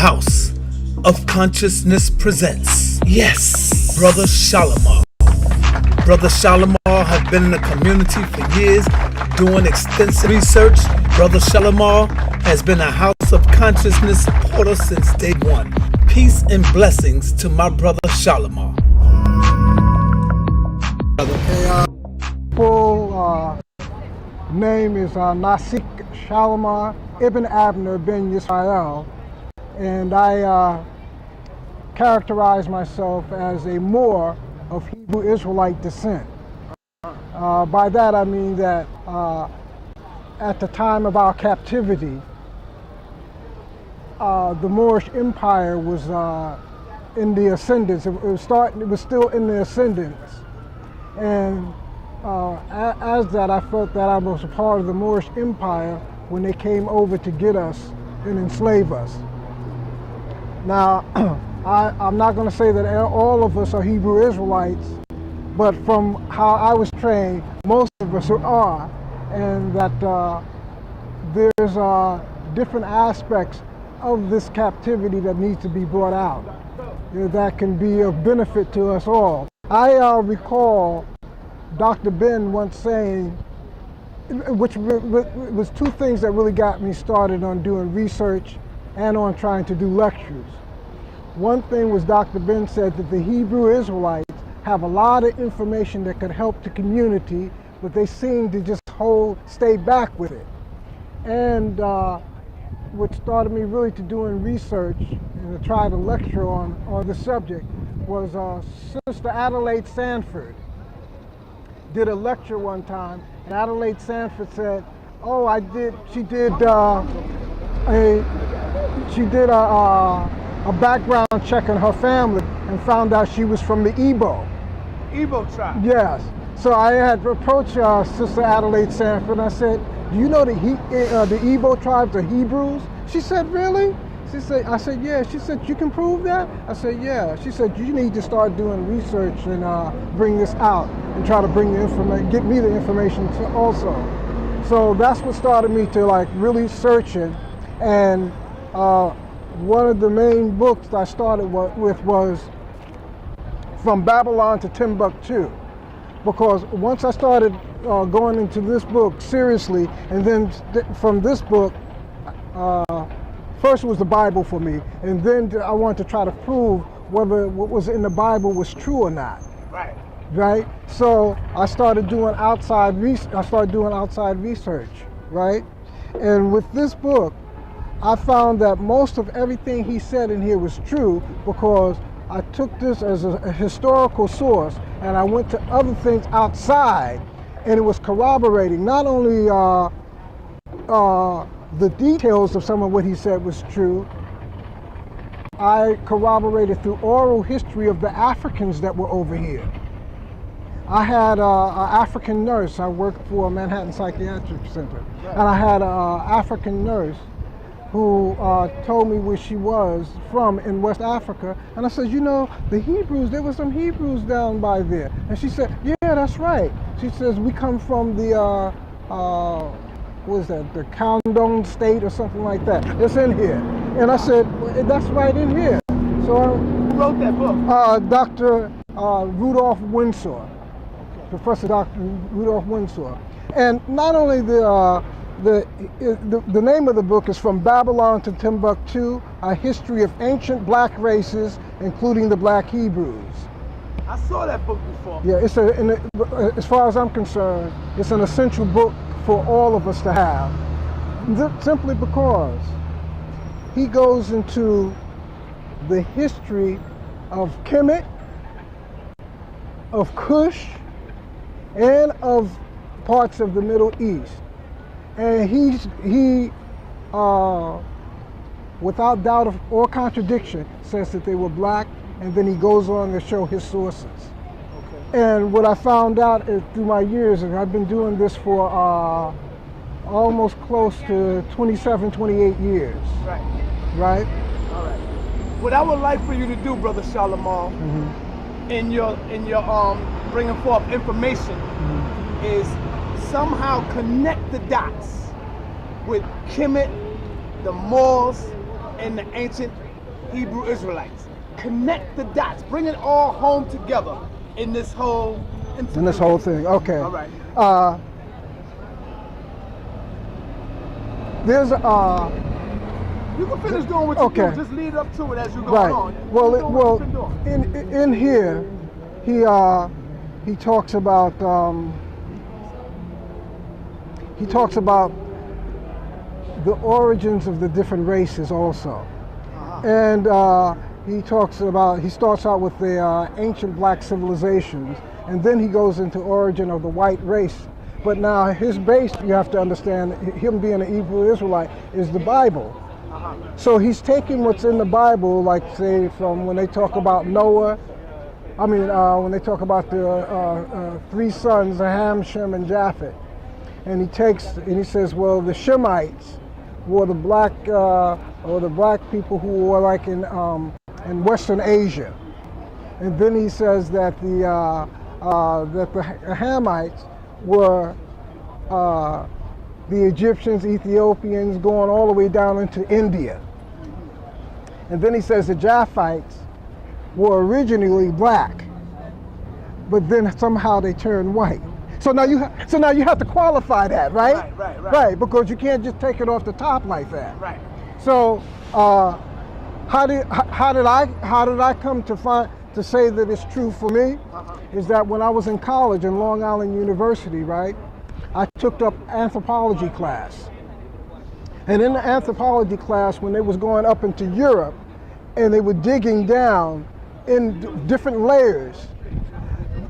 House of Consciousness presents, yes, Brother Shalimar. Brother Shalimar has been in the community for years doing extensive research. Brother Shalimar has been a House of Consciousness supporter since day one. Peace and blessings to my brother Shalimar. Full name is Nasik Shalimar Ibn Abner bin Yisrael, and I characterize myself as a Moor of Hebrew Israelite descent. By that I mean that at the time of our captivity, the Moorish Empire was in the ascendance. It was still in the ascendance, and as that, I felt that I was a part of the Moorish Empire when they came over to get us and enslave us. Now, I'm not going to say that all of us are Hebrew Israelites, but from how I was trained, most of us are, and that there's different aspects of this captivity that needs to be brought out that can be of benefit to us all. I recall Dr. Ben once saying, which was two things that really got me started on doing research and on trying to do lectures. One thing was Dr. Ben said that the Hebrew Israelites have a lot of information that could help the community, but they seem to just stay back with it. And what started me really to doing research and to try to lecture on the subject was Sister Adelaide Sanford did a lecture one time, and Adelaide Sanford said, "Oh, she did a background check on her family and found out she was from the Igbo tribe." Yes. So I had approached Sister Adelaide Sanford and I said, "Do you know the Igbo tribes are Hebrews?" She said, "Really?" I said, "Yeah." She said, "You can prove that?" I said, "Yeah." She said, "You need to start doing research and bring this out and try to bring the information, get me the information too also." So that's what started me to like really searching. And one of the main books I started with was From Babylon to Timbuktu, because once I started going into this book seriously, and then from this book, first was the Bible for me, and then I wanted to try to prove whether what was in the Bible was true or not. Right. So I started doing outside research. Right. And with this book, I found that most of everything he said in here was true, because I took this as a historical source and I went to other things outside, and it was corroborating not only the details of some of what he said was true. I corroborated through oral history of the Africans that were over here. I had an African nurse. I worked for Manhattan Psychiatric Center, and I had an African nurse who told me where she was from in West Africa. And I said, "You know, the Hebrews, there were some Hebrews down by there." And she said, "Yeah, that's right." She says, "We come from the, what is that, the Kandong state or something like that. It's in here." And I said, "Well, that's right in here." So Who wrote that book? Dr. Rudolph Windsor, Professor Dr. Rudolph Windsor. And not only the name of the book is From Babylon to Timbuktu, A History of Ancient Black Races, Including the Black Hebrews. I saw that book before. Yeah, as far as I'm concerned, it's an essential book for all of us to have, simply because he goes into the history of Kemet, of Cush, and of parts of the Middle East. And he without doubt or contradiction, says that they were black, and then he goes on to show his sources. Okay. And what I found out through my years, and I've been doing this for almost close to 27, 28 years. Right? All right. What I would like for you to do, Brother Shalimar, in your bringing forth information, is somehow connect the dots with Kemet, the Moors, and the ancient Hebrew Israelites. Connect the dots. Bring it all home together in this whole thing. Okay. All right. There's You can finish doing what you do. Just lead up to it as you go on. Well, in here, he talks about the origins of the different races also, and he starts out with the ancient black civilizations, and then he goes into origin of the white race. But now his base, you have to understand, him being an Hebrew Israelite, is the Bible. So he's taking what's in the Bible, like say from when they talk about Noah, when they talk about the three sons, Ham, Shem, and Japheth, and he says, well, the Shemites were the black people who were like in Western Asia, and then he says that the Hamites were the Egyptians, Ethiopians, going all the way down into India. And then he says the Japhites were originally black, but then somehow they turned white. So now you have to qualify that, right? Right, because you can't just take it off the top like that. Right. So how did I come to say that it's true for me? Is that when I was in college in Long Island University, right, I took up anthropology class. And in the anthropology class, when they was going up into Europe and they were digging down in different layers,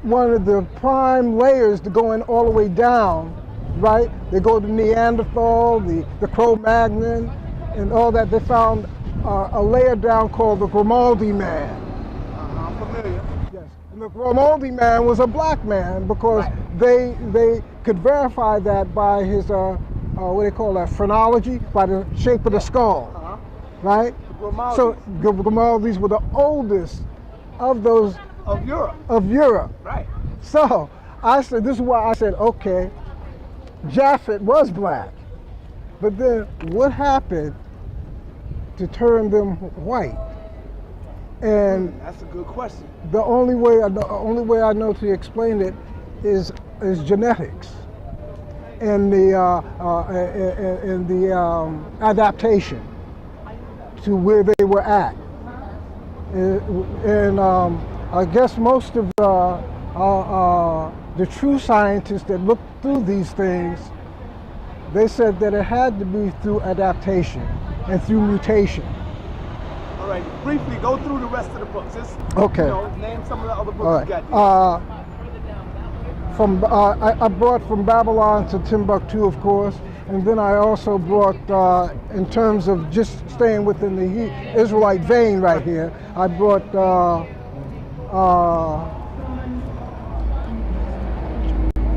one of the prime layers to going all the way down, right? They go to Neanderthal, the Cro-Magnon, and all that. They found a layer down called the Grimaldi man. I'm familiar. Yes, and the Grimaldi man was a black man because they could verify that by his what they call that, phrenology, by the shape of the skull, right? So the Grimaldis were the oldest of those of Europe. Right. So I said, this is why I said, okay, Japhet was black, but then what happened to turn them white? And that's a good question. The only way I know to explain it is genetics and the adaptation to where they were at. And I guess most of the true scientists that looked through these things, they said that it had to be through adaptation and through mutation. All right, briefly go through the rest of the books. Just, okay. Name some of the other books you got there. I brought From Babylon to Timbuktu, of course, and then I also brought, in terms of just staying within the Israelite vein right here, I brought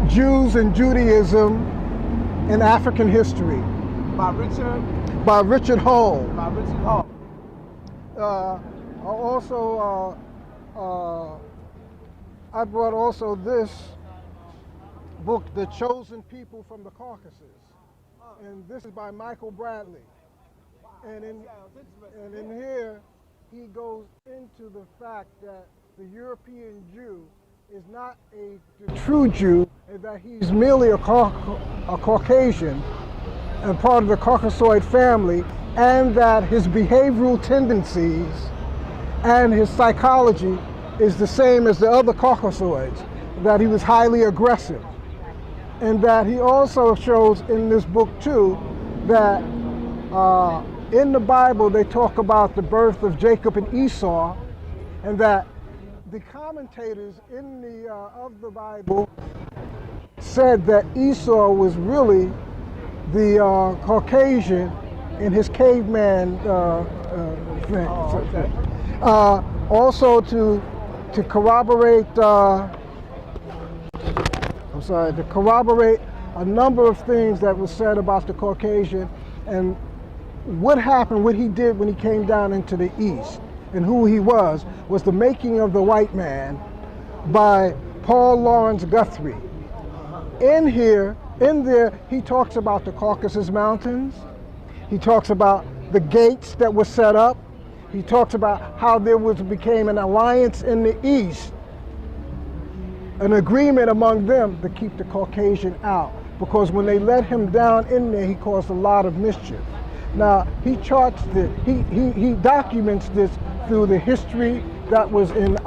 Jews and Judaism in African History. By Richard? By Richard Hall. By Richard Hall. I brought also this book, The Chosen People from the Caucasus. And this is by Michael Bradley. And in here, he goes into the fact that the European Jew is not a true Jew, and that he's merely a Caucasian and part of the Caucasoid family, and that his behavioral tendencies and his psychology is the same as the other Caucasoids, that he was highly aggressive. And that he also shows in this book too that in the Bible they talk about the birth of Jacob and Esau, and that the commentators in of the Bible said that Esau was really the Caucasian in his caveman thing. Oh, okay. Also to corroborate, to corroborate a number of things that was said about the Caucasian and what happened, what he did when he came down into the East, and who he was The Making of the White Man by Paul Laurence Guthrie. In there, he talks about the Caucasus Mountains. He talks about the gates that were set up. He talks about how there became an alliance in the East, an agreement among them to keep the Caucasian out, because when they let him down in there, he caused a lot of mischief. Now, he charts this, he documents this through the history that was in,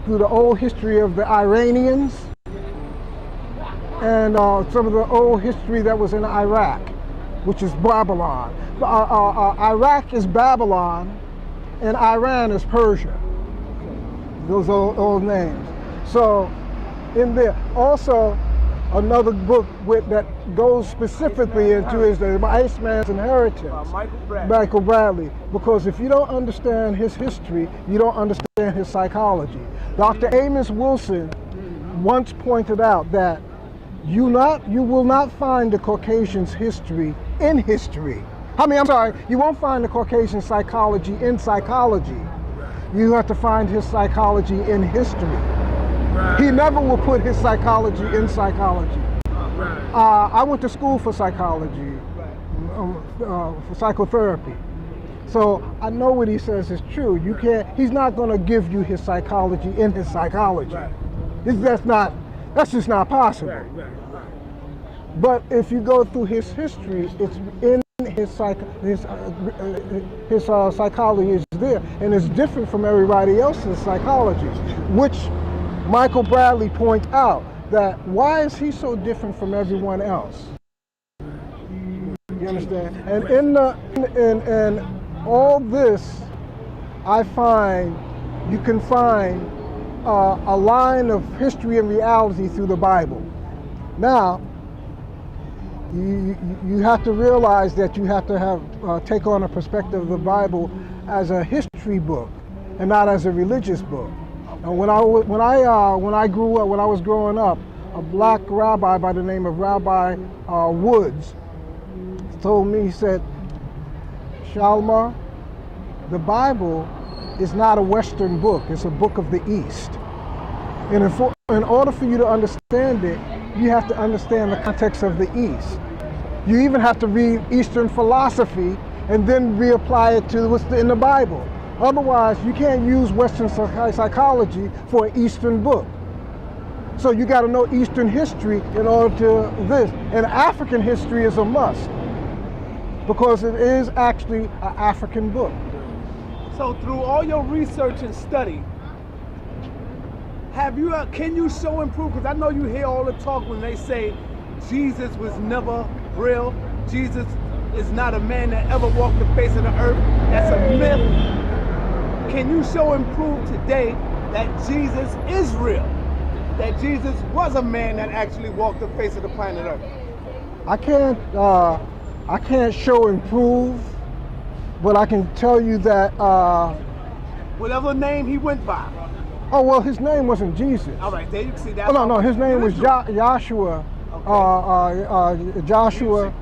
through the old history of the Iranians, and some of the old history that was in Iraq, which is Babylon. Iraq is Babylon, and Iran is Persia. Those old names. So, in there, also another book that goes specifically into is the Iceman's Inheritance. Michael Bradley. Because if you don't understand his history, you don't understand his psychology. Dr. Amos Wilson once pointed out that you will not find the Caucasian's history in history. You won't find the Caucasian psychology in psychology. You have to find his psychology in history. He never will put his psychology in psychology. I went to school for psychology, for psychotherapy. So I know what he says is true. He's not going to give you his psychology in his psychology. That's just not possible. But if you go through his history, it's in his psychology is there, and it's different from everybody else's psychology, which Michael Bradley points out that why is he so different from everyone else? You understand? And in all this, I find you can find a line of history and reality through the Bible. Now, you have to realize that you have to take on a perspective of the Bible as a history book and not as a religious book. And when I grew up, when I was growing up, a black rabbi by the name of Rabbi Woods told me, he said, Shalmar, the Bible is not a Western book, it's a book of the East. And in order for you to understand it, you have to understand the context of the East. You even have to read Eastern philosophy and then reapply it to what's in the Bible. Otherwise, you can't use Western psychology for an Eastern book. So you got to know Eastern history in order to this. And African history is a must, because it is actually an African book. So through all your research and study, can you show and prove? Because I know you hear all the talk when they say Jesus was never real. Jesus is not a man that ever walked the face of the earth. That's a myth. Can you show and prove today that Jesus is real? That Jesus was a man that actually walked the face of the planet Earth? I can't show and prove, but I can tell you that whatever name he went by. Oh, well, his name wasn't Jesus. All right, there you can see that. Oh, no, his name was Joshua, Joshua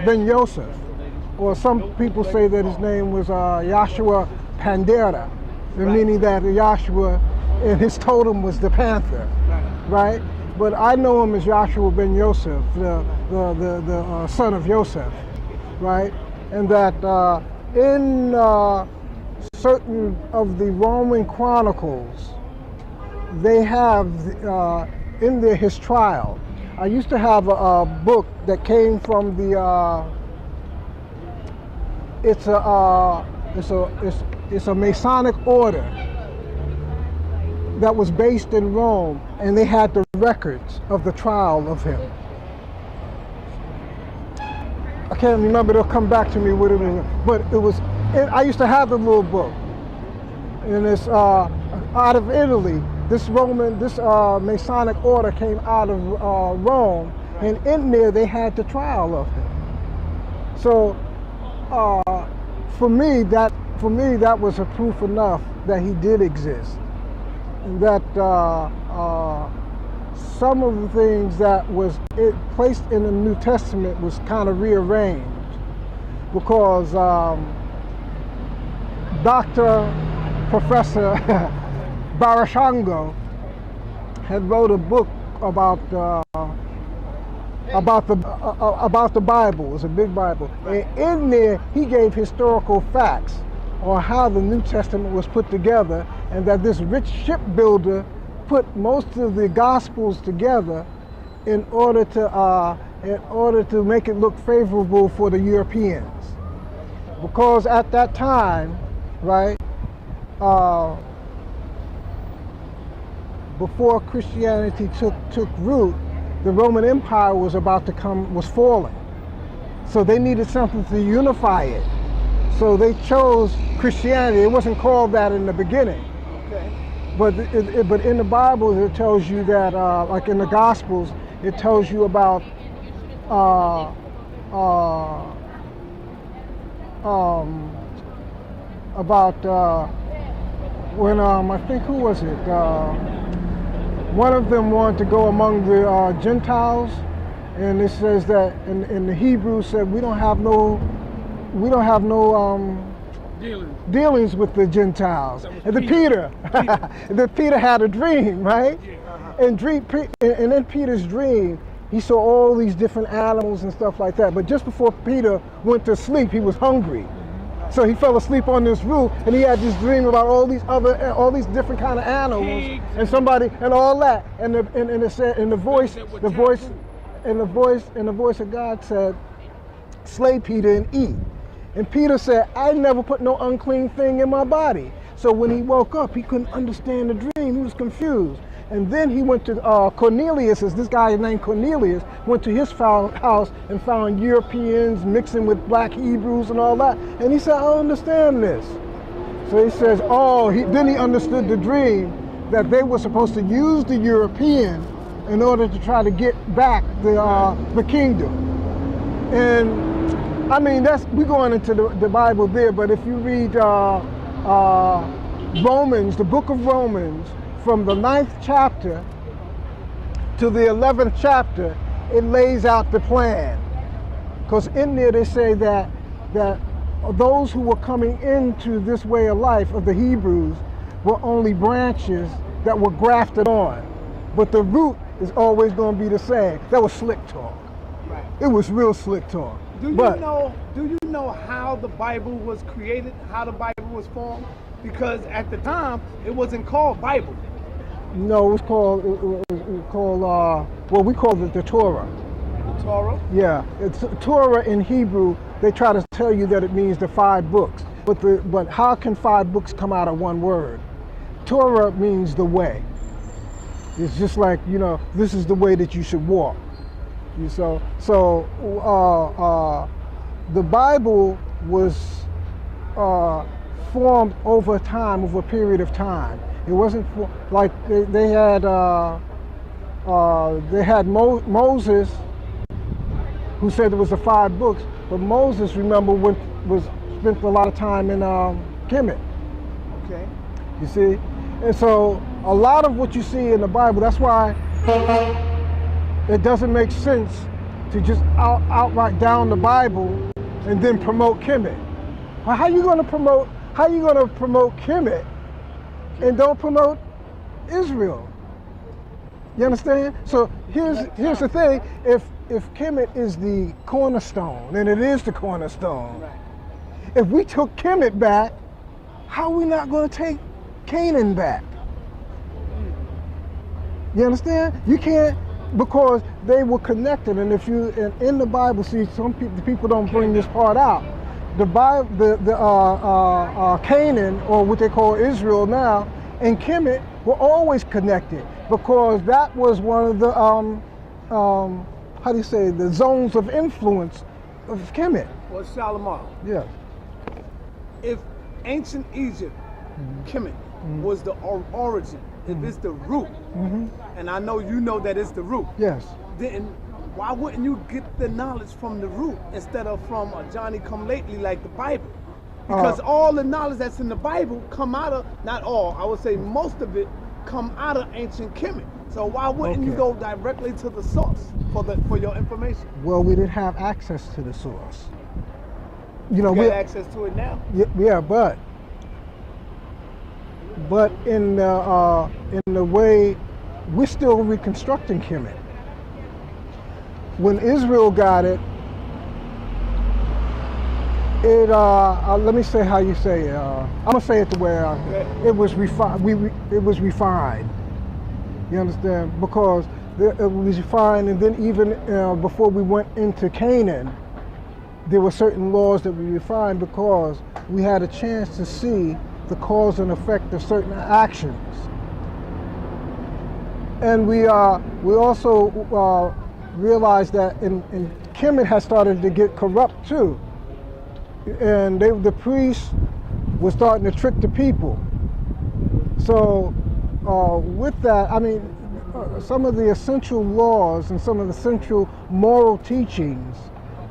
ben Yosef. Or some people say that his name was Yahshua Pandera, meaning that Yahshua and his totem was the panther, right? But I know him as Yahshua ben Yosef, the son of Yosef, right? And that in certain of the Roman chronicles, they have in there his trial. I used to have a book that came from the it's a Masonic order that was based in Rome, and they had the records of the trial of him. I can't remember, it'll come back to me what it was, but I used to have the little book, and it's out of Italy. This Masonic order came out of Rome, and in there they had the trial of him. So for me that was a proof enough that he did exist. That some of the things that was placed in the New Testament was kind of rearranged, because Professor Barashango had wrote a book about the Bible. It was a big Bible, and in there he gave historical facts on how the New Testament was put together, and that this rich shipbuilder put most of the Gospels together in order to make it look favorable for the Europeans. Because at that time, right, before Christianity took root, the Roman Empire was falling. So they needed something to unify it. So they chose Christianity. It wasn't called that in the beginning. Okay. But in the Bible, it tells you that, like in the Gospels, it tells you about when I think, who was it? One of them wanted to go among the Gentiles, and it says that in the Hebrew said we don't have no dealings with the Gentiles. And then Peter had a dream, right? Yeah. And in Peter's dream, he saw all these different animals and stuff like that. But just before Peter went to sleep, he was hungry. So he fell asleep on this roof, and he had this dream about all these different kind of animals, and somebody and all that. And it said, and the voice of God said, "Slay Peter and eat." And Peter said, "I never put no unclean thing in my body." So when he woke up, he couldn't understand the dream. He was confused. And then he went to Cornelius, this guy named Cornelius, went to his house and found Europeans mixing with black Hebrews and all that. And he said, "I don't understand this." So he says, then he understood the dream, that they were supposed to use the European in order to try to get back the kingdom. And I mean, we're going into the Bible there, but if you read Romans, the book of Romans, from the 9th chapter to the 11th chapter, it lays out the plan. Because in there they say that those who were coming into this way of life of the Hebrews were only branches that were grafted on. But the root is always going to be the same. That was slick talk. Right. It was real slick talk. Do you know how the Bible was created, how the Bible was formed? Because at the time, it wasn't called Bible. No, it was called we called it the Torah. The Torah? Yeah, it's Torah in Hebrew. They try to tell you that it means the 5 books, but how can 5 books come out of one word? Torah means the way. It's just like, this is the way that you should walk. The Bible was formed over time, over a period of time. It wasn't like they had Moses, who said it was the 5 books, but Moses, remember, spent a lot of time in Kemet. Okay. You see, and so a lot of what you see in the Bible, that's why it doesn't make sense to just outright down the Bible and then promote Kemet. Well, how you going to promote Kemet and don't promote Israel? You understand? So here's the thing: if Kemet is the cornerstone, and it is the cornerstone, right. If we took Kemet back, how are we not going to take Canaan back? You understand? You can't, because they were connected. And if you in the Bible, see, some people don't bring this part out. The Bible, Canaan, or what they call Israel now, and Kemet were always connected, because that was one of the the zones of influence of Kemet. Well, Shalimar. Yeah. If ancient Egypt, Kemet, was the origin, if it's the root, and I know you know that it's the root. Yes. Then why wouldn't you get the knowledge from the root instead of from a Johnny come lately like the Bible? Because all the knowledge that's in the Bible come out of, not all, I would say most of it come out of ancient Kemet. So why wouldn't you go directly to the source for your information? Well, we didn't have access to the source. We have access to it now. Yeah, but in the way we're still reconstructing Kemet. When Israel got it Let me say how you say it. I'm gonna say it the way it was refined. It was refined. You understand? Because it was refined, and then even before we went into Canaan, there were certain laws that we refined because we had a chance to see the cause and effect of certain actions. And we also realized that in Kemet had started to get corrupt too. And the priests were starting to trick the people. So with that, I mean, some of the essential laws and some of the central moral teachings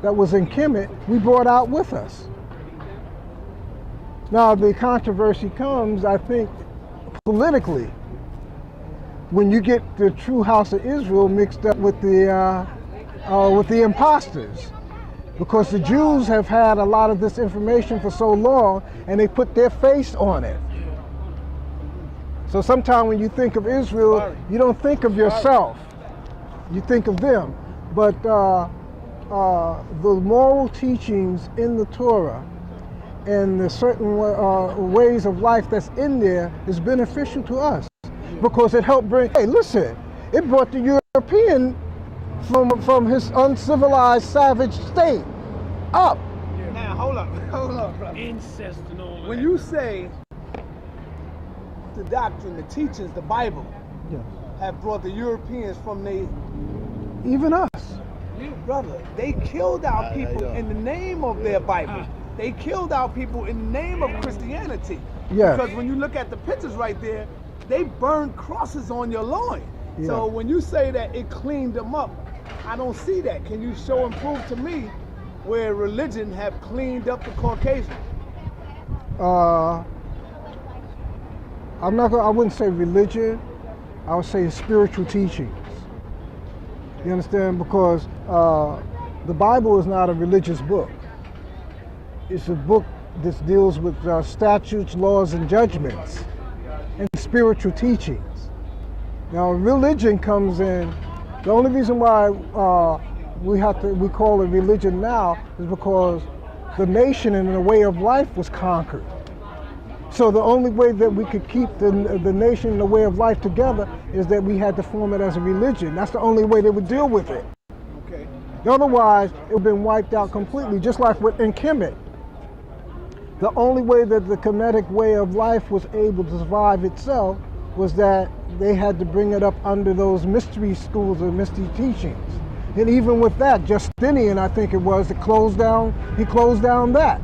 that was in Kemet, we brought out with us. Now the controversy comes, I think, politically, when you get the true house of Israel mixed up with the imposters. Because the Jews have had a lot of this information for so long, and they put their face on it. So sometimes when you think of Israel, you don't think of yourself, you think of them. But the moral teachings in the Torah and the certain ways of life that's in there is beneficial to us. Because it helped bring, hey listen, it brought the European from his uncivilized, savage state up. Now, hold up, brother. Incest and all that. When you say the doctrine, the teachings, the Bible, have brought the Europeans from even us. Brother, they killed our people in the name of their Bible. They killed our people in the name of Christianity. Yes. Because when you look at the pictures right there, they burned crosses on your loin. Yeah. So when you say that it cleaned them up, I don't see that. Can you show and prove to me where religion have cleaned up the Caucasian? I wouldn't say religion, I would say spiritual teachings. You understand? Because the Bible is not a religious book. It's a book that deals with statutes, laws, and judgments, and spiritual teachings. Now, religion comes in. The only reason why we call it religion now is because the nation and the way of life was conquered. So the only way that we could keep the nation and the way of life together is that we had to form it as a religion. That's the only way they would deal with it. Okay. Otherwise, it would have been wiped out completely, just like in Kemet. The only way that the Kemetic way of life was able to survive itself was that they had to bring it up under those mystery schools or mystery teachings. And even with that, Justinian, I think it was, he closed down that.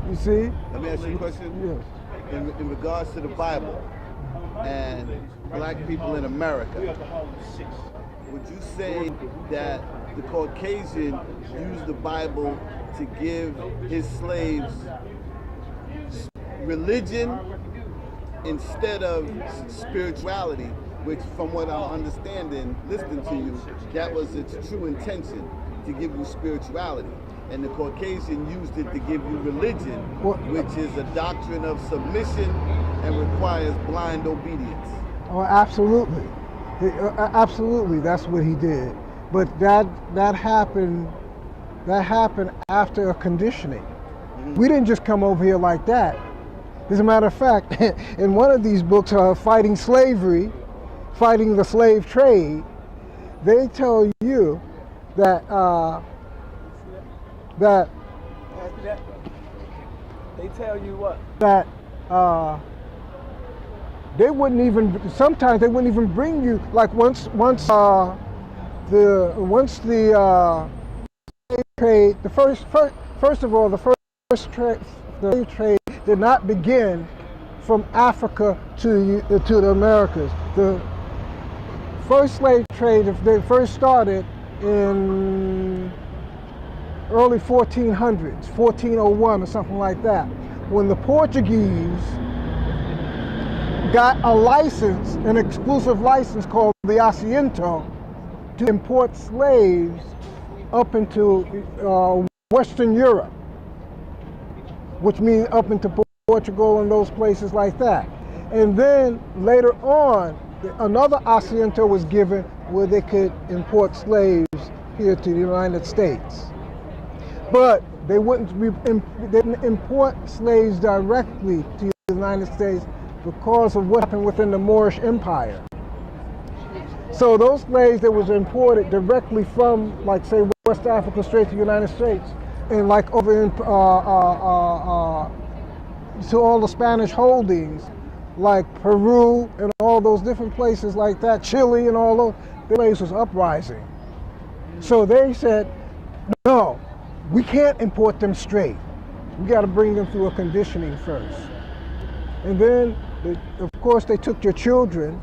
You see? Let me ask you a question. Yes. In regards to the Bible and black people in America, would you say that the Caucasian used the Bible to give his slaves religion instead of spirituality, which from what I'm understanding, listening to you, that was its true intention, to give you spirituality. And the Caucasian used it to give you religion, which is a doctrine of submission and requires blind obedience. Oh, absolutely. Absolutely, that's what he did. But that happened after a conditioning. Mm-hmm. We didn't just come over here like that. As a matter of fact, in one of these books, Fighting Slavery, Fighting the Slave Trade, they tell you that They tell you what? That they wouldn't even. Sometimes they wouldn't even bring you. Like once the slave trade. First of all, the slave trade did not begin from Africa to the Americas. The first slave trade, if they first started in early 1400s, 1401 or something like that, when the Portuguese got a license, an exclusive license called the Asiento, to import slaves up into Western Europe, which means up into Portugal and those places like that. And then later on, another Asiento was given where they could import slaves here to the United States. But they didn't import slaves directly to the United States because of what happened within the Moorish Empire. So those slaves that was imported directly from, like, say, West Africa straight to the United States, and like over in, to all the Spanish holdings, like Peru and all those different places like that, Chile and all those, the place was uprising. So they said, no, we can't import them straight. We got to bring them through a conditioning first. And then, of course, they took your children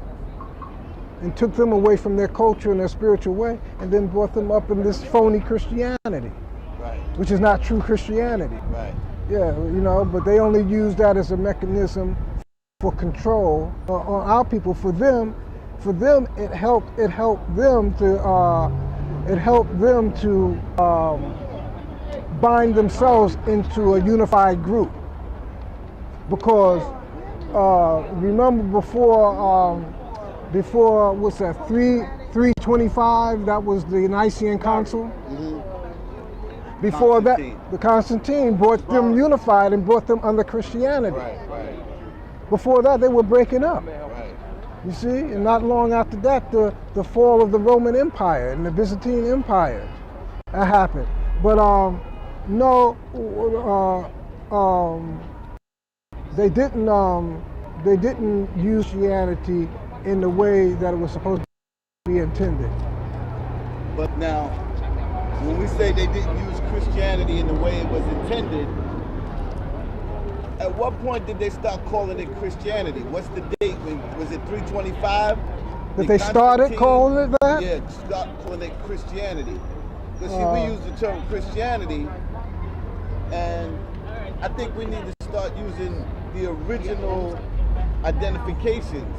and took them away from their culture and their spiritual way, and then brought them up in this phony Christianity, Right. which is not true Christianity. Right. Yeah, you know, but they only use that as a mechanism for control on our people. For them, it helped them to bind themselves into a unified group. Because remember before what's that, 325, that was the Nicene Council. Mm-hmm. Before Constantine. that, the Constantine brought them unified and brought them under Christianity. Right. Right. Before that, they were breaking up. Right. You see, and not long after that, the fall of the Roman Empire and the Byzantine Empire happened. But they didn't use Christianity in the way that it was supposed to be intended. But now, when we say they didn't use Christianity in the way it was intended, at what point did they start calling it Christianity? What's the date? Was it 325? That they started calling it that? Yeah, start calling it Christianity. Because see, we use the term Christianity, and I think we need to start using the original identifications.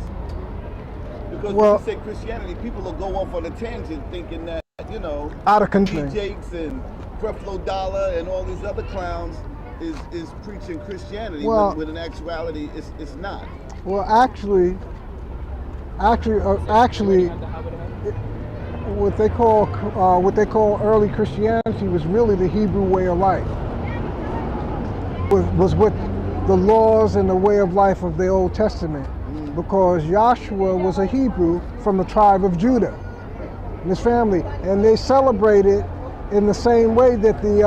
Because when you say Christianity, people will go off on a tangent thinking that, you know, out of country. Jakes and Creflo Dollar and all these other clowns is preaching Christianity, well, when in actuality it's not. Well, actually, what they call early Christianity was really the Hebrew way of life. Was what the laws and the way of life of the Old Testament, because Joshua was a Hebrew from the tribe of Judah, and his family, and they celebrated in the same way that the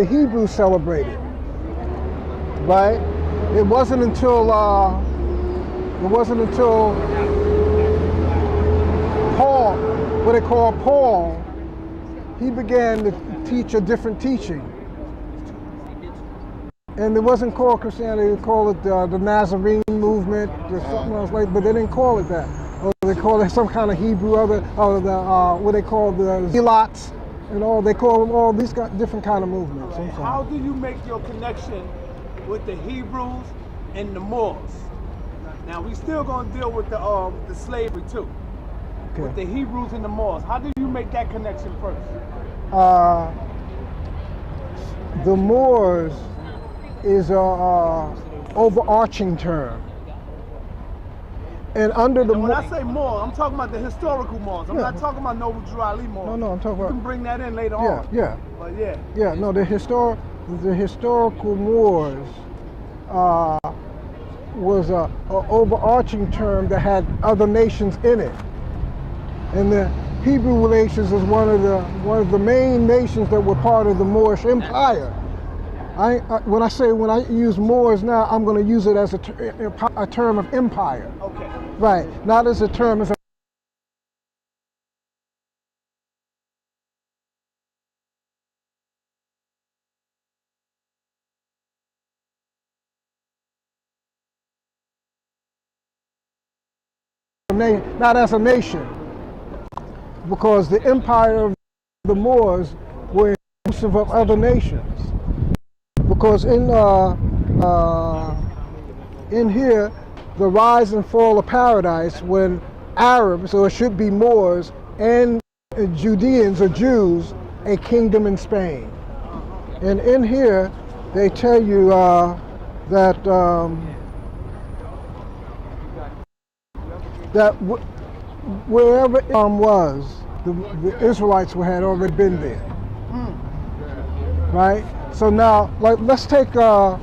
Hebrews celebrated. Right? It wasn't until Paul, what they call Paul, he began to teach a different teaching. And it wasn't called Christianity, they called it the Nazarene movement or something else like, but they didn't call it that. Or they called it some kind of Hebrew what they call the Zealots and all, they call them all these different kind of movements. How do you make your connection with the Hebrews and the Moors? Now we still gonna deal with the slavery too. Okay. With the Hebrews and the Moors. How do you make that connection first? The Moors is a overarching term. And under the when I say Moors, I'm talking about the historical Moors. I'm not talking about Noble Drew Ali Moors. No, I'm talking about. You can bring that in later on. Yeah. But yeah. Yeah, no, the historical Moors was a overarching term that had other nations in it. And the Hebrew nations is one of the main nations that were part of the Moorish Empire. When I use Moors now, I'm going to use it as a term of empire. Okay. Right, not as a term of not as a nation, because the empire of the Moors were inclusive of other nations. Because in here, the rise and fall of paradise, when Arabs, or it should be Moors, and Judeans or Jews, a kingdom in Spain. And in here, they tell you that wherever Islam was, the Israelites had already been there. right? So now, like, let's take North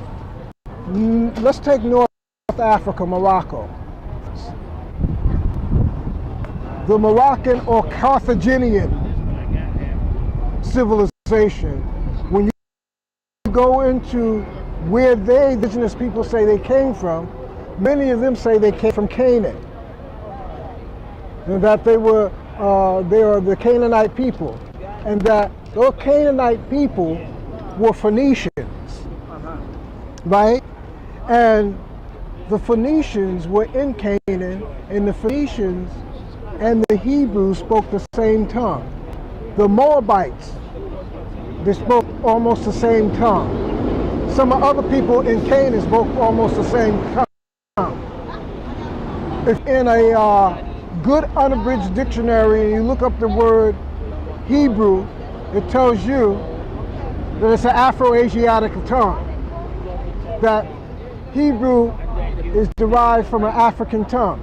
Africa, Morocco. The Moroccan or Carthaginian civilization, when you go into where they, indigenous people, say they came from, many of them say they came from Canaan, and that they are the Canaanite people, and that those Canaanite people were Phoenicians, right? And the Phoenicians were in Canaan, and the Phoenicians and the Hebrews spoke the same tongue. The Moabites, they spoke almost the same tongue. Some other people in Canaan spoke almost the same tongue. If in a good unabridged dictionary you look up the word Hebrew, it tells you that it's an Afro-Asiatic tongue. That Hebrew is derived from an African tongue.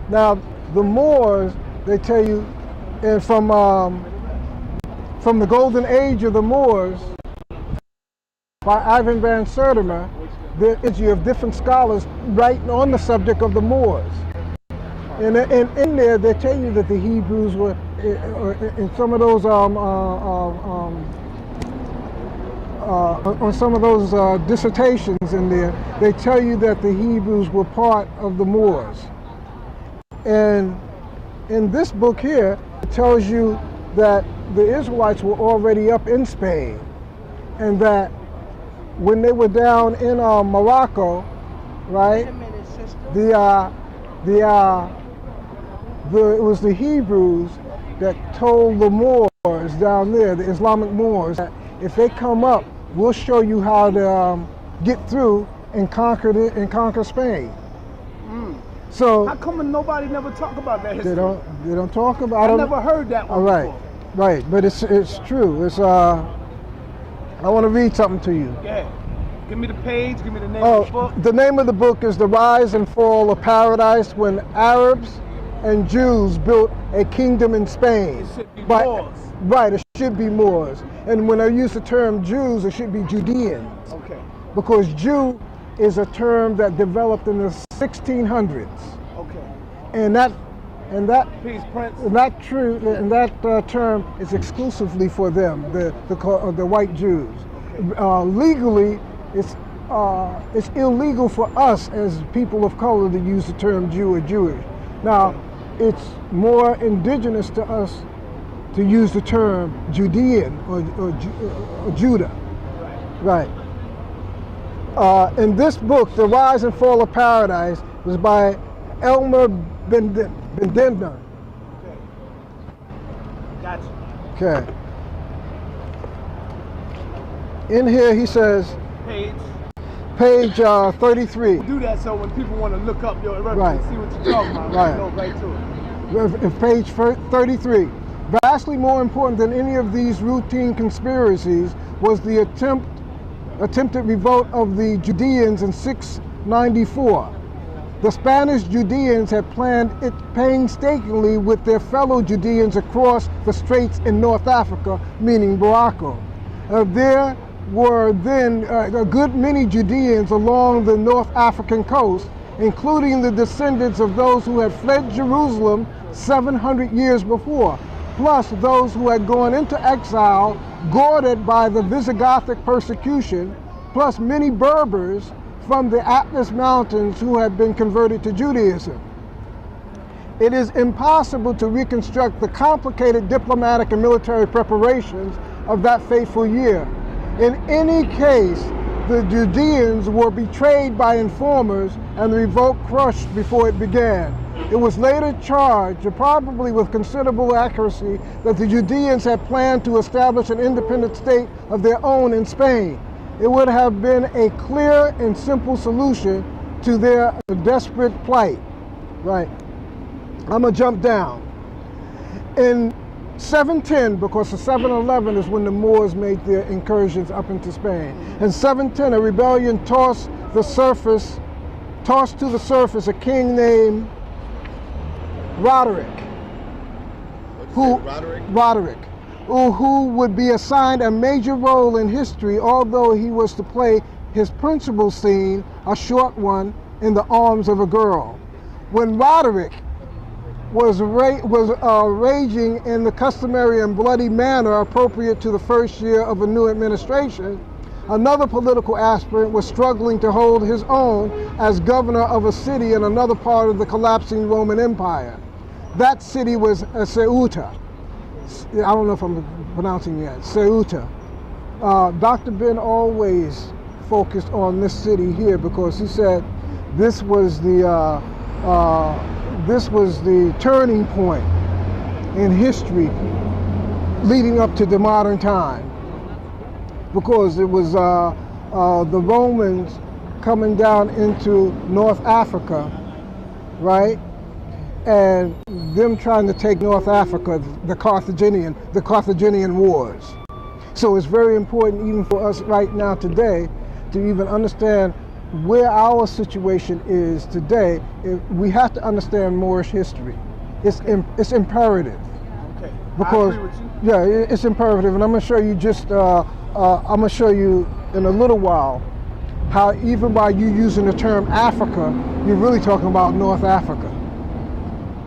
Now, the Moors, they tell you, and from the golden age of the Moors, by Ivan van Sertima, you have different scholars writing on the subject of the Moors. And in there, they tell you that the Hebrews were, in some of those, on some of those dissertations in there, they tell you that the Hebrews were part of the Moors. And in this book here, it tells you that the Israelites were already up in Spain, and that when they were down in Morocco, right? It was the Hebrews that told the Moors down there, the Islamic Moors, that if they come up, we'll show you how to get through and conquer Spain. So how come nobody never talk about that history? They don't talk about it. I never heard that one before. Right, but it's true. It's I want to read something to you. Yeah. Give me the page, give me the name of the book. The name of the book is The Rise and Fall of Paradise When Arabs and Jews Built a Kingdom in Spain. It should be Moors. Right, it should be Moors. And when I use the term Jews, it should be Judeans. Okay. Because Jew is a term that developed in the 1600s. Okay. And that Peace, Prince. and that term is exclusively for them, the white Jews. Okay. Legally, it's illegal for us as people of color to use the term Jew or Jewish. Now, it's more indigenous to us to use the term Judean or Judah. Right. In this book, The Rise and Fall of Paradise, was by Elmer Bendina. Okay. Gotcha. Okay. In here he says, page 33. Do that so when people want to look up your reference Right. and see what you're talking about, Right. go right to it. Page 33. Vastly more important than any of these routine conspiracies was the attempted revolt of the Judeans in 694. The Spanish Judeans had planned it painstakingly with their fellow Judeans across the straits in North Africa, meaning Morocco. There were then a good many Judeans along the North African coast, including the descendants of those who had fled Jerusalem 700 years before, plus those who had gone into exile, goaded by the Visigothic persecution, plus many Berbers from the Atlas Mountains who had been converted to Judaism. It is impossible to reconstruct the complicated diplomatic and military preparations of that fateful year. In any case, the Judeans were betrayed by informers and the revolt crushed before it began. It was later charged, probably with considerable accuracy, that the Judeans had planned to establish an independent state of their own in Spain. It would have been a clear and simple solution to their desperate plight. Right. I'm gonna jump down. In 710, because the 711 is when the Moors made their incursions up into Spain. In 710, a rebellion tossed to the surface a king named Roderick, who would be assigned a major role in history, although he was to play his principal scene, a short one, in the arms of a girl. When Roderick was raging in the customary and bloody manner appropriate to the first year of a new administration, another political aspirant was struggling to hold his own as governor of a city in another part of the collapsing Roman Empire. That city was Ceuta. I don't know if I'm pronouncing it, Ceuta. Dr. Ben always focused on this city here because he said this was the turning point in history leading up to the modern time, because it was the Romans coming down into North Africa, right? And them trying to take North Africa, the Carthaginian Wars. So it's very important even for us right now today to even understand where our situation is today. We have to understand Moorish history. It's imperative. Okay. Because I agree with you. yeah, it's imperative, and I'm gonna show you I'm gonna show you in a little while how even by you using the term Africa, you're really talking about North Africa.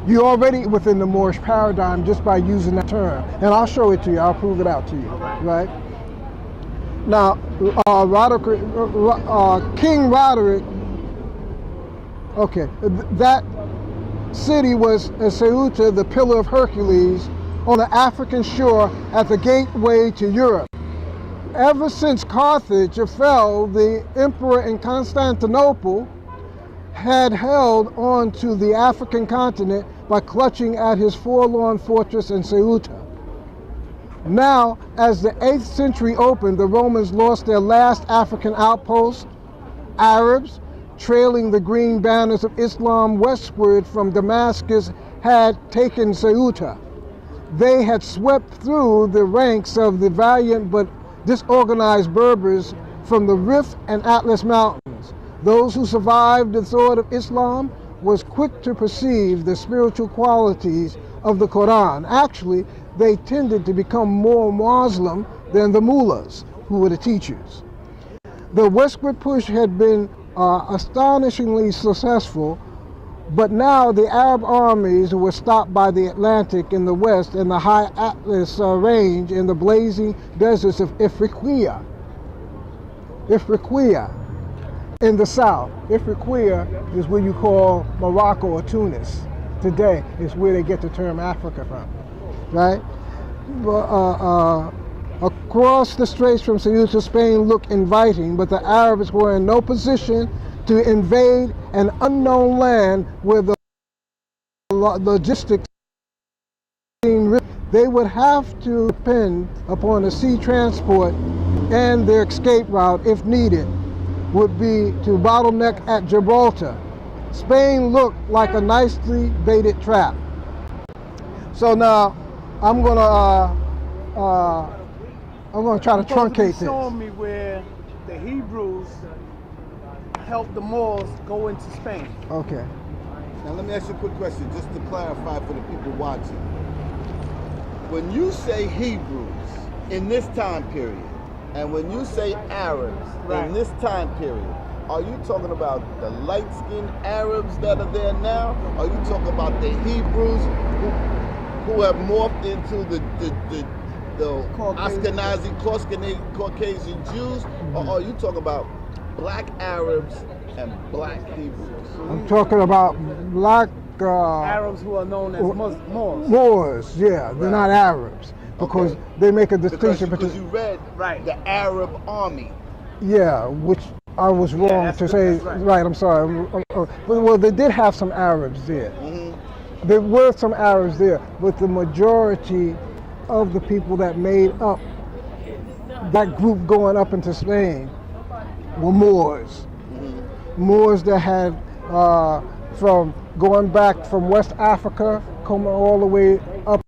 You're already within the Moorish paradigm just by using that term. And I'll show it to you, I'll prove it out to you, right? Now, King Roderick, okay, that city was Ceuta, the Pillar of Hercules, on the African shore at the gateway to Europe. Ever since Carthage fell, the emperor in Constantinople had held on to the African continent by clutching at his forlorn fortress in Ceuta. Now, as the 8th century opened, the Romans lost their last African outpost. Arabs, trailing the green banners of Islam westward from Damascus, had taken Ceuta. They had swept through the ranks of the valiant but disorganized Berbers from the Rif and Atlas Mountains. Those who survived the sword of Islam was quick to perceive the spiritual qualities of the Quran. Actually, they tended to become more Muslim than the mullahs, who were the teachers. The westward push had been astonishingly successful, but now the Arab armies were stopped by the Atlantic in the west and the high Atlas range in the blazing deserts of Ifriqiya in the south. Ifriqiya is where you call Morocco or Tunis today, is where they get the term Africa from, right? Across the straits from Ceuta, Spain looked inviting, but the Arabs were in no position to invade an unknown land where the logistics seemed. They would have to depend upon a sea transport, and their escape route, if needed, would be to bottleneck at Gibraltar. Spain looked like a nicely baited trap. So now I'm gonna try to truncate this. Showing me where the Hebrews helped the Moors go into Spain. Okay. Now let me ask you a quick question, just to clarify for the people watching. When you say Hebrews in this time period, and when you say Arabs in this time period, are you talking about the light-skinned Arabs that are there now? Are you talking about the Hebrews who have morphed into the Ashkenazi, Caucasian Jews? Or are you talking about black Arabs and black Hebrews? I'm talking about black Arabs who are known as Moors. Moors, yeah, they're not Arabs, because they make a distinction because you read the Arab army. Yeah, which I was wrong to say. Right, I'm sorry. Well, they did have some Arabs there. Mm-hmm. There were some Arabs there, but the majority of the people that made up that group going up into Spain were Moors. Mm-hmm. Moors that had from going back from West Africa, coming all the way up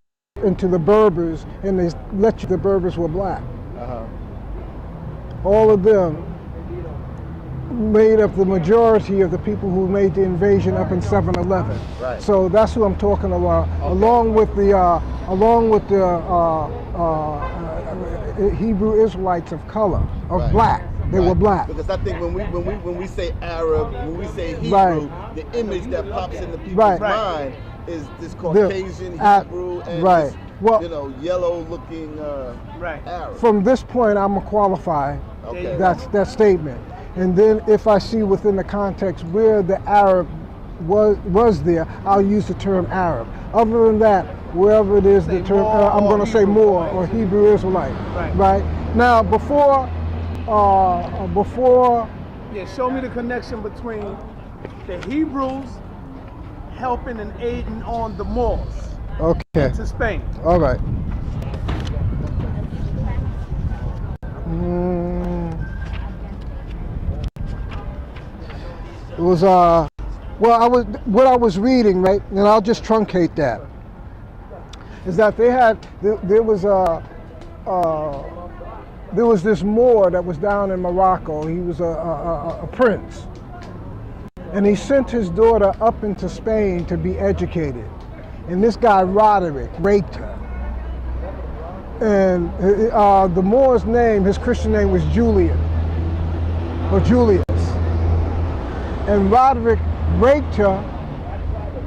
into the Berbers, and they let you, the Berbers were black. All of them made up the majority of the people who made the invasion up in 7/11. Right. So that's who I'm talking about, along with the Hebrew Israelites of color, of black. They were black. Because I think when we say Arab, when we say Hebrew, the image that pops into people's mind is this Caucasian Hebrew and this, yellow-looking Arab. From this point, I'm gonna qualify that statement, and then if I see within the context where the Arab was there, I'll use the term Arab. Other than that, wherever it is, the term I'm gonna say Moor or Hebrew Israelite. Right. Now, before. Yeah, show me the connection between the Hebrews helping and aiding on the Moors. Okay. To Spain. All right. It was what I was reading, right, and I'll just truncate that. Is that there was this Moor that was down in Morocco. He was a prince. And he sent his daughter up into Spain to be educated. And this guy, Roderick, raped her. And the Moor's name, his Christian name was Julius. And Roderick raped her,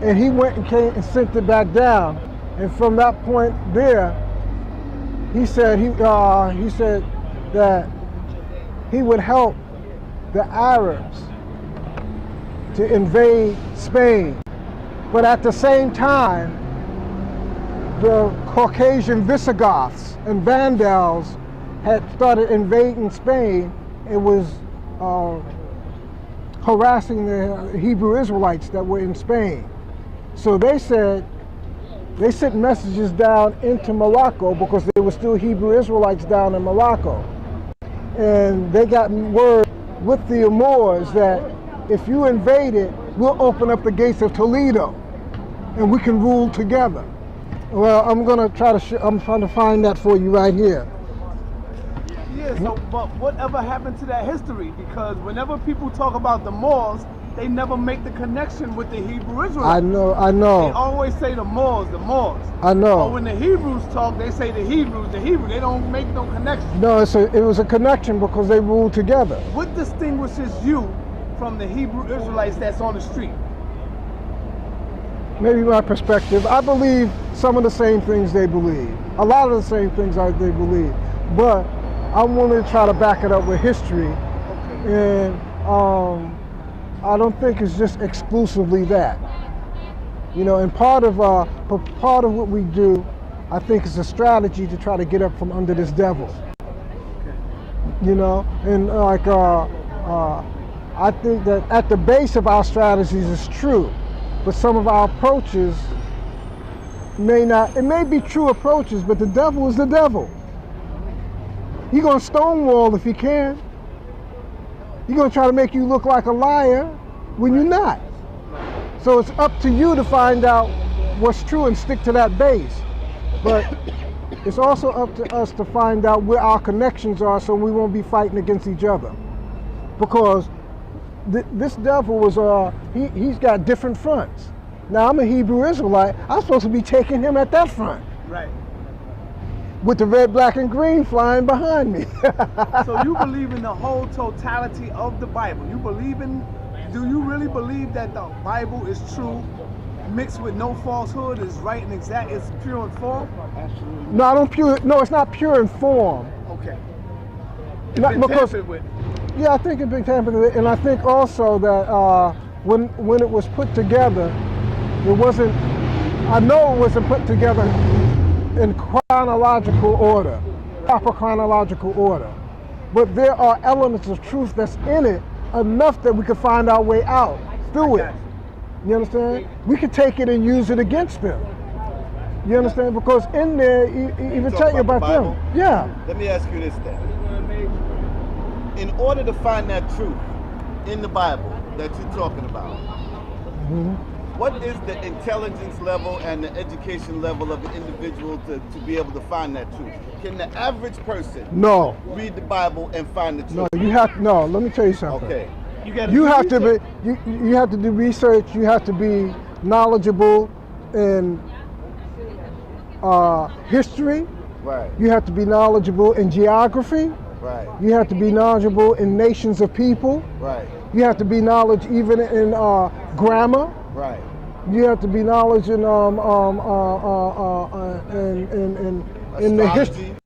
and he went and came and sent it back down. And from that point there, he said that he would help the Arabs to invade Spain. But at the same time, the Caucasian Visigoths and Vandals had started invading Spain and was harassing the Hebrew Israelites that were in Spain. So they sent messages down into Morocco because there were still Hebrew Israelites down in Morocco. And they got word with the Moors that if you invade it, we'll open up the gates of Toledo and we can rule together. Well, I'm trying to find that for you right here. Yeah, so, but whatever happened to that history? Because whenever people talk about the Moors, they never make the connection with the Hebrew Israelites. I know. They always say the Moors. I know. But when the Hebrews talk, they say the Hebrews. They don't make no connection. No, it was a connection because they ruled together. What distinguishes you from the Hebrew Israelites that's on the street? Maybe my perspective. I believe some of the same things they believe. A lot of the same things they believe. But I'm willing to try to back it up with history. Okay. And I don't think it's just exclusively that. And part of what we do, I think, is a strategy to try to get up from under this devil. And I think that at the base of our strategies is true, but some of our approaches may not. It may be true approaches, but the devil is the devil. He's gonna stonewall if he can. He's gonna try to make you look like a liar when you're not. So it's up to you to find out what's true and stick to that base. But it's also up to us to find out where our connections are so we won't be fighting against each other. Because this devil he's got different fronts. Now I'm a Hebrew Israelite, I'm supposed to be taking him at that front. Right. With the red, black, and green flying behind me. So you believe in the whole totality of the Bible? Do you really believe that the Bible is true, mixed with no falsehood, is right and exact, it's pure in form? No, it's not pure in form. Okay. Tampered with. Yeah, I think it's been tampered with, and I think also that when it was put together, I know it wasn't put together in chronological order, proper chronological order. But there are elements of truth that's in it enough that we can find our way out through it. You understand? We could take it and use it against them. You understand? Because in there, even tell you about them. Yeah. Let me ask you this then. In order to find that truth in the Bible that you're talking about, what is the intelligence level and the education level of the individual to be able to find that truth? Can the average person read the Bible and find the truth? Let me tell you something. Okay. You have to be. You have to do research. You have to be knowledgeable in history. Right. You have to be knowledgeable in geography. Right. You have to be knowledgeable in nations of people. Right. You have to be knowledgeable even in grammar. Right. You have to be knowledgeable in the history,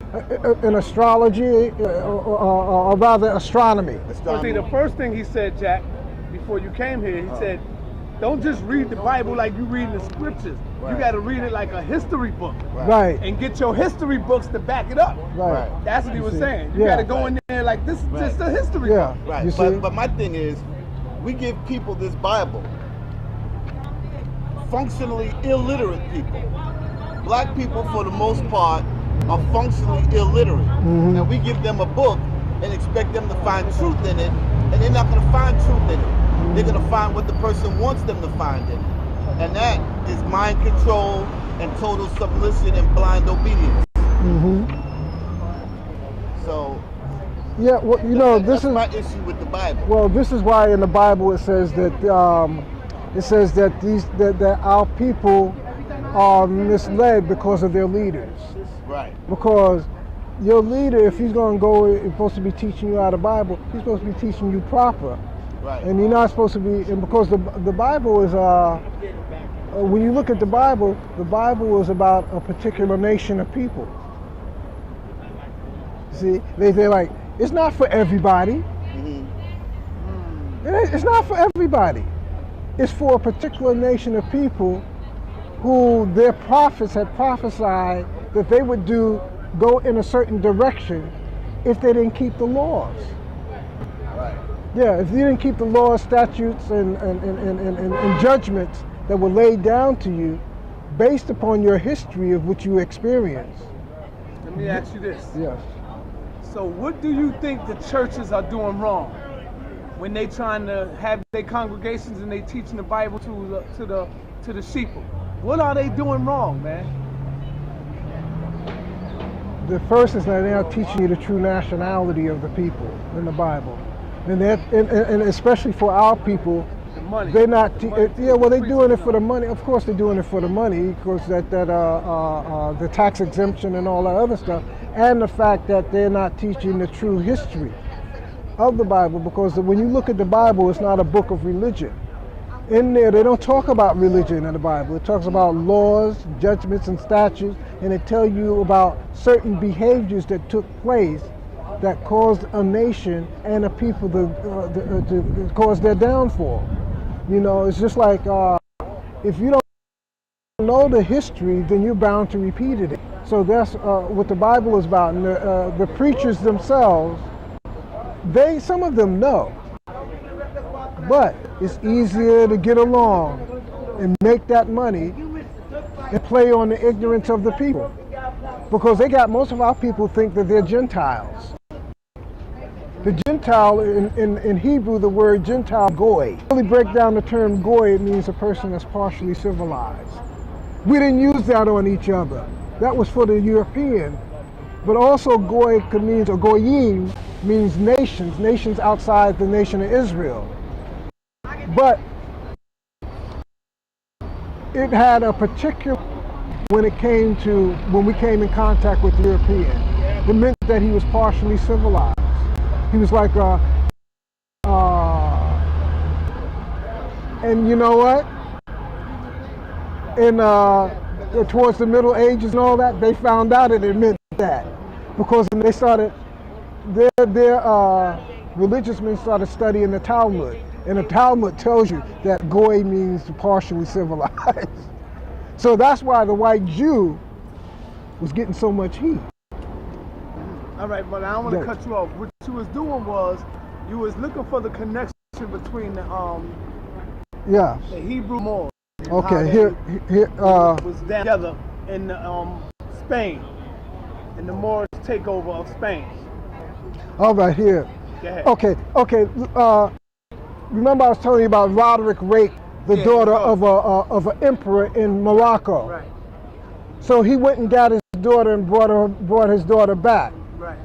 in astrology, or rather astronomy. Well, see, the first thing he said, Jack, before you came here, he said, don't just read the Bible like you read the scriptures. Right. You got to read it like a history book. Right. And get your history books to back it up. Right. That's what he was saying. You Yeah. got to go in there like this is just a history Yeah. book. Right. You see? But my thing is, we give people this Bible, functionally illiterate people. Black people, for the most part, are functionally illiterate. Mm-hmm. And we give them a book and expect them to find truth in it, and they're not going to find truth in it. They're going to find what the person wants them to find in it. And that is mind control and total submission and blind obedience. Mm-hmm. So, Yeah, well, you know, that's this is my issue with the Bible. well. This is why in the Bible it says that that our people are misled because of their leaders. Right. Because your leader, if he's going to go, is supposed to be teaching you out of the Bible. He's supposed to be teaching you proper. Right. And you're not supposed to be, and because the Bible is, when you look at the Bible is about a particular nation of people. See, they're like, it's not for everybody. Mm-hmm. It's not for everybody. It's for a particular nation of people who their prophets had prophesied that they would go in a certain direction if they didn't keep the laws. Right. Yeah, if you didn't keep the laws, statutes, and judgments that were laid down to you based upon your history of what you experienced. Let me ask you this. Yes. So what do you think the churches are doing wrong when they trying to have their congregations and they teaching the Bible to the sheeple? What are they doing wrong, man? The first is that they're not teaching you the true nationality of the people in the Bible. And especially for our people, The money. they're not. Money Yeah, well, they're to doing it preach, for the money. Of course, they're doing it for the money, because the tax exemption and all that other stuff, and the fact that they're not teaching the true history of the Bible. Because when you look at the Bible, it's not a book of religion. In there, they don't talk about religion in the Bible. It talks about laws, judgments, and statutes, and it tells you about certain behaviors that took place that caused a nation and a people to cause their downfall. You know, it's just like if you don't know the history, then you're bound to repeat it. So that's what the Bible is about. And the preachers themselves, some of them know. But it's easier to get along and make that money and play on the ignorance of the people. Because most of our people think that they're Gentiles. The Gentile, in Hebrew, the word Gentile, goy. Really break down the term goy, it means a person that's partially civilized. We didn't use that on each other. That was for the European. But also goy means, or goyim, means nations outside the nation of Israel. But it had a particular, when we came in contact with the European, it meant that he was partially civilized. He was like and you know what? And towards the Middle Ages and all that, they found out it meant that, because when they started, their religious men started studying the Talmud. And the Talmud tells you that goy means partially civilized. So that's why the white Jew was getting so much heat. All right, but I don't want to cut you off. What you was doing was, you was looking for the connection between the Hebrew Moors. Okay, here was down together in Spain, in the Moorish takeover of Spain. all right, here. Go ahead. Okay. Remember I was telling you about Roderick Rake, the daughter of an emperor in Morocco. Right. So he went and got his daughter and brought his daughter back. Right.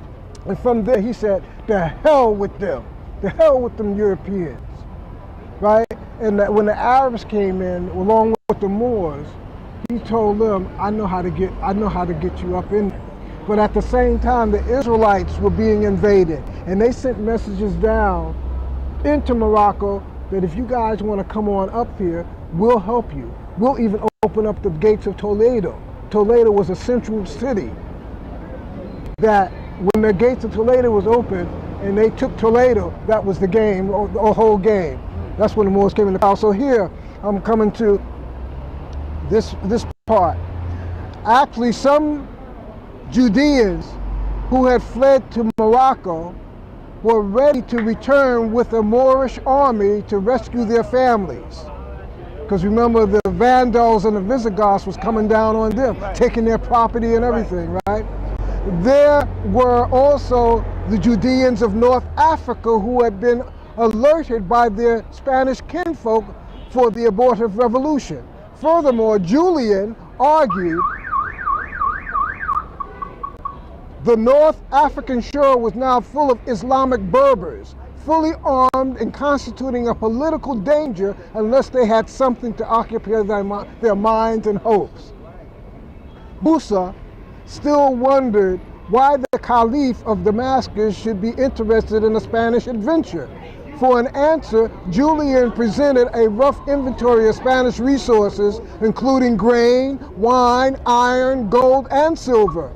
And from there he said, "The hell with them. The hell with them Europeans." right? And that when the Arabs came in, along with the Moors, he told them, I know how to get you up in there. But at the same time, the Israelites were being invaded, and they sent messages down into Morocco that if you guys want to come on up here, we'll help you. We'll even open up the gates of Toledo. Toledo was a central city that when the gates of Toledo was open and they took Toledo, that was the game, or the whole game. That's when the Moors came in the power. So here, I'm coming to this part. Actually, some Judeans who had fled to Morocco were ready to return with a Moorish army to rescue their families. Because remember, the Vandals and the Visigoths was coming down on them, taking their property and everything, right? There were also the Judeans of North Africa who had been alerted by their Spanish kinfolk for the abortive revolution. Furthermore, Julian argued the North African shore was now full of Islamic Berbers, fully armed and constituting a political danger unless they had something to occupy their minds and hopes. Musa still wondered why the Caliph of Damascus should be interested in a Spanish adventure. For an answer, Julian presented a rough inventory of Spanish resources, including grain, wine, iron, gold, and silver.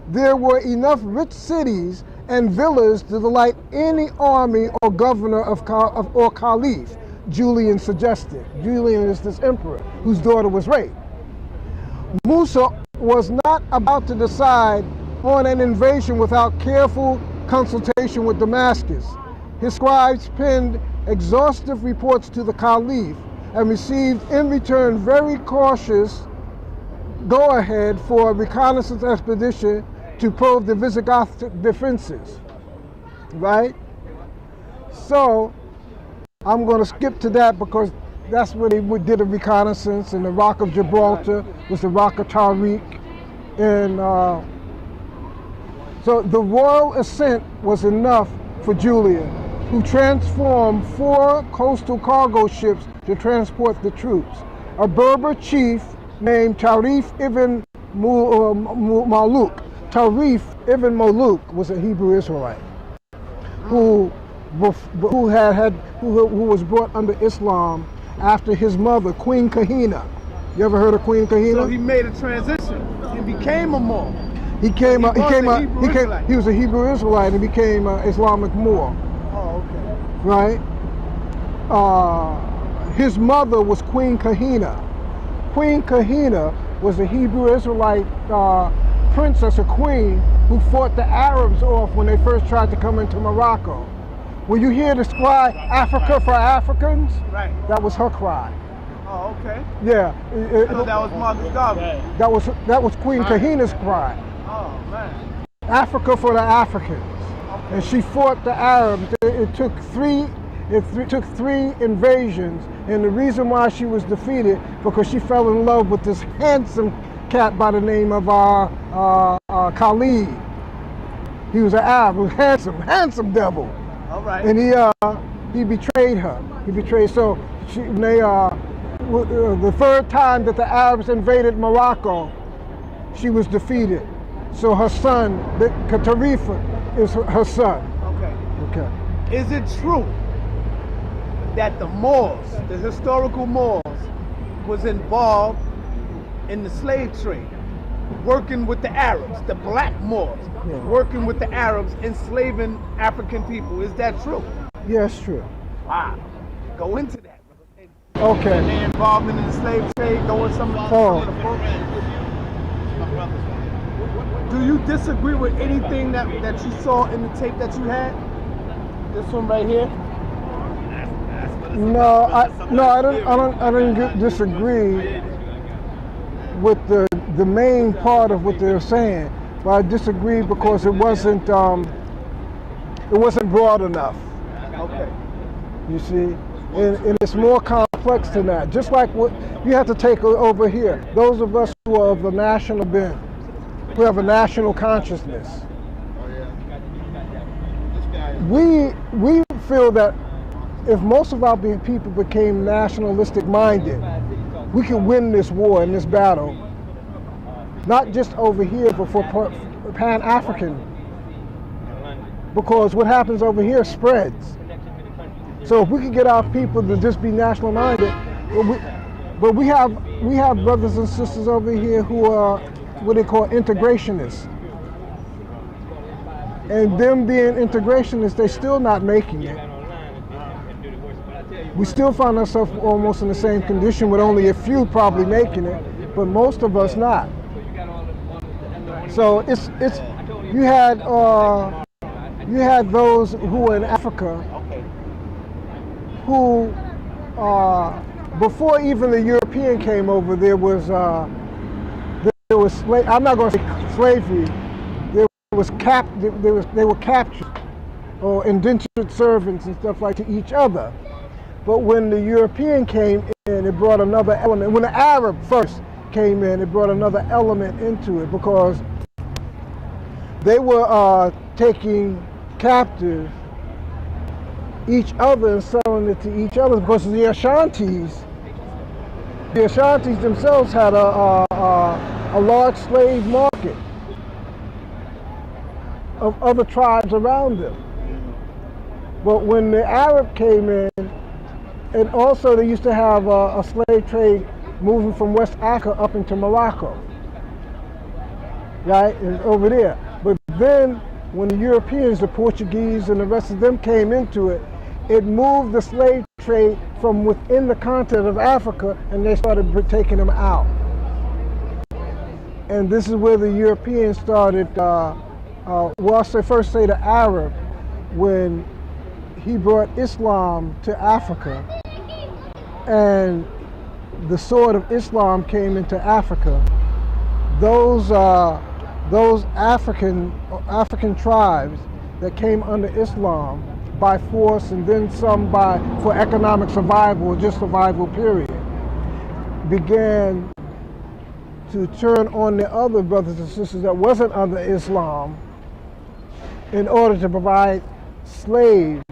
There were enough rich cities and villas to delight any army or governor or caliph, Julian suggested. Julian is this emperor whose daughter was raped. Musa was not about to decide on an invasion without careful consultation with Damascus. His scribes penned exhaustive reports to the caliph and received in return very cautious go-ahead for a reconnaissance expedition to probe the Visigoth defenses, right? So I'm going to skip to that because that's where they did a reconnaissance, and the Rock of Gibraltar was the Rock of Tariq. And so the royal assent was enough for Julian, who transformed 4 coastal cargo ships to transport the troops. A Berber chief named Tarif ibn Maluk. Tarif ibn Maluk was a Hebrew Israelite who was brought under Islam after his mother, Queen Kahina. You ever heard of Queen Kahina? So he made a transition and became a Moor. He was a Hebrew Israelite and became an Islamic Moor. Oh, okay. Right? His mother was Queen Kahina. Queen Kahina was a Hebrew Israelite princess or queen who fought the Arabs off when they first tried to come into Morocco. When you hear the cry, Africa for Africans, right, that was her cry. Oh, okay. Yeah. So that was Marcus Garvey. That was Queen Kahina's cry. Oh, man. Africa for the Africans. Okay. And she fought the Arabs. It took three invasions, and the reason why she was defeated because she fell in love with this handsome cat by the name of Khalid. He was an Arab, handsome devil. All right. And he betrayed her. So the third time that the Arabs invaded Morocco, she was defeated. So her son, Tarifa, is her son. Okay. Is it true that the Moors, the historical Moors, was involved in the slave trade, working with the Arabs, the black Moors, working with the Arabs, enslaving African people? Is that true? Yes, true. Wow. Go into that. Okay. And they involved in the slave trade, going some of the books. Do you disagree with anything that you saw in the tape that you had? This one right here? No, I don't disagree with the main part of what they're saying, but I disagree because it wasn't broad enough. Okay. You see, and it's more complex than that. Just like what you have to take over here. Those of us who are of the national bent, who have a national consciousness, we feel that if most of our people became nationalistic minded, we could win this war and this battle, not just over here, but for Pan-African. Because what happens over here spreads. So if we could get our people to just be national minded, but we have brothers and sisters over here who are what they call integrationists. And them being integrationists, they're still not making it. We still find ourselves almost in the same condition with only a few probably making it, but most of us not. So you had those who were in Africa who before even the European came over, there was I'm not going to say slavery. They were captured or indentured servants and stuff like to each other. But when the European came in, it brought another element. When the Arab first came in, it brought another element into it because they were taking captive each other and selling it to each other because the Ashantis themselves had a large slave market of other tribes around them. But when the Arab came in, and also they used to have a slave trade moving from West Africa up into Morocco, right, and over there. But then when the Europeans, the Portuguese and the rest of them came into it, it moved the slave trade from within the continent of Africa and they started taking them out. And this is where the Europeans started, first say the Arab, when he brought Islam to Africa and the sword of Islam came into Africa. Those African tribes that came under Islam by force and then some for economic survival or just survival period, began to turn on the other brothers and sisters that wasn't under Islam in order to provide slaves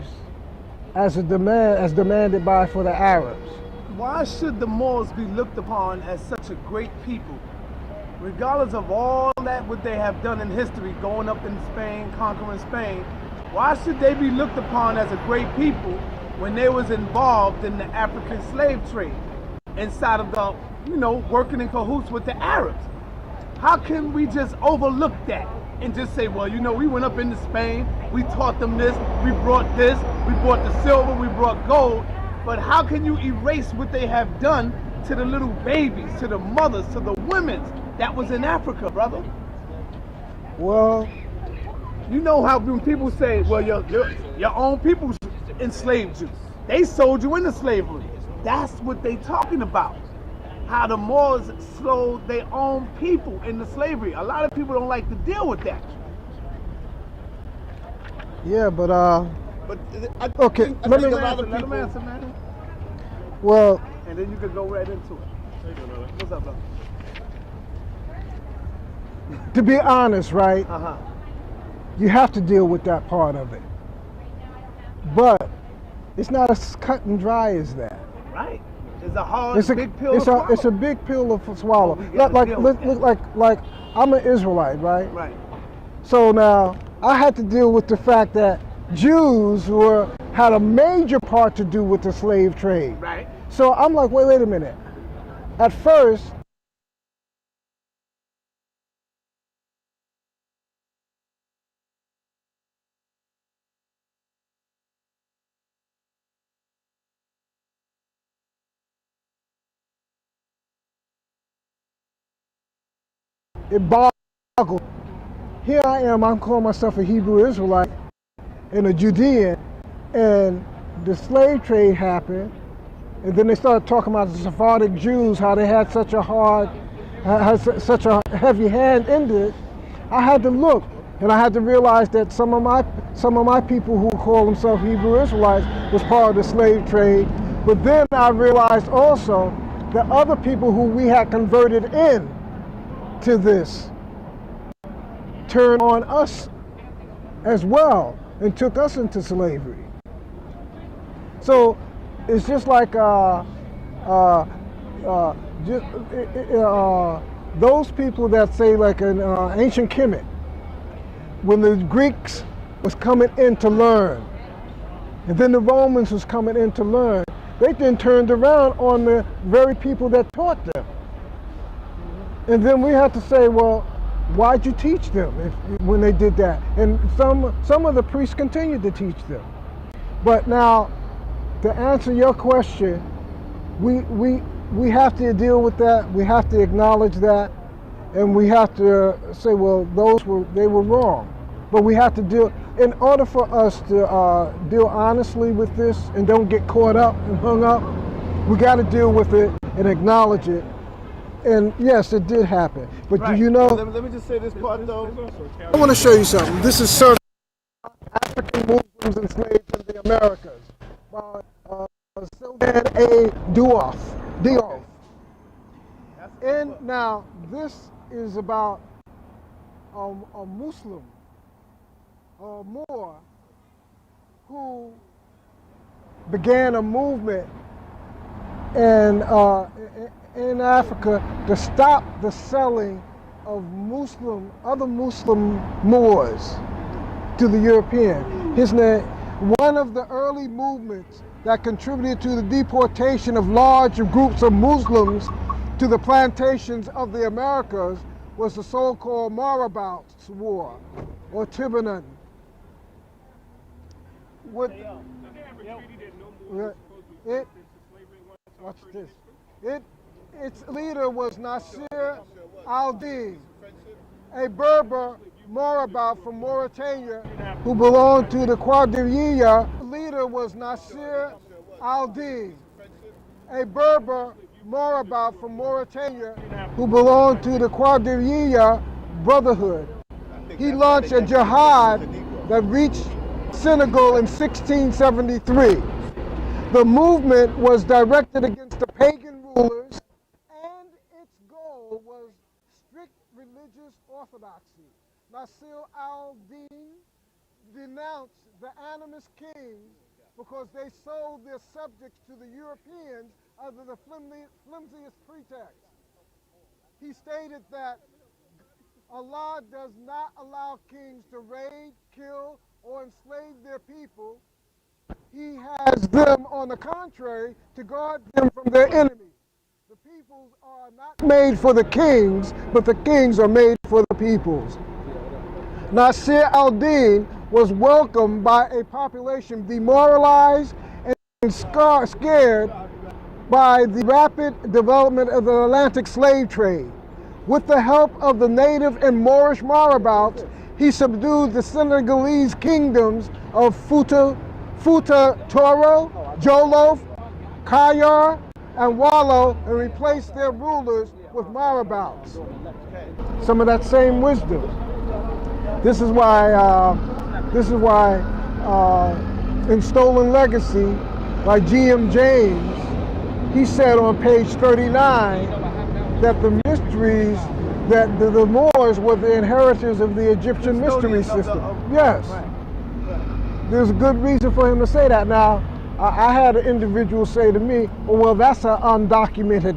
as demanded by for the Arabs. Why should the Moors be looked upon as such a great people? Regardless of all that what they have done in history, going up in Spain, conquering Spain, why should they be looked upon as a great people when they was involved in the African slave trade inside of the, working in cahoots with the Arabs? How can we just overlook that and just say, well, we went up into Spain, we taught them this, we brought the silver, we brought gold, but how can you erase what they have done to the little babies, to the mothers, to the women that was in Africa, brother? Well, you know how when people say, well, your own people enslaved you. They sold you into slavery. That's what they talking about. How the Moors sold their own people into slavery. A lot of people don't like to deal with that. Yeah, but okay, let me answer, man. Well, and then you could go right into it. What's up, brother? To be honest, right? You have to deal with that part of it. But it's not as cut and dry as that. Right. It's a hard, big pill to swallow. It's a big pill to swallow. Like I'm an Israelite, right? Right. So now I had to deal with the fact that Jews had a major part to do with the slave trade. Right. So I'm like, wait a minute. At first, it boggled. Here I am, I'm calling myself a Hebrew Israelite and a Judean, and the slave trade happened, and then they started talking about the Sephardic Jews, how they had such a heavy hand in it. I had to look, and I had to realize that some of my people who call themselves Hebrew Israelites was part of the slave trade. But then I realized also that other people who we had converted in to this turned on us as well and took us into slavery. So it's just like just, those people that say like an ancient Kemet, when the Greeks was coming in to learn, and then the Romans was coming in to learn, they then turned around on the very people that taught them. And then we have to say, well, why'd you teach them when they did that? And some of the priests continued to teach them. But now, to answer your question, we have to deal with that. We have to acknowledge that, and we have to say, well, they were wrong. But we have to deal, in order for us to deal honestly with this and don't get caught up and hung up, we got to deal with it and acknowledge it. And yes, it did happen. But Right. do you know? Let me just say this part though. I want to show you something. This is certain African Muslims enslaved in the Americas by Sylvan A. Diouf. And now this is about a Muslim, a Moor, who began a movement in Africa to stop the selling of other Muslim Moors to the European. His name, one of the early movements that contributed to the deportation of large groups of Muslims to the plantations of the Americas was the so-called Marabouts War, or Tibetan. Watch this. Its leader was Nasir al-Din, a Berber Morabout from Mauritania who belonged to the Qadiriyya. Leader was Nasir al-Din, a Berber Morabout from Mauritania who belonged to the Qadiriyya Brotherhood. He launched a jihad that reached Senegal in 1673. The movement was directed against the pagan rulers, and its goal was strict religious orthodoxy. Nasir al-Din denounced the animist kings because they sold their subjects to the Europeans under the flimsiest pretext. He stated that Allah does not allow kings to raid, kill, or enslave their people. He has them, on the contrary, to guard them from their enemies. The peoples are not made for the kings, but the kings are made for the peoples. Nasir al-Din was welcomed by a population demoralized and scared by the rapid development of the Atlantic slave trade. With the help of the native and Moorish Marabouts, he subdued the Senegalese kingdoms of Fouta Toro, Jolof, Kayar, and Wallo, and replaced their rulers with Marabouts. Some of that same wisdom. This is why in Stolen Legacy, by G.M. James, he said on page 39 that the mysteries, that the Moors were the inheritors of the Egyptian mystery system. Yes. There's a good reason for him to say that. Now, I had an individual say to me, oh, well, that's an undocumented,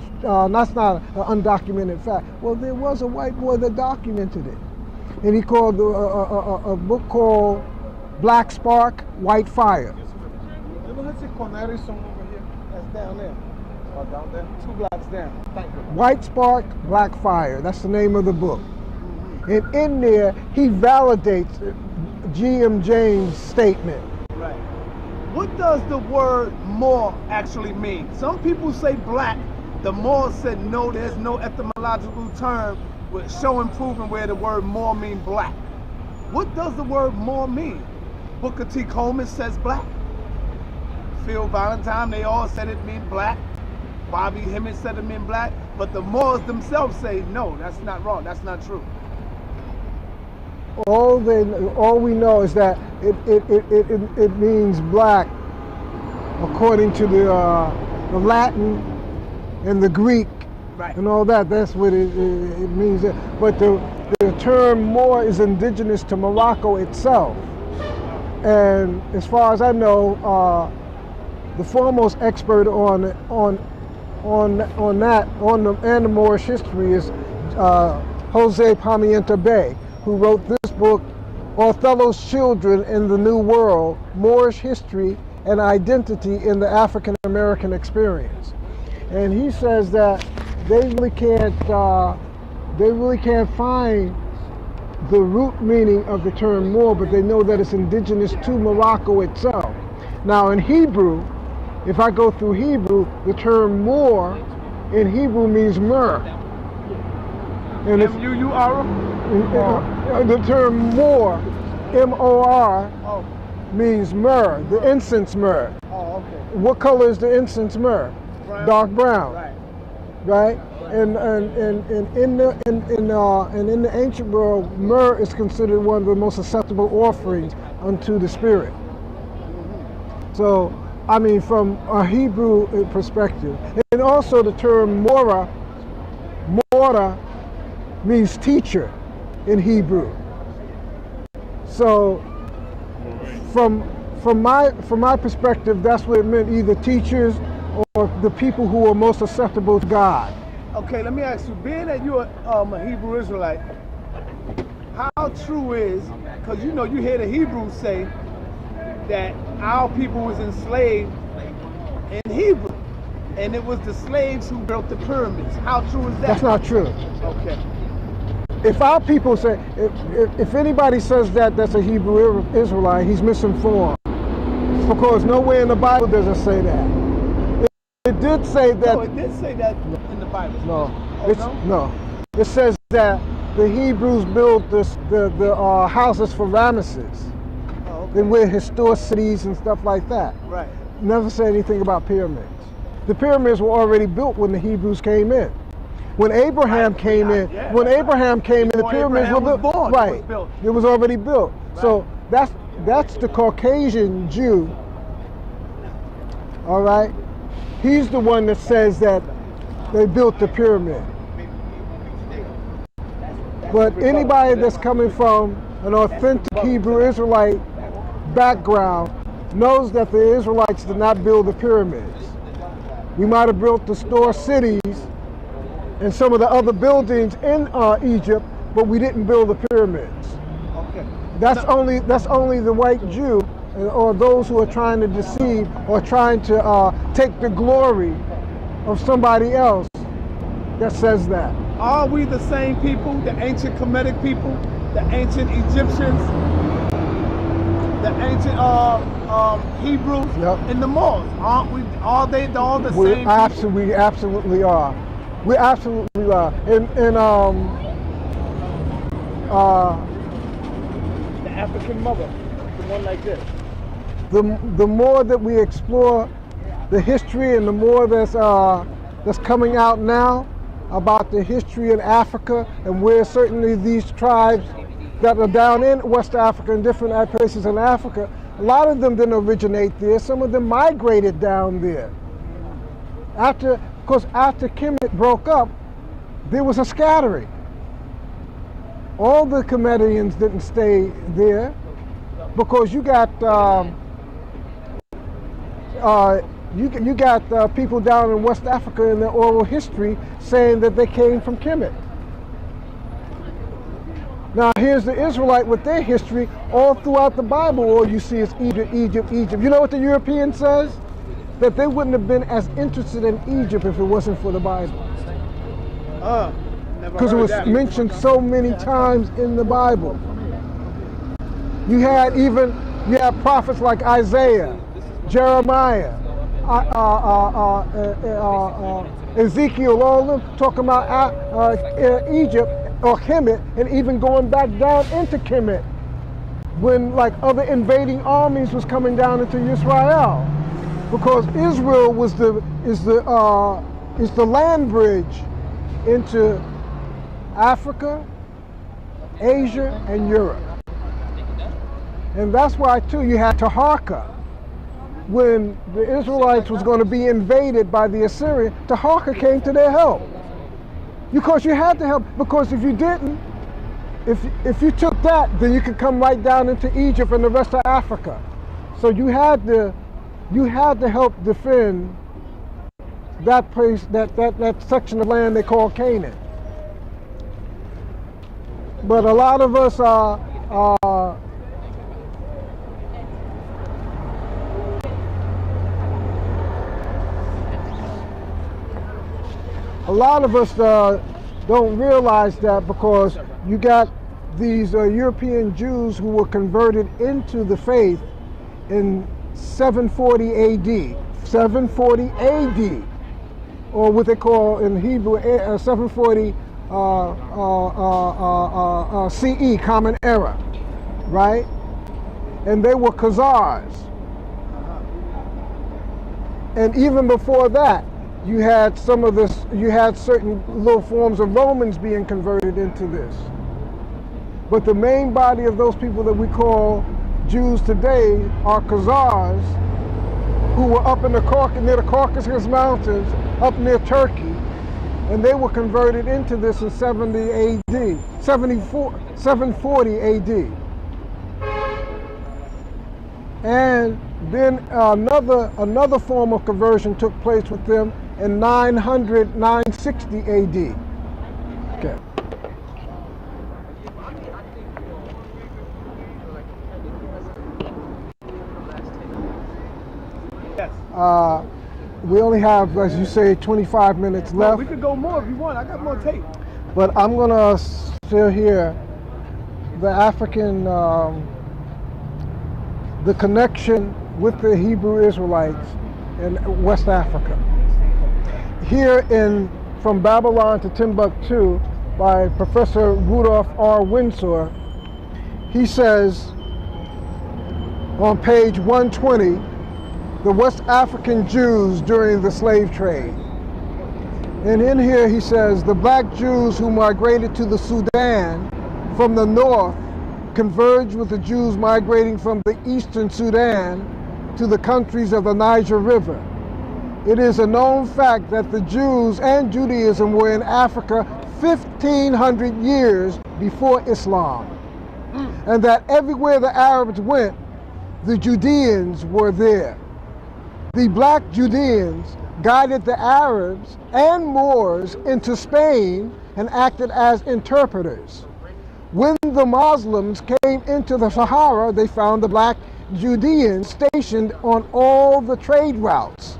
that's not an undocumented fact. Well, there was a white boy that documented it. And he called a book called Black Spark, White Fire. That's down there. Or down there? 2 blocks down. Thank you. White Spark, Black Fire. That's the name of the book. And in there, he validates G.M. James' statement. Right. What does the word Moor actually mean? Some people say black. The Moors said no, there's no etymological term with showing, proving where the word Moor mean black. What does the word Moor mean? Booker T. Coleman says black. Phil Valentine, they all said it mean black. Bobby Hemmett said it mean black. But the Moors themselves say no, that's not wrong, that's not true. All we know is that it means black according to the Latin and the Greek, right, and all that. That's what it means. But the term Moor is indigenous to Morocco itself. And as far as I know, the foremost expert on that, on the and the Moorish history is Jose Pimienta Bay, who wrote this book, Othello's Children in the New World, Moorish History and Identity in the African American Experience. And he says that they really can't find the root meaning of the term Moor, but they know that it's indigenous to Morocco itself. Now in Hebrew, if I go through Hebrew, the term Moor in Hebrew means myrrh. And the term Moor, M-O-R, means myrrh, the incense myrrh. Oh, okay. What color is the incense myrrh? Brown. Dark brown. Right. Right? And in the ancient world, myrrh is considered one of the most acceptable offerings unto the spirit. So, I mean, from a Hebrew perspective, and also the term mora means teacher in Hebrew. So, from my perspective, that's what it meant, either teachers or the people who are most acceptable to God. Okay, let me ask you, being that you're a Hebrew Israelite, how true is, because you know you hear the Hebrews say that our people was enslaved in Hebrew, and it was the slaves who built the pyramids. How true is that? That's not true. Okay. If our people say, if anybody says that that's a Hebrew Israelite, he's misinformed. Because nowhere in the Bible does it say that. It did say that. No, it did say that in the Bible. No, Oh, no. It says that the Hebrews built the houses for Ramesses. Oh, okay. They were historic cities and stuff like that. Right. Never said anything about pyramids. The pyramids were already built when the Hebrews came in. When Abraham came in, the pyramids were built. Born, right. it was built. It was already built. Right. So that's the Caucasian Jew. All right. He's the one that says that they built the pyramid. But anybody that's coming from an authentic Hebrew Israelite background knows that the Israelites did not build the pyramids. We might have built the store cities and some of the other buildings in Egypt, but we didn't build the pyramids. Okay. That's only the white Jew or those who are trying to deceive or trying to take the glory of somebody else that says that. Are we the same people, the ancient Kemetic people, the ancient Egyptians, the ancient Hebrews, Yep. and the Moors? Aren't we? Are they all the We same? absolutely are. We absolutely are. And the African mother, the one like this. the more that we explore the history and the more that's coming out now about the history in Africa and where certainly these tribes that are down in West Africa and different places in Africa, a lot of them didn't originate there. Some of them migrated down there. After Kemet broke up, there was a scattering. All the Kemetians didn't stay there because you got people down in West Africa in their oral history saying that they came from Kemet. Now here's the Israelite with their history. All throughout the Bible, all you see is Egypt, Egypt, Egypt. You know what the European says? That they wouldn't have been as interested in Egypt if it wasn't for the Bible. Because it was mentioned so many times in the Bible. You had prophets like Isaiah, Jeremiah, Ezekiel, all of them talking about Egypt or Kemet, and even going back down into Kemet when like other invading armies was coming down into Israel, because Israel is the land bridge into Africa, Asia, and Europe. And that's why too you had Taharka. When the Israelites was going to be invaded by the Assyrians, Taharka came to their help. Because you had to help, because if you didn't, if you took that, then you could come right down into Egypt and the rest of Africa. So you had to you had to help defend that place, that section of land they call Canaan. But a lot of us are don't realize that, because you got these European Jews who were converted into the faith in 740 AD. 740 AD, or what they call in Hebrew 740 CE, Common Era, right? And they were Khazars. And even before that, you had certain little forms of Romans being converted into this. But the main body of those people that we call Jews today are Khazars, who were up in near the Caucasus Mountains, up near Turkey, and they were converted into this in 740 AD. And then another form of conversion took place with them in 960 AD. Okay. Yes. We only have, as you say, 25 minutes left. We could go more if you want. I got more tape. But I'm going to still hear the African, the connection with the Hebrew Israelites in West Africa. Here From Babylon to Timbuktu by Professor Rudolph R. Windsor, he says on page 120, the West African Jews during the slave trade. And in here he says, the black Jews who migrated to the Sudan from the north converged with the Jews migrating from the eastern Sudan to the countries of the Niger River. It is a known fact that the Jews and Judaism were in Africa 1,500 years before Islam, and that everywhere the Arabs went, the Judeans were there. The black Judeans guided the Arabs and Moors into Spain and acted as interpreters. When the Muslims came into the Sahara, they found the black Judeans stationed on all the trade routes.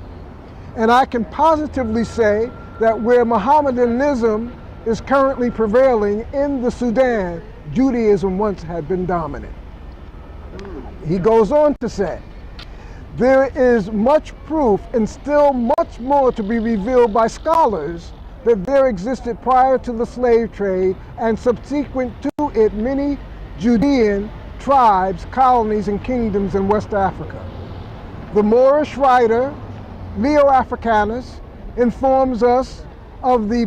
And I can positively say that where Mohammedanism is currently prevailing in the Sudan, Judaism once had been dominant. He goes on to say, there is much proof and still much more to be revealed by scholars that there existed prior to the slave trade and subsequent to it many Judean tribes, colonies, and kingdoms in West Africa. The Moorish writer Leo Africanus informs us of the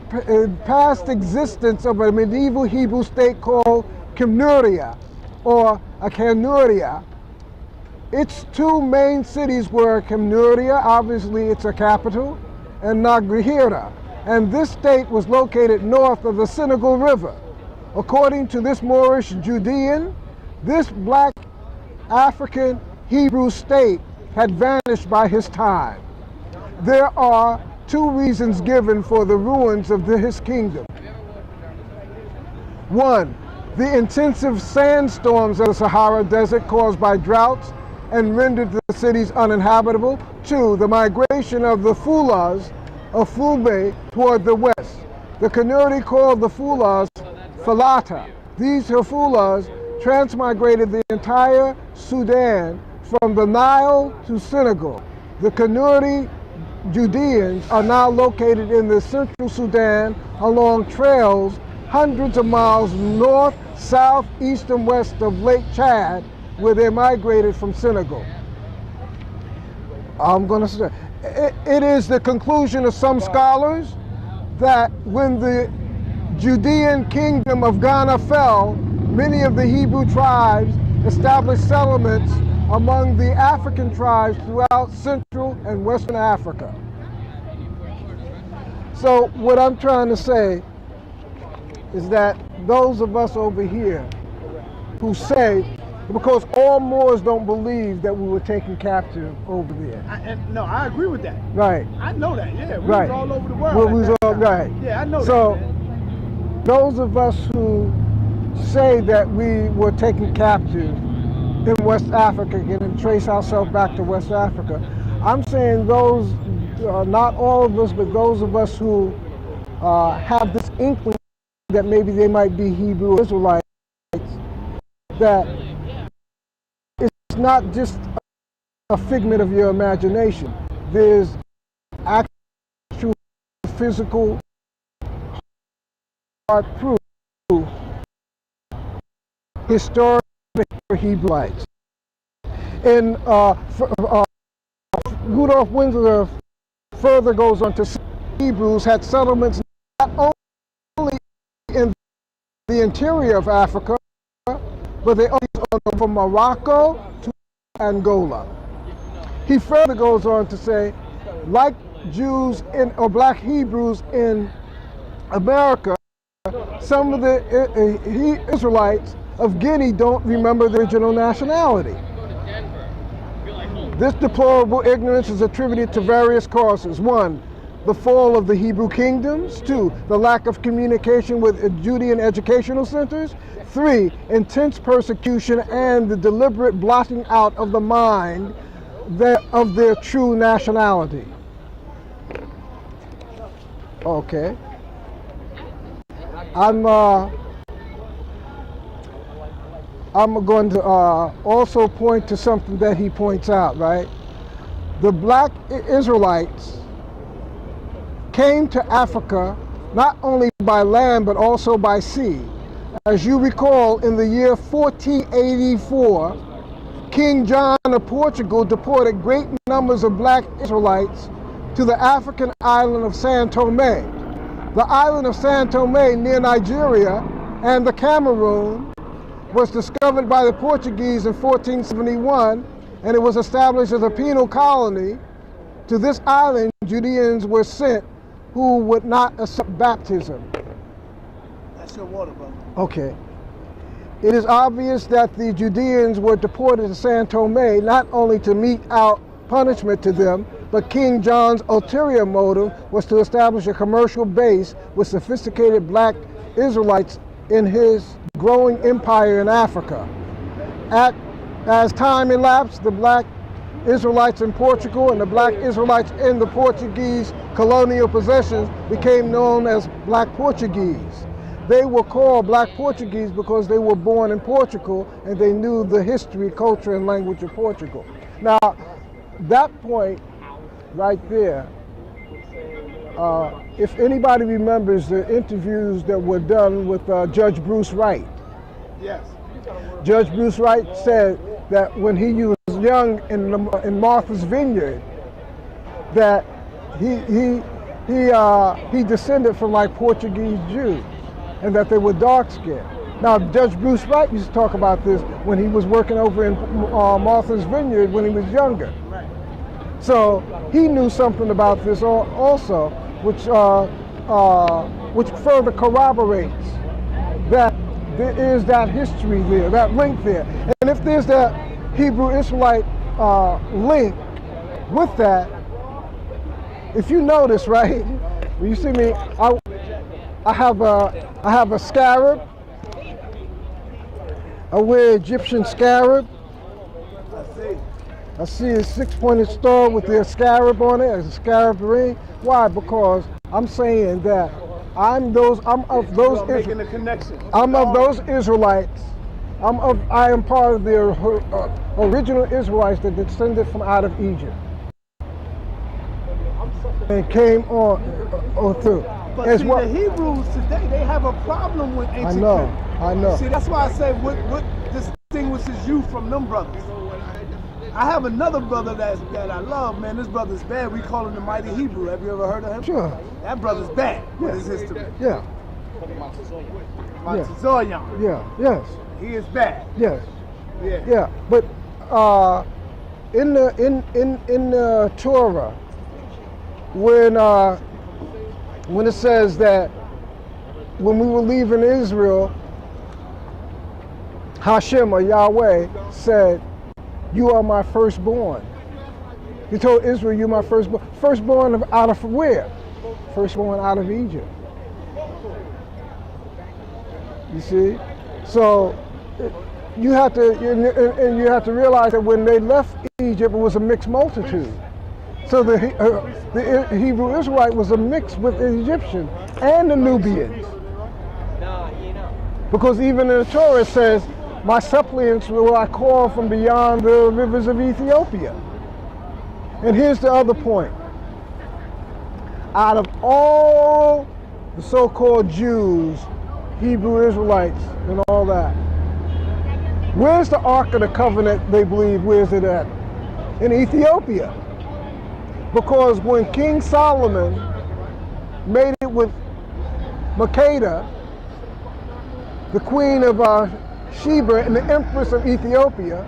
past existence of a medieval Hebrew state called Kimnuria, or Akanuria. Its two main cities were Kimnuria, obviously it's a capital, and Nagrihira, and this state was located north of the Senegal River. According to this Moorish Judean, this black African Hebrew state had vanished by his time. There are two reasons given for the ruins of his kingdom. One, the intensive sandstorms of the Sahara Desert caused by droughts and rendered the cities uninhabitable. Two, the migration of the Fulahs of Fulbe toward the west. The Kanuri called the Fulahs Falata. These Fulahs transmigrated the entire Sudan from the Nile to Senegal. The Kanuri Judeans are now located in the central Sudan along trails hundreds of miles north, south, east, and west of Lake Chad, where they migrated from Senegal. I'm going to say, it is the conclusion of some scholars that when the Judean kingdom of Ghana fell, many of the Hebrew tribes established settlements among the African tribes throughout Central and Western Africa. So what I'm trying to say is that those of us over here who say because all Moors don't believe that we were taken captive over there. No, I agree with that. Right. I know that. Yeah, we Right. was all over the world. We at was that all time. right. Yeah, I know so, that. Man. those of us who say that we were taken captive in West Africa and trace ourselves back to West Africa, I'm saying those, not all of us, but those of us who have this inkling that maybe they might be Hebrew Israelites, that it's not just a figment of your imagination. There's actual physical hard proof, historic Hebrewites. And Rudolph Windsor further goes on to say Hebrews had settlements not only in the interior of Africa, but they also from Morocco to Angola. He further goes on to say, like Jews or black Hebrews in America, some of the Israelites of Guinea don't remember the original nationality. This deplorable ignorance is attributed to various causes. 1, the fall of the Hebrew kingdoms. 2, the lack of communication with Judean educational centers. 3, intense persecution and the deliberate blotting out of the mind of their true nationality. Okay. I'm going to also point to something that he points out, right? The black Israelites came to Africa not only by land but also by sea. As you recall, in the year 1484, King John of Portugal deported great numbers of black Israelites to the African island of São Tomé. The island of São Tomé near Nigeria and the Cameroon was discovered by the Portuguese in 1471, and it was established as a penal colony. To this island, Judeans were sent who would not accept baptism. That's your water, brother. Okay. It is obvious that the Judeans were deported to São Tomé not only to mete out punishment to them, but King John's ulterior motive was to establish a commercial base with sophisticated black Israelites in his growing empire in Africa. As time elapsed, the black Israelites in Portugal and the black Israelites in the Portuguese colonial possessions became known as Black Portuguese. They were called Black Portuguese because they were born in Portugal and they knew the history, culture, and language of Portugal. Now, that point right there, if anybody remembers the interviews that were done with Judge Bruce Wright. Yes. Judge Bruce Wright said that when he was young in Martha's Vineyard, that he descended from like Portuguese Jews, and that they were dark skinned. Now, Judge Bruce Wright used to talk about this when he was working over in Martha's Vineyard when he was younger. Right. So he knew something about this also, which further corroborates that there is that history there, that link there. And if there's that Hebrew Israelite link with that, if you notice, right, when you see me, I have a scarab. I wear Egyptian scarab. I see a 6-pointed star with the scarab on it, a scarab ring. Why? Because I'm saying that I'm of those Israelites. I am part of the original Israelites that descended from out of Egypt and came on through. But As see, well, the Hebrews today, they have a problem with ancient I know. See, that's why I say what distinguishes you from them brothers. I have another brother that I love, man. This brother's bad. We call him the Mighty Hebrew. Have you ever heard of him? Sure. That brother's bad with his history. Yeah. Montezoyan. Yeah. Yes. He is bad. Yes. Yeah. Yeah. But in the Torah, when it says that when we were leaving Israel, Hashem or Yahweh said, "You are my firstborn." He told Israel, "You're my firstborn." Firstborn out of where? Firstborn out of Egypt. You see, so you have to, and you have to realize that when they left Egypt, it was a mixed multitude. So the Hebrew Israelite was a mix with the Egyptian and the Nubians. Because even in the Torah it says, "My suppliants will I call from beyond the rivers of Ethiopia." And here's the other point. Out of all the so-called Jews, Hebrew Israelites, and all that, where's the Ark of the Covenant, they believe, where's it at? In Ethiopia. Because when King Solomon made it with Makeda, the queen of Sheba and the Empress of Ethiopia,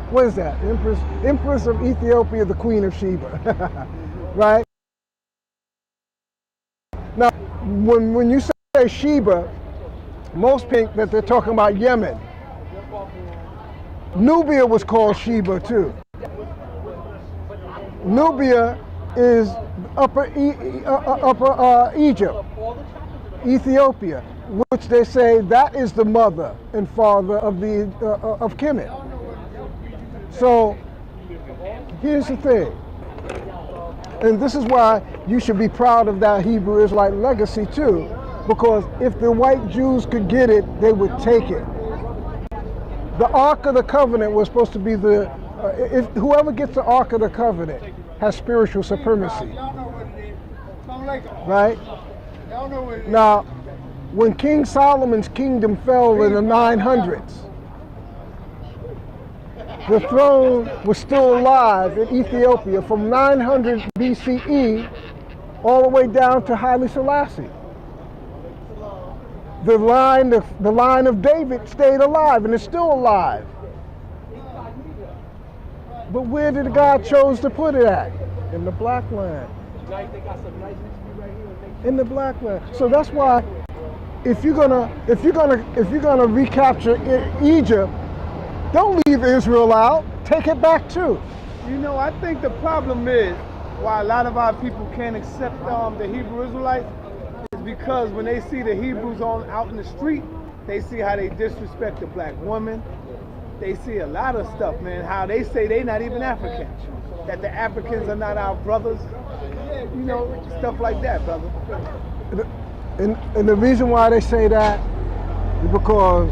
what is that? Empress of Ethiopia, the Queen of Sheba, right? Now, when you say Sheba, most think that they're talking about Yemen. Nubia was called Sheba too. Nubia is upper Egypt, Ethiopia, which they say that is the mother and father of of Kemet. So here's the thing, and this is why you should be proud of that Hebrew Israelite legacy too, because if the white Jews could get it, they would take it. The Ark of the Covenant was supposed to be if whoever gets the Ark of the Covenant has spiritual supremacy, right? Now, when King Solomon's kingdom fell in the 900s, the throne was still alive in Ethiopia from 900 BCE all the way down to Haile Selassie. The line of David stayed alive and is still alive. But where did God chose to put it at? In the black land. In the black land. So that's why if you're gonna recapture Egypt, don't leave Israel out. Take it back too. You know, I think the problem is why a lot of our people can't accept the Hebrew Israelites is because when they see the Hebrews out in the street, they see how they disrespect the black woman. They see a lot of stuff, man, how they say they not even African, that the Africans are not our brothers, you know, stuff like that, brother. And the reason why they say that is because...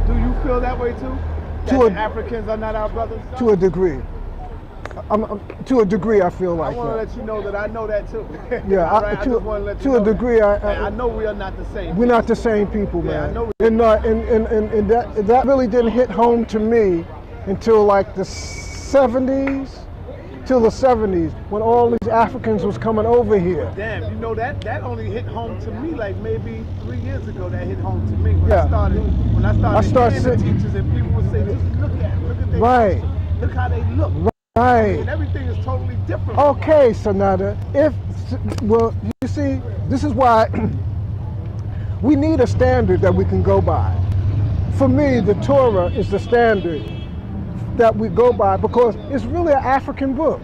Do you feel that way too? That the Africans are not our brothers? To a degree. To a degree, I feel like that. I want to let you know that I know that too. Yeah, I just want to let you know to a degree, I know we are not the same. We're not the same people, man. Yeah, I know. And that really didn't hit home to me until like the 70s, till the 70s, when all these Africans was coming over here. Damn, you know that only hit home to me like maybe 3 years ago. That hit home to me when I started hearing the teachers and people would say, just look at their right. culture. Look how they look. Right. And everything is totally different. Okay, Sonata. You see, this is why we need a standard that we can go by. For me, the Torah is the standard that we go by because it's really an African book.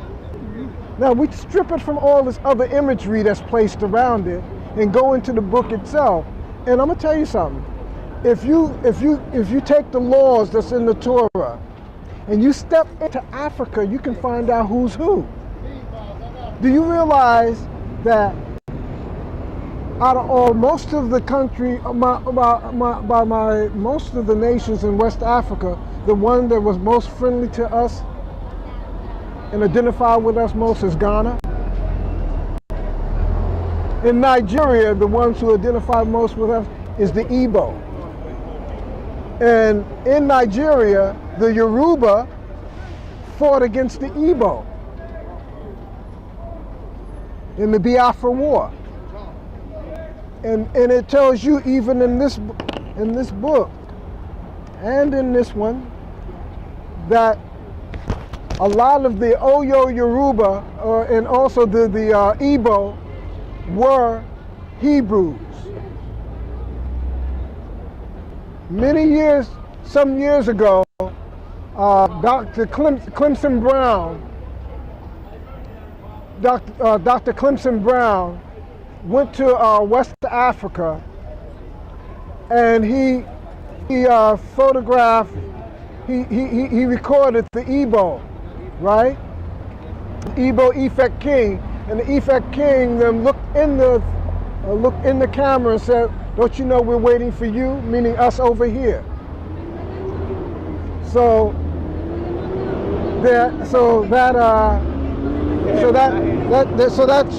Now we strip it from all this other imagery that's placed around it and go into the book itself. And I'm gonna tell you something. If you take the laws that's in the Torah and you step into Africa, you can find out who's who. Do you realize that out of all, most of the country, most of the nations in West Africa, the one that was most friendly to us and identified with us most is Ghana. In Nigeria, the ones who identify most with us is the Igbo. And in Nigeria, the Yoruba fought against the Igbo in the Biafra War. And it tells you even in this book and in this one that a lot of the Oyo Yoruba and also the Igbo were Hebrews. Many years some years ago, Dr. Clemson Brown, Dr. Clemson Brown went to West Africa, and he photographed, he recorded the Igbo, right? Igbo Effect King, and the Effect King then looked in the camera and said, "Don't you know we're waiting for you?" Meaning us over here. So that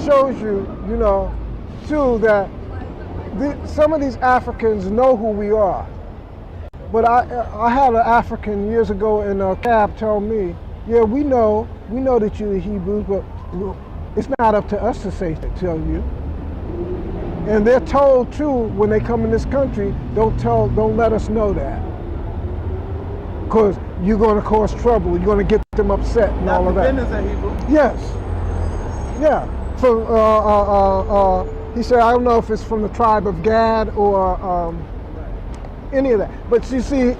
shows you, you know, too, that some of these Africans know who we are. But I had an African years ago in a cab tell me, "Yeah, we know that you're Hebrews, but it's not up to us to tell you." And they're told too when they come in this country, don't let us know that, because you're going to cause trouble. You're going to get them upset and all of that. Dr. Ben is a Hebrew. Yes. Yeah. So he said, I don't know if it's from the tribe of Gad or any of that. But you see,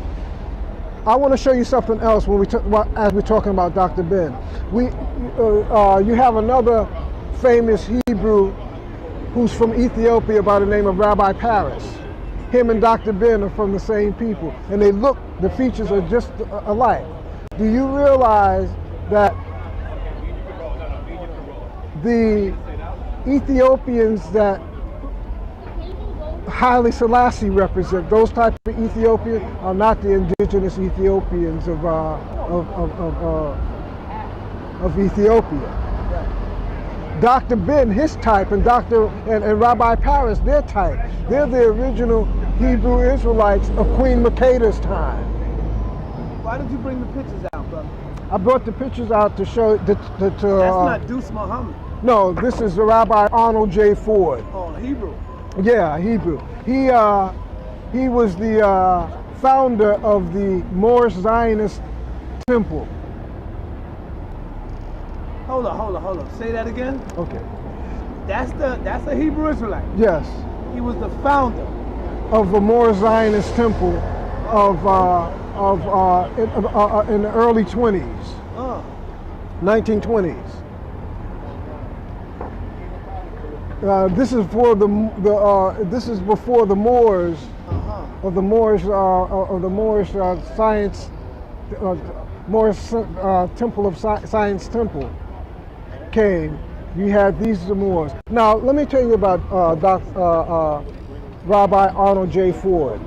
I want to show you something else as we're talking about Dr. Ben. You have another famous Hebrew who's from Ethiopia by the name of Rabbi Paris. Him and Dr. Ben are from the same people, and the features are just alike. Do you realize that the Ethiopians that Haile Selassie represent, those type of Ethiopians, are not the indigenous Ethiopians of Ethiopia. Dr. Ben, his type, and Rabbi Paris, their type. They're the original Hebrew Israelites of Queen Makeda's time. Why did you bring the pictures out, brother? I brought the pictures out to show That's not Deuce Muhammad. No, this is Rabbi Arnold J. Ford. Oh, Hebrew. Yeah, Hebrew. He was the founder of the Moorish Zionist temple. Hold on. Say that again. Okay. That's a Hebrew Israelite. Yes. He was the founder of the Moorish Zionist temple in the early 20s, 1920s. This is before the Moors of the Moorish science, Moorish temple of science temple came. You had these Moors. Now let me tell you about Rabbi Arnold J. Ford.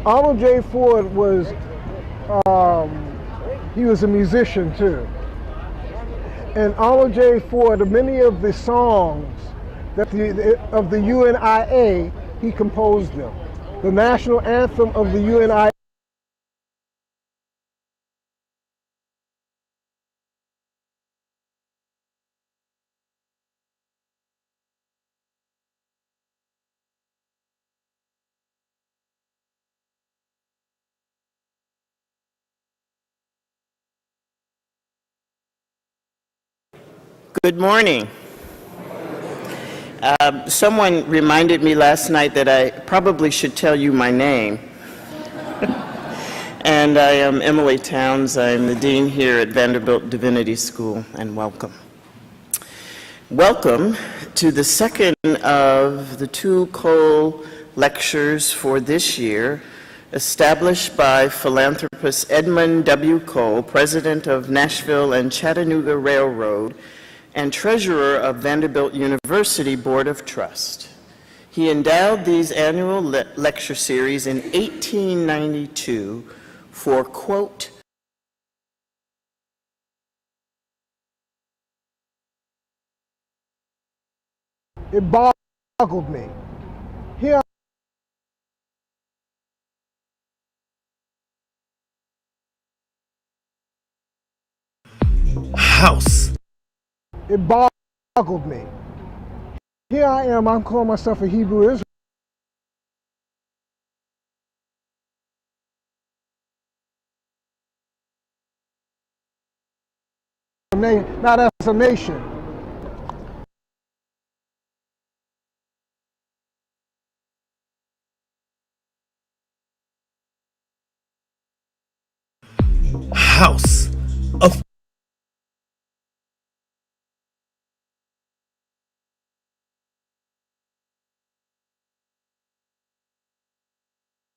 Arnold J. Ford was he was a musician too. And Arnold J. Ford, many of the songs of the UNIA, he composed them. The national anthem of the UNIA. Good morning. Someone reminded me last night that I probably should tell you my name. And I am Emily Towns. I'm the dean here at Vanderbilt Divinity School, and welcome. Welcome to the second of the two Cole lectures for this year, established by philanthropist Edmund W. Cole, president of Nashville and Chattanooga Railroad, and treasurer of Vanderbilt University Board of Trust. He endowed these annual lecture series in 1892 for, quote, it boggled me. Here House. It boggled me. Here I am, I'm calling myself a Hebrew Israelite. Not as a nation. house of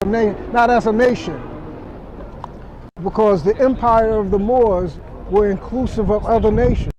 not as a nation, because the empire of the Moors were inclusive of other nations.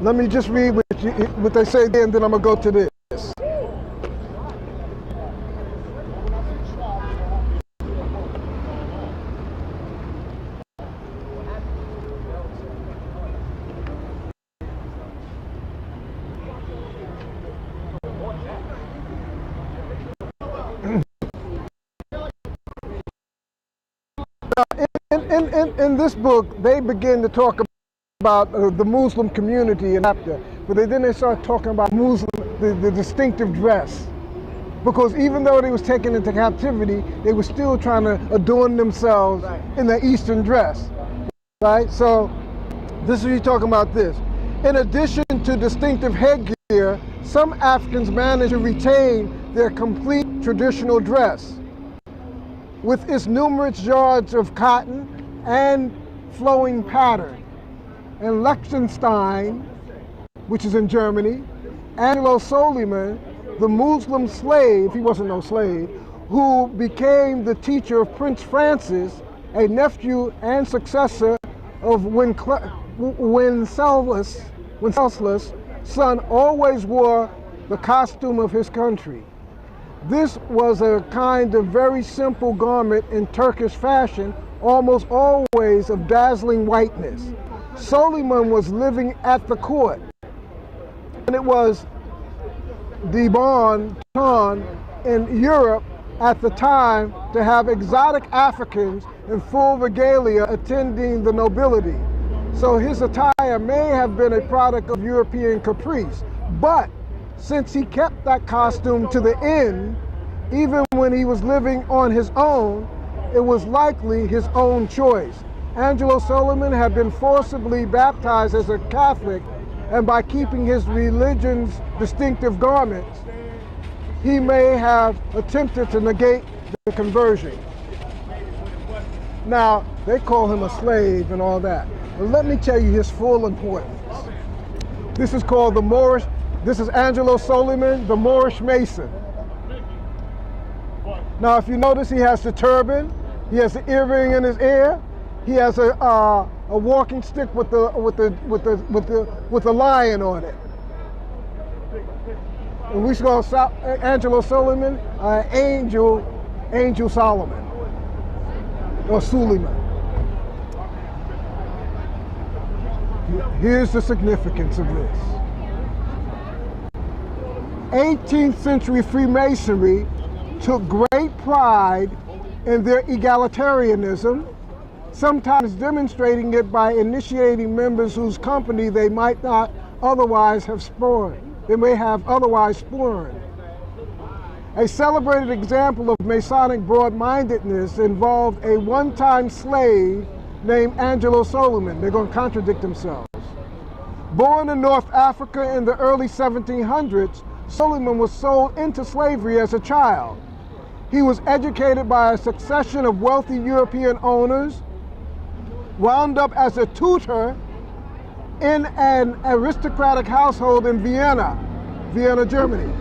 Let me just read what they say there, and then I'm going to go to this. In this book, they begin to talk about the Muslim community and after, but then they start talking about the distinctive dress. Because even though they was taken into captivity, they were still trying to adorn themselves in the Eastern dress, right? So this is what you're talking about this. In addition to distinctive headgear, some Africans managed to retain their complete traditional dress with its numerous yards of cotton and flowing pattern. In Liechtenstein, which is in Germany, Anglo-Soliman the Muslim slave, he wasn't no slave, who became the teacher of Prince Francis, a nephew and successor of Wenceslaus' son, always wore the costume of his country. This was a kind of very simple garment in Turkish fashion, almost always of dazzling whiteness. Suleiman was living at the court, and it was the bon ton in Europe at the time to have exotic Africans in full regalia attending the nobility. So his attire may have been a product of European caprice, but since he kept that costume to the end, even when he was living on his own, it was likely his own choice. Angelo Suleiman had been forcibly baptized as a Catholic, and by keeping his religion's distinctive garments, he may have attempted to negate the conversion. Now, they call him a slave and all that, but let me tell you his full importance. This is called the Moorish, this is Angelo Suleiman, the Moorish Mason. Now, if you notice, he has the turban, he has the earring in his ear, he has a walking stick with the lion on it. And we call Angelo Suleiman Angel Solomon or Suleiman. Here's the significance of this. 18th century Freemasonry took great pride in their egalitarianism, sometimes demonstrating it by initiating members whose company they might not otherwise have spurned. They may have otherwise spurned. A celebrated example of Masonic broad-mindedness involved a one-time slave named Angelo Suleiman. They're going to contradict themselves. Born in North Africa in the early 1700s, Suleiman was sold into slavery as a child. He was educated by a succession of wealthy European owners, wound up as a tutor in an aristocratic household in Vienna, Germany,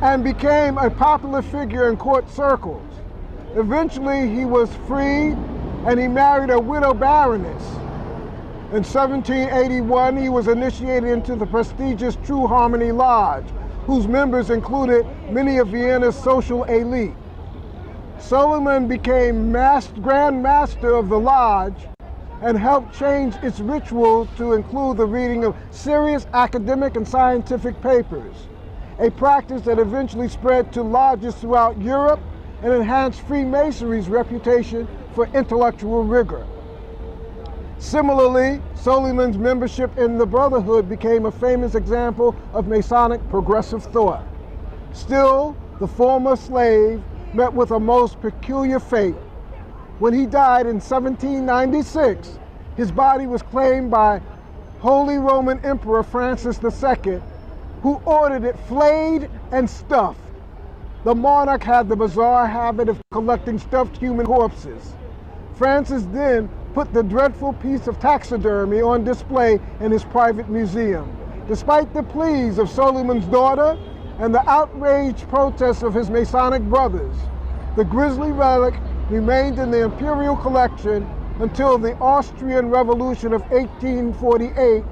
and became a popular figure in court circles. Eventually, he was freed and he married a widow baroness. In 1781, he was initiated into the prestigious True Harmony Lodge, whose members included many of Vienna's social elite. Suleiman became Grand Master of the lodge and helped change its ritual to include the reading of serious academic and scientific papers, a practice that eventually spread to lodges throughout Europe and enhanced Freemasonry's reputation for intellectual rigor. Similarly, Suleiman's membership in the Brotherhood became a famous example of Masonic progressive thought. Still, the former slave met with a most peculiar fate. When he died in 1796, his body was claimed by Holy Roman Emperor Francis II, who ordered it flayed and stuffed. The monarch had the bizarre habit of collecting stuffed human corpses. Francis then put the dreadful piece of taxidermy on display in his private museum. Despite the pleas of Suleiman's daughter and the outraged protests of his Masonic brothers, the grisly relic remained in the imperial collection until the Austrian Revolution of 1848,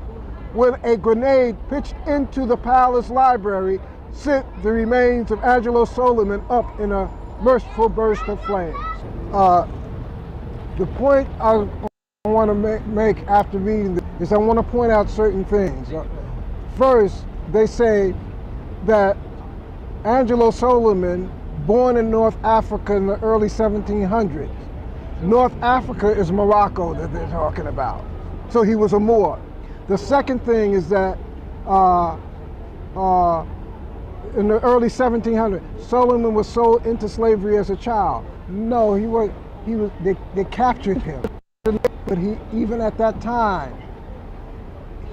when a grenade pitched into the palace library sent the remains of Angelo Suleiman up in a merciful burst of flames. The point I want to make after reading this is I want to point out certain things. First, they say that Angelo Suleiman, born in North Africa in the early 1700s. North Africa is Morocco that they're talking about. So he was a Moor. The second thing is that in the early 1700s, Suleiman was sold into slavery as a child. No, they captured him. But even at that time,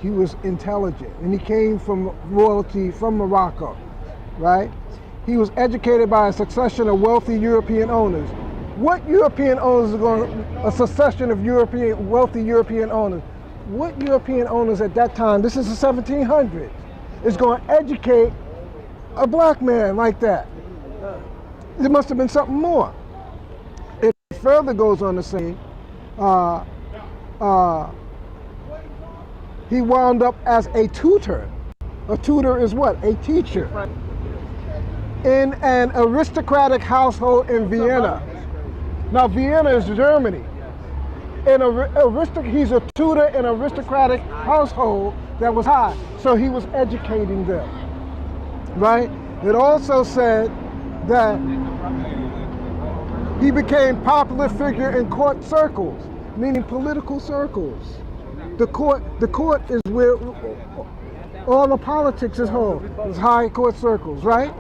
he was intelligent, and he came from royalty from Morocco, right? He was educated by a succession of wealthy European owners. What European owners are going, a succession of wealthy European owners? What European owners at that time, this is the 1700s, is going to educate a black man like that? There must have been something more. It further goes on to say, he wound up as a tutor. A tutor is what? A teacher. In an aristocratic household in Vienna. Now, Vienna is Germany. He's a tutor in an aristocratic household that was high. So he was educating them. Right? It also said that he became popular figure in court circles, meaning political circles. The court is where all the politics is held. It's high court circles, right?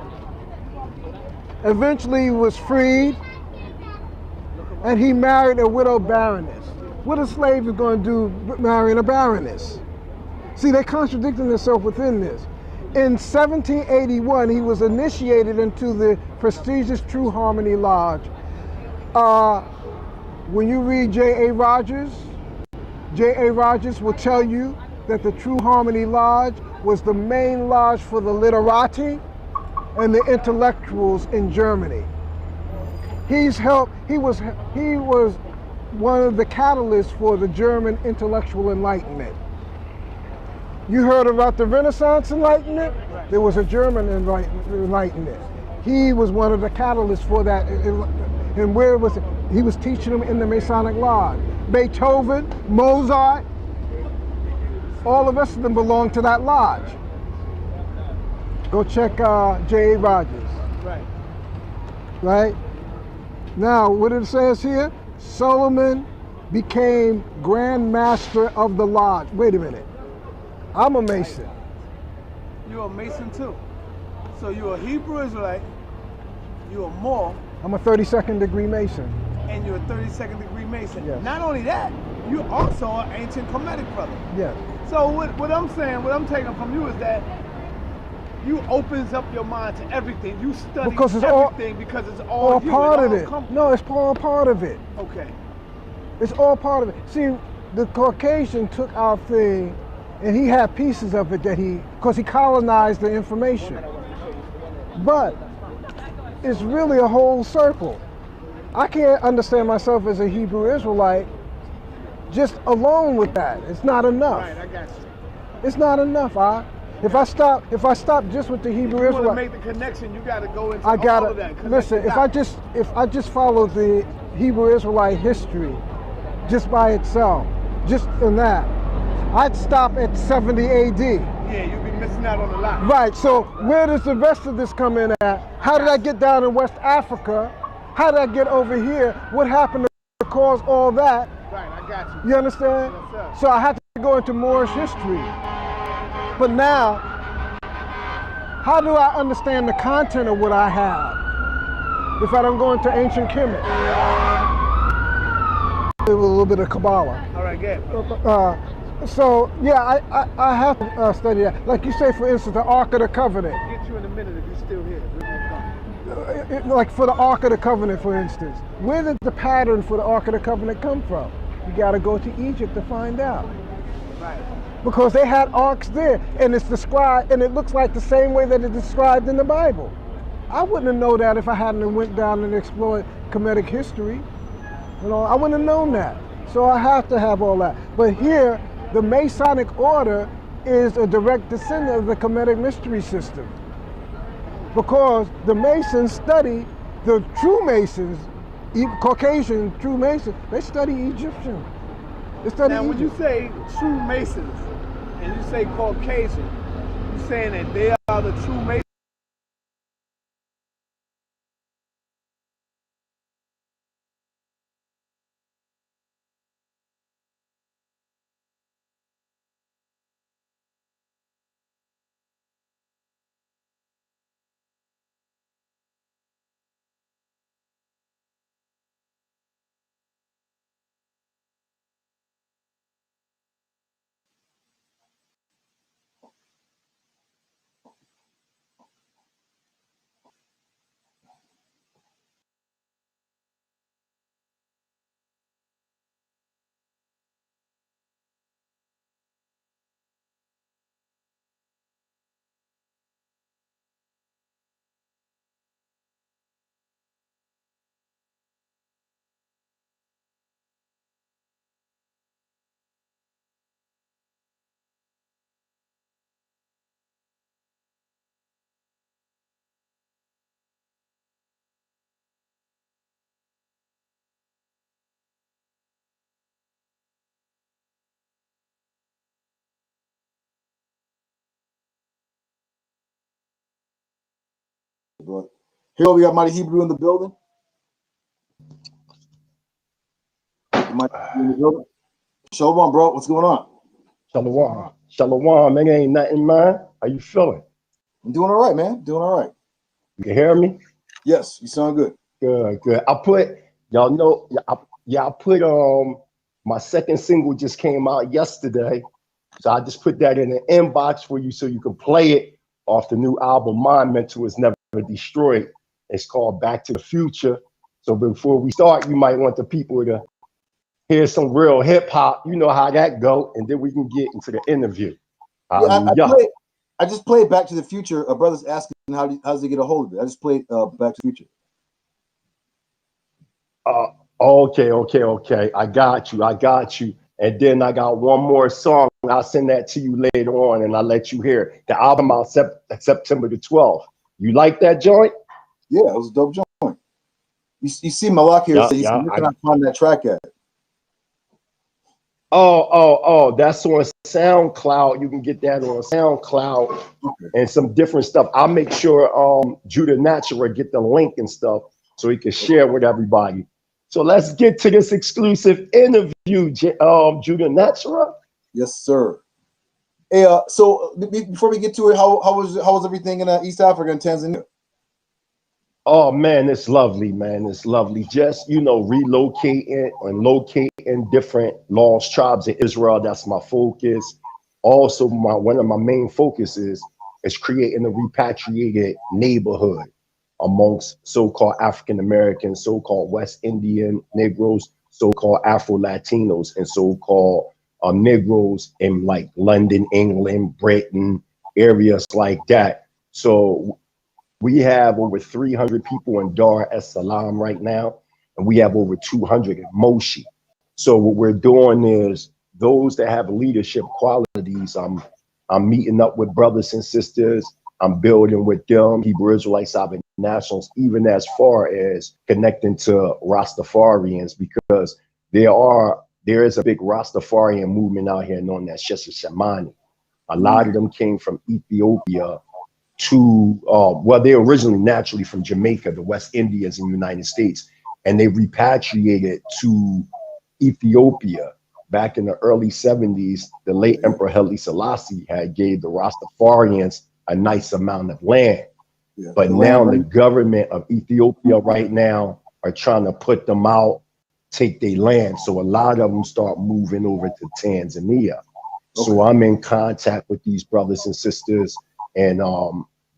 Eventually he was freed and he married a widow baroness. What a slave is going to do marrying a baroness? See, they contradicting themselves within this. In 1781, he was initiated into the prestigious True Harmony Lodge. When you read J.A. Rogers will tell you that the True Harmony Lodge was the main lodge for the literati and the intellectuals in Germany. He was one of the catalysts for the German intellectual enlightenment. You heard about the Renaissance Enlightenment? There was a German enlightenment. He was one of the catalysts for that. And where was it? He was teaching them in the Masonic Lodge. Beethoven, Mozart, all the rest of them belonged to that lodge. Go check J.A. Rogers. Right? Now, what it says here, Solomon became Grand Master of the Lodge. Wait a minute. I'm a Mason. You're a Mason too. So you're a Hebrew Israelite, you're a Moor. I'm a 32nd degree Mason. And you're a 32nd degree Mason. Yes. Not only that, you're also an ancient Kemetic brother. Yes. So what I'm saying, what I'm taking from you is that you opens up your mind to everything. You study because it's everything because it's all you. Part of it. No, it's all part of it. Okay. It's all part of it. See, the Caucasian took our thing and he had pieces of it that because he colonized the information. But it's really a whole circle. I can't understand myself as a Hebrew Israelite just alone with that. It's not enough. Right, I got you. It's not enough. If I stop just with the Hebrew Israelite, if you want to make the connection, you got to go into all of that. Listen, if I just follow the Hebrew Israelite history just by itself, just in that, I'd stop at 70 AD. Yeah, you'd be missing out on a lot. Right, so where does the rest of this come in at? How did I get down in West Africa? How did I get over here? What happened to cause all that? Right, I got you. You understand? Yes, sir. So I had to go into Moorish history. But now, how do I understand the content of what I have if I don't go into ancient Kemet? A little bit of Kabbalah. All right, good. So, yeah, I have to study that. Like you say, for instance, the Ark of the Covenant. I'll get you in a minute if you're still here. Like for the Ark of the Covenant, for instance. Where did the pattern for the Ark of the Covenant come from? You got to go to Egypt to find out. Right. Because they had arks there, and it's described, and it looks like the same way that it's described in the Bible. I wouldn't have known that if I hadn't went down and explored Kemetic history. You know, I wouldn't have known that. So I have to have all that. But here, the Masonic order is a direct descendant of the Kemetic mystery system. Because the Masons study, the true Masons, Caucasian true Masons, they study Egyptian. They study now, when you Egypt. say true Masons and you say Caucasian, you're saying that they are the true Masons? bro. Here we got Mighty Hebrew in the building. Mighty Hebrew in the building. Shalom, bro. What's going on? Shalom. Shalom. It ain't nothing, man. How you feeling? I'm doing all right, man. Doing all right. You can hear me? Yes, you sound good. Good, good. I put, y'all know, I put my second single just came out yesterday. So I just put that in the inbox for you so you can play it off the new album, Mind Mental Is Never Destroyed. It's called Back to the Future. So before we start, you might want the people to hear some real hip hop. You know how that go, and then we can get into the interview. Yeah, I just played Back to the Future. A brother's asking how does he get a hold of it. I just played Back to the Future. Okay. I got you. And then I got one more song. I'll send that to you later on, and I'll let you hear it. The album out September the 12th. You like that joint? Yeah, it was a dope joint. You see Malak here say he's cannot find that track at. Oh, that's on SoundCloud. You can get that on SoundCloud and some different stuff. I'll make sure Judah Natural get the link and stuff so he can share with everybody. So let's get to this exclusive interview, Judah Natural. Yes, sir. Hey, so before we get to it, how was everything in East Africa and Tanzania? Oh man, it's lovely, man. It's lovely. Just, relocating and locating different lost tribes in Israel. That's my focus. Also, one of my main focuses is creating a repatriated neighborhood amongst so-called African Americans, so-called West Indian Negroes, so-called Afro-Latinos, and so-called Negroes in like London, England, Britain, areas like that. So we have over 300 people in Dar es Salaam right now, and we have over 200 in Moshi. So what we're doing is those that have leadership qualities, I'm meeting up with brothers and sisters. I'm building with them, Hebrew Israelites, Sovereign Nationals, even as far as connecting to Rastafarians, because there is a big Rastafarian movement out here known as Shesha Shamani. A lot of them came from Ethiopia to, they originally naturally from Jamaica, the West Indies in the United States, and they repatriated to Ethiopia back in the early 70s. The late Emperor Haile Selassie had gave the Rastafarians a nice amount of land. Yeah, but now the government of Ethiopia right now are trying to put them out, take their land. So a lot of them start moving over to Tanzania. Okay. So I'm in contact with these brothers and sisters, and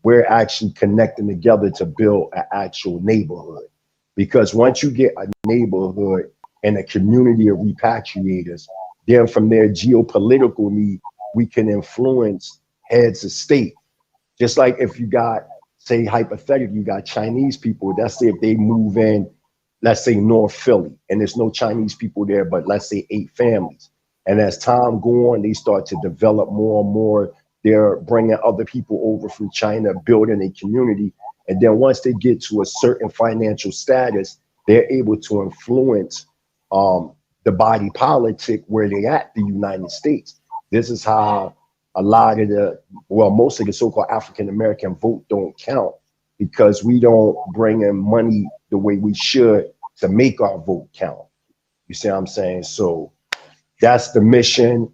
we're actually connecting together to build an actual neighborhood. Because once you get a neighborhood and a community of repatriators, then from their geopolitical need, we can influence heads of state. Just like if you got, say, hypothetically, you got Chinese people, let's say if they move in, let's say North Philly, and there's no Chinese people there, but let's say 8 families. And as time go on, they start to develop more and more. They're bringing other people over from China, building a community. And then once they get to a certain financial status, they're able to influence the body politic where they at, the United States. This is how a lot of most of the so-called African-American vote don't count, because we don't bring in money the way we should to make our vote count. You see what I'm saying? So that's the mission.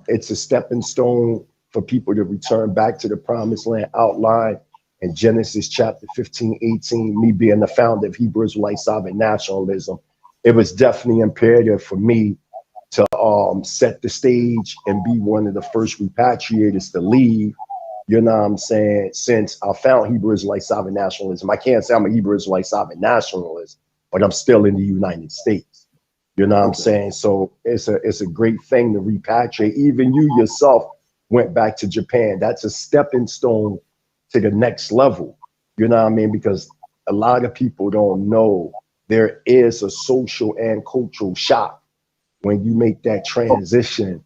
It's a stepping stone for people to return back to the promised land outlined in Genesis chapter 15, 18. Me being the founder of Hebrew Israelite Sovereign Nationalism, it was definitely imperative for me to set the stage and be one of the first repatriators to leave. You know what I'm saying? Since I found Hebrew Israelite Sovereign Nationalism, I can't say I'm a Hebrew Israelite Sovereign Nationalist, but I'm still in the United States. You know what I'm saying? So it's a great thing to repatriate. Even you yourself went back to Japan. That's a stepping stone to the next level. You know what I mean? Because a lot of people don't know there is a social and cultural shock when you make that transition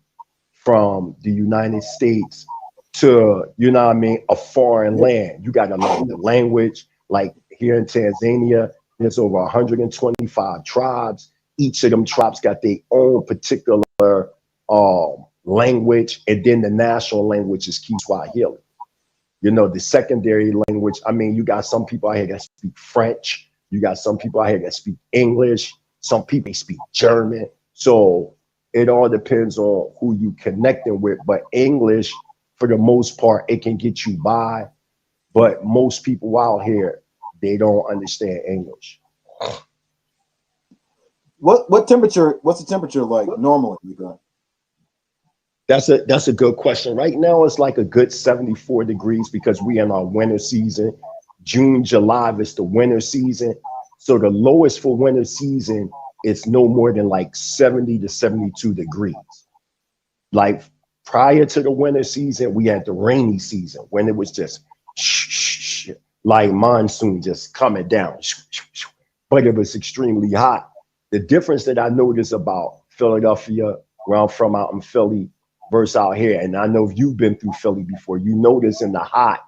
from the United States to, you know what I mean, a foreign land. You got to learn the language. Like here in Tanzania, there's over 125 tribes. Each of them tribes got their own particular language, and then the national language is Kiswahili. you know, the secondary language. I mean, you got some people out here that speak French. You got some people out here that speak English. Some people speak German. So it all depends on who you connecting with. But English, for the most part, it can get you by. But most people out here, they don't understand English. What temperature? What's the temperature like normally? You got? That's a good question. Right now, it's like a good 74 degrees because we in our winter season. June, July is the winter season. So the lowest for winter season is no more than like 70 to 72 degrees. Like prior to the winter season, we had the rainy season when it was just like monsoon just coming down. But it was extremely hot. The difference that I noticed about Philadelphia, where I'm from out in Philly, versus out here, and I know if you've been through Philly before, you notice in the hot,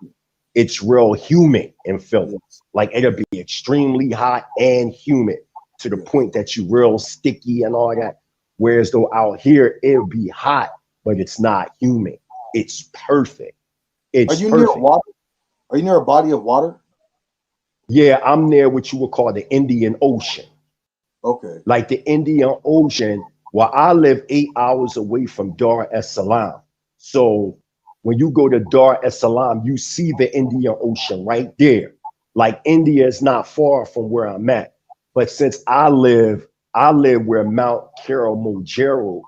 it's real humid in Philly. Like it'll be extremely hot and humid to the point that you real sticky and all that. Whereas though out here, it'll be hot, but it's not humid. It's perfect. It's Are you perfect. near water? Are you near a body of water? Yeah, I'm near what you would call the Indian Ocean. Okay. Like the Indian Ocean, well, I live 8 hours away from Dar es Salaam. So when you go to Dar es Salaam, you see the Indian Ocean right there. Like India is not far from where I'm at. But since I live where Mount Kilimanjaro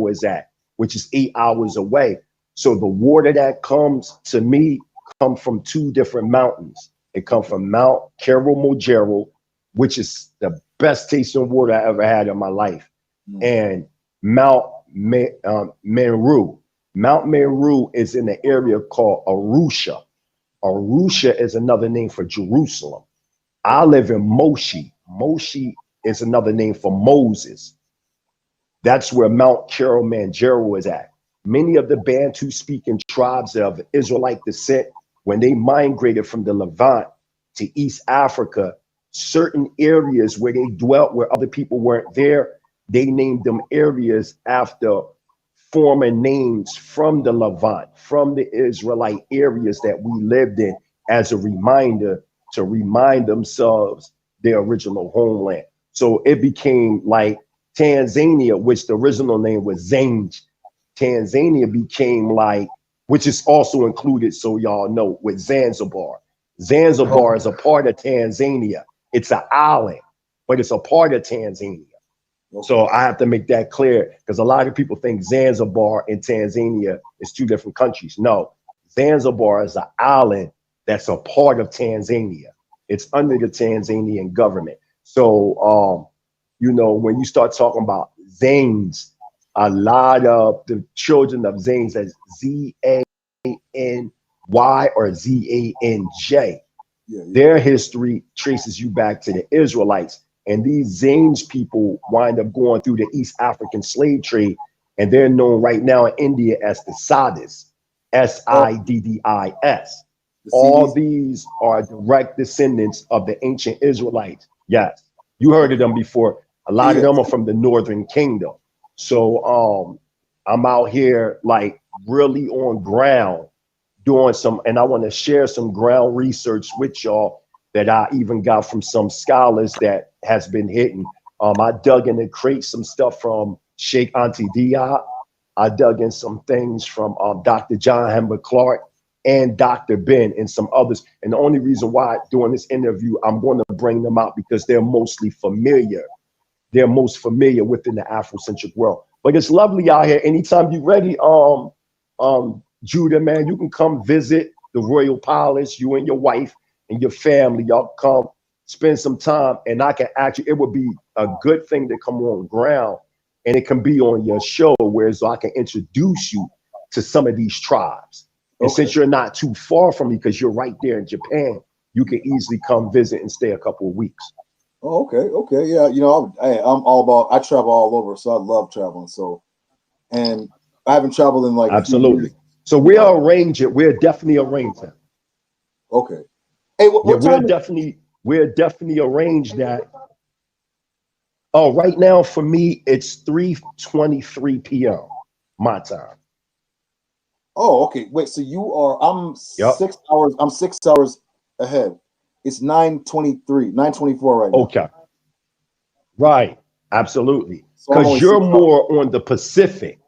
is at, which is 8 hours away. So the water that comes to me come from two different mountains. It comes from Mount Kilimanjaro, which is the best tasting water I ever had in my life, and Mount Meru. Mount Meru is in the area called Arusha. Arusha is another name for Jerusalem. I live in Moshi. Moshi is another name for Moses. That's where Mount Kilimanjaro is at. Many of the Bantu speaking tribes of Israelite descent, when they migrated from the Levant to East Africa, certain areas where they dwelt where other people weren't there, they named them areas after former names from the Levant, from the Israelite areas that we lived in, as a reminder to remind themselves their original homeland. So it became like Tanzania, which the original name was Zanj. Tanzania became like, which is also included, so y'all know, with Zanzibar. Zanzibar is a part of Tanzania. It's an island, but it's a part of Tanzania. So I have to make that clear because a lot of people think Zanzibar and Tanzania is two different countries. No, Zanzibar is an island that's a part of Tanzania. It's under the Tanzanian government. So, you know, when you start talking about Zanes, a lot of the children of Zanes as Z-A-N-Y or Z-A-N-J. Their history traces you back to the Israelites. And these Zanes people wind up going through the East African slave trade. And they're known right now in India as the Siddis, S-I-D-D-I-S. All these are direct descendants of the ancient Israelites. Yes, you heard of them before. A lot of them are from the Northern Kingdom. So I'm out here like really on ground doing some, and I want to share some ground research with y'all that I even got from some scholars that has been hidden. I dug in and create some stuff from Sheikh Auntie Dia. I dug in some things from Dr. John Hember Clark and Dr. Ben and some others. And the only reason why doing this interview, I'm going to bring them out because they're mostly familiar. They're most familiar within the Afrocentric world. But it's lovely out here. Anytime you're ready, Judah, man, you can come visit the Royal Palace, you and your wife and your family. Y'all come spend some time, and I can actually, it would be a good thing to come on ground, and it can be on your show, where so I can introduce you to some of these tribes. And since you're not too far from me, because you're right there in Japan, you can easily come visit and stay a couple of weeks. Oh, okay, yeah. You know, I'm all about. I travel all over, so I love traveling. So, and I haven't traveled in like absolutely. So we'll arrange it. We'll definitely arrange that. Okay. Hey, what yeah, time? We'll definitely arrange that. Oh, right now for me it's 3:23 p.m. my time. Oh, okay. Wait, so you are I'm Yep. 6 hours, I'm 6 hours ahead. It's 9:23, 9:24 right now. Okay. Right. Absolutely. So I'm Because only you're 6 hours. more on the Pacific.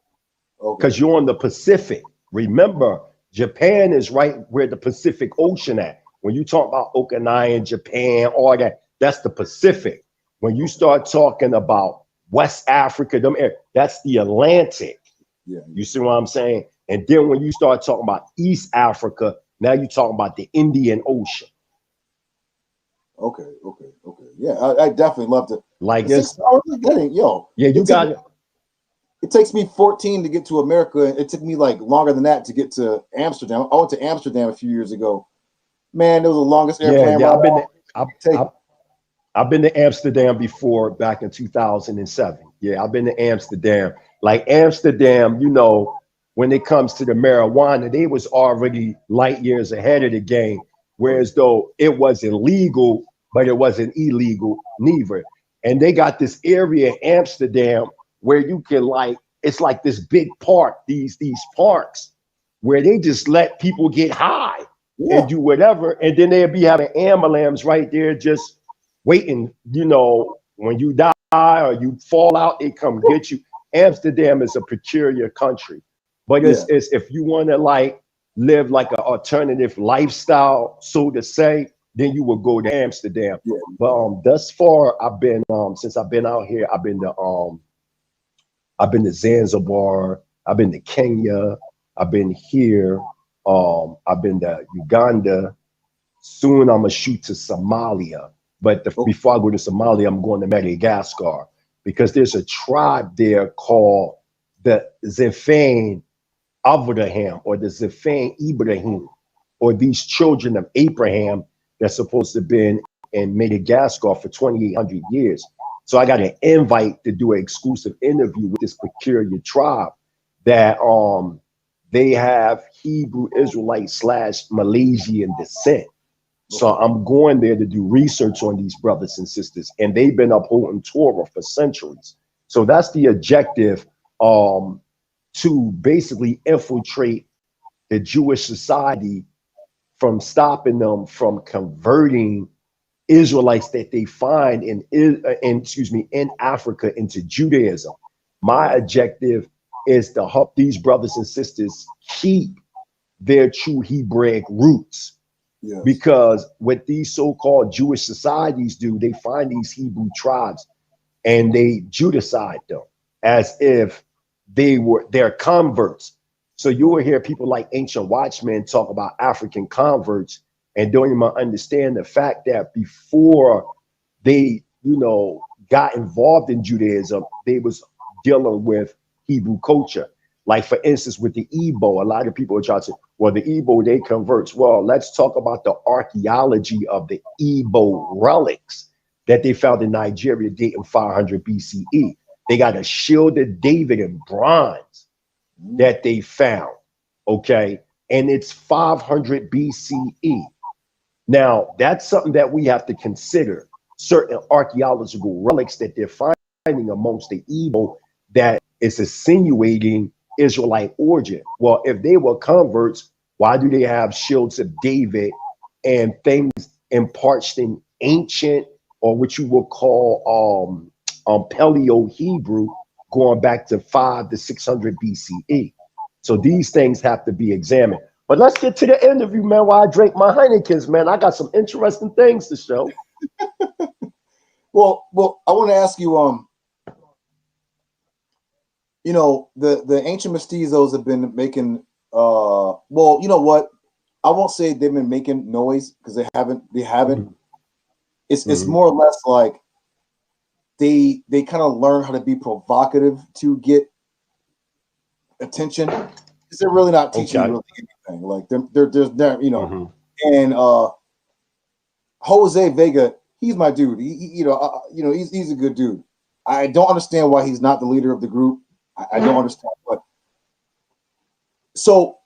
Okay. Because you're on the Pacific. Remember, Japan is right where the Pacific Ocean at. When you talk about Okinawa, Japan, all that, that's the Pacific. When you start talking about West Africa, that's the Atlantic. Yeah. You see what I'm saying? And then when you start talking about East Africa, now you're talking about the Indian Ocean. Okay. Yeah, I definitely love to. Like it's 6 hours is getting, yo. yeah, you got it. It takes me 14 to get to America. It took me like longer than that to get to Amsterdam. I went to Amsterdam a few years ago. Man, it was the longest Yeah, airplane yeah. ride I've been to Amsterdam before back in 2007. Yeah, I've been to Amsterdam. Like Amsterdam, you know, when it comes to the marijuana, they was already light years ahead of the game. Whereas though it wasn't legal, but it wasn't illegal neither. And they got this area in Amsterdam where you can like, it's like this big park, these parks where they just let people get high and Yeah. do whatever. And then they'll be having ambulance right there just waiting, you know, when you die or you fall out, they come get you. Amsterdam is a peculiar country, but Yeah. it's if you want to like live like an alternative lifestyle, so to say, then you will go to Amsterdam. Yeah. But thus far, I've been since I've been out here, I've been to Zanzibar, I've been to Kenya, I've been here, I've been to Uganda. Soon I'm gonna shoot to Somalia. But before I go to Somalia, I'm going to Madagascar because there's a tribe there called the Zaqen Abraham or the Zaqen Ibrahim, or these children of Abraham that's supposed to have been in Madagascar for 2,800 years. So I got an invite to do an exclusive interview with this peculiar tribe that they have Hebrew Israelite / Malaysian descent. So I'm going there to do research on these brothers and sisters, and they've been upholding Torah for centuries. So that's the objective, to basically infiltrate the Jewish society from stopping them from converting Israelites that they find in Africa into Judaism. My objective is to help these brothers and sisters keep their true Hebraic roots. Yes. Because what these so-called Jewish societies do, they find these Hebrew tribes and they Judicize them as if they're converts. So you will hear people like Ancient Watchmen talk about African converts and don't even understand the fact that before they, you know, got involved in Judaism, they was dealing with Hebrew culture. Like for instance, with the Igbo, a lot of people are trying to say, well, the Igbo, they converts. Well, let's talk about the archaeology of the Igbo relics that they found in Nigeria dating 500 BCE. They got a shield of David in bronze that they found, okay? And it's 500 BCE. Now, that's something that we have to consider. Certain archaeological relics that they're finding amongst the Igbo that is insinuating Israelite origin. Well, if they were converts, why do they have shields of David and things imparched in ancient, or what you would call Paleo Hebrew, going back to 500 to 600 BCE? So these things have to be examined. But let's get to the interview, man, while I drink my Heinekens, man. I got some interesting things to show. Well, I want to ask you, you know, the ancient mestizos have been making, well, you know what? I won't say they've been making noise because they haven't. Mm-hmm. It's more or less like they kind of learn how to be provocative to get attention. Because they're really not teaching you really anything. Like they're you know, and Jose Vega, he's my dude. He's a good dude. I don't understand why he's not the leader of the group. I don't understand. But so,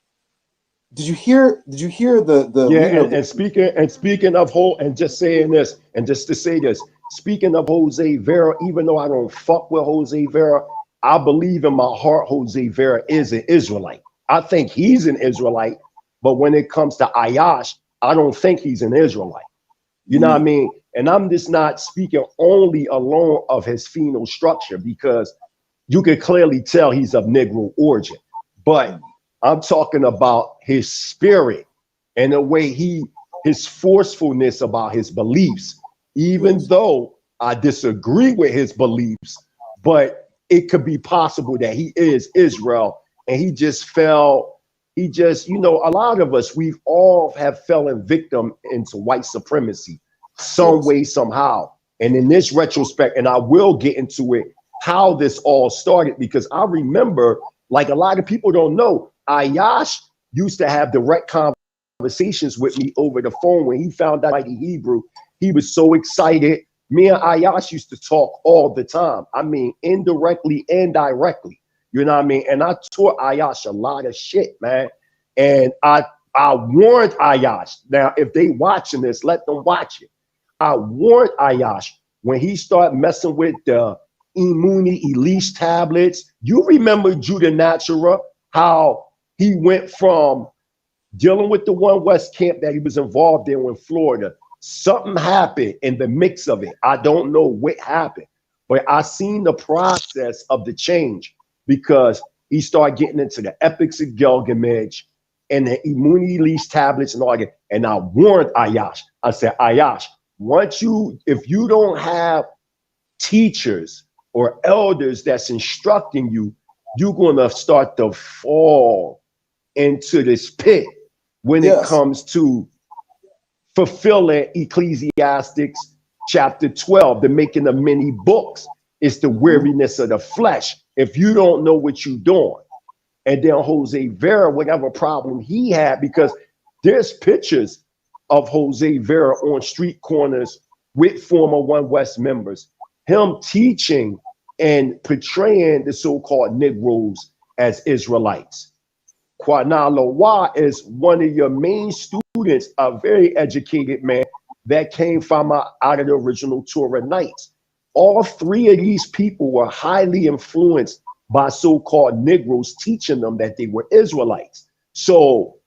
did you hear the yeah? And speaking of and just saying this, and just to say this, speaking of Jose Vera, even though I don't fuck with Jose Vera, I believe in my heart Jose Vera is an Israelite. I think he's an Israelite, but when it comes to Ayash, I don't think he's an Israelite. You know what I mean? And I'm just not speaking only alone of his phenal structure, because you can clearly tell he's of Negro origin. But I'm talking about his spirit and the way his forcefulness about his beliefs, even though I disagree with his beliefs, but it could be possible that he is Israel and he just, you know, a lot of us, we've all have fallen victim into white supremacy some way, somehow. And in this retrospect, and I will get into it, how this all started, because I remember, like a lot of people don't know, Ayash used to have direct conversations with me over the phone when he found out Mighty Hebrew. He was so excited. Me and Ayash used to talk all the time. I mean, indirectly and directly. You know what I mean? And I taught Ayash a lot of shit, man. And I warned Ayash. Now, if they watching this, let them watch it. I warned Ayash when he started messing with the Imuni Elish tablets. You remember Judah Natura, how he went from dealing with the One West camp that he was involved in Florida. Something happened in the mix of it. I don't know what happened, but I seen the process of the change, because he started getting into the epics of Gilgamesh and the Imuni Elish tablets and all that. And I warned Ayash. I said, Ayash, if you don't have teachers or elders that's instructing you, you're going to start to fall into this pit when it comes to fulfilling Ecclesiastics chapter 12, the making of many books. It's the weariness of the flesh if you don't know what you're doing. And then Jose Vera, whatever problem he had, because there's pictures of Jose Vera on street corners with former One West members, him teaching and portraying the so-called Negroes as Israelites. Kwanalawa is one of your main students, a very educated man that came from out of the original Torah Knights. All three of these people were highly influenced by so-called Negroes teaching them that they were Israelites. So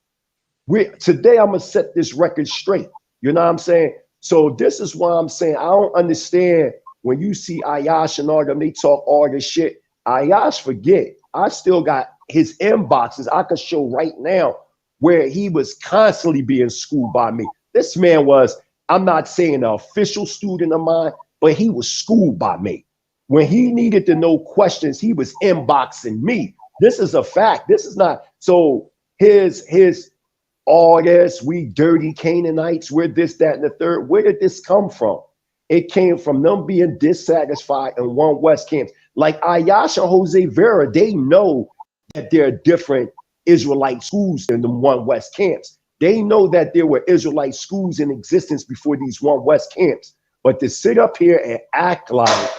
today I'm gonna set this record straight. You know what I'm saying? So this is why I'm saying I don't understand when you see Ayash and all them, they talk all this shit. Ayash, forget. I still got his inboxes I could show right now where he was constantly being schooled by me. This man was, I'm not saying an official student of mine, but he was schooled by me. When he needed to know questions, he was inboxing me. This is a fact. This is not, so his all this, we dirty Canaanites, we're this, that, and the third. Where did this come from? It came from them being dissatisfied in One West camps. Like Ayash and Jose Vera, they know that there are different Israelite schools in the One West camps. They know that there were Israelite schools in existence before these One West camps. But to sit up here and act like,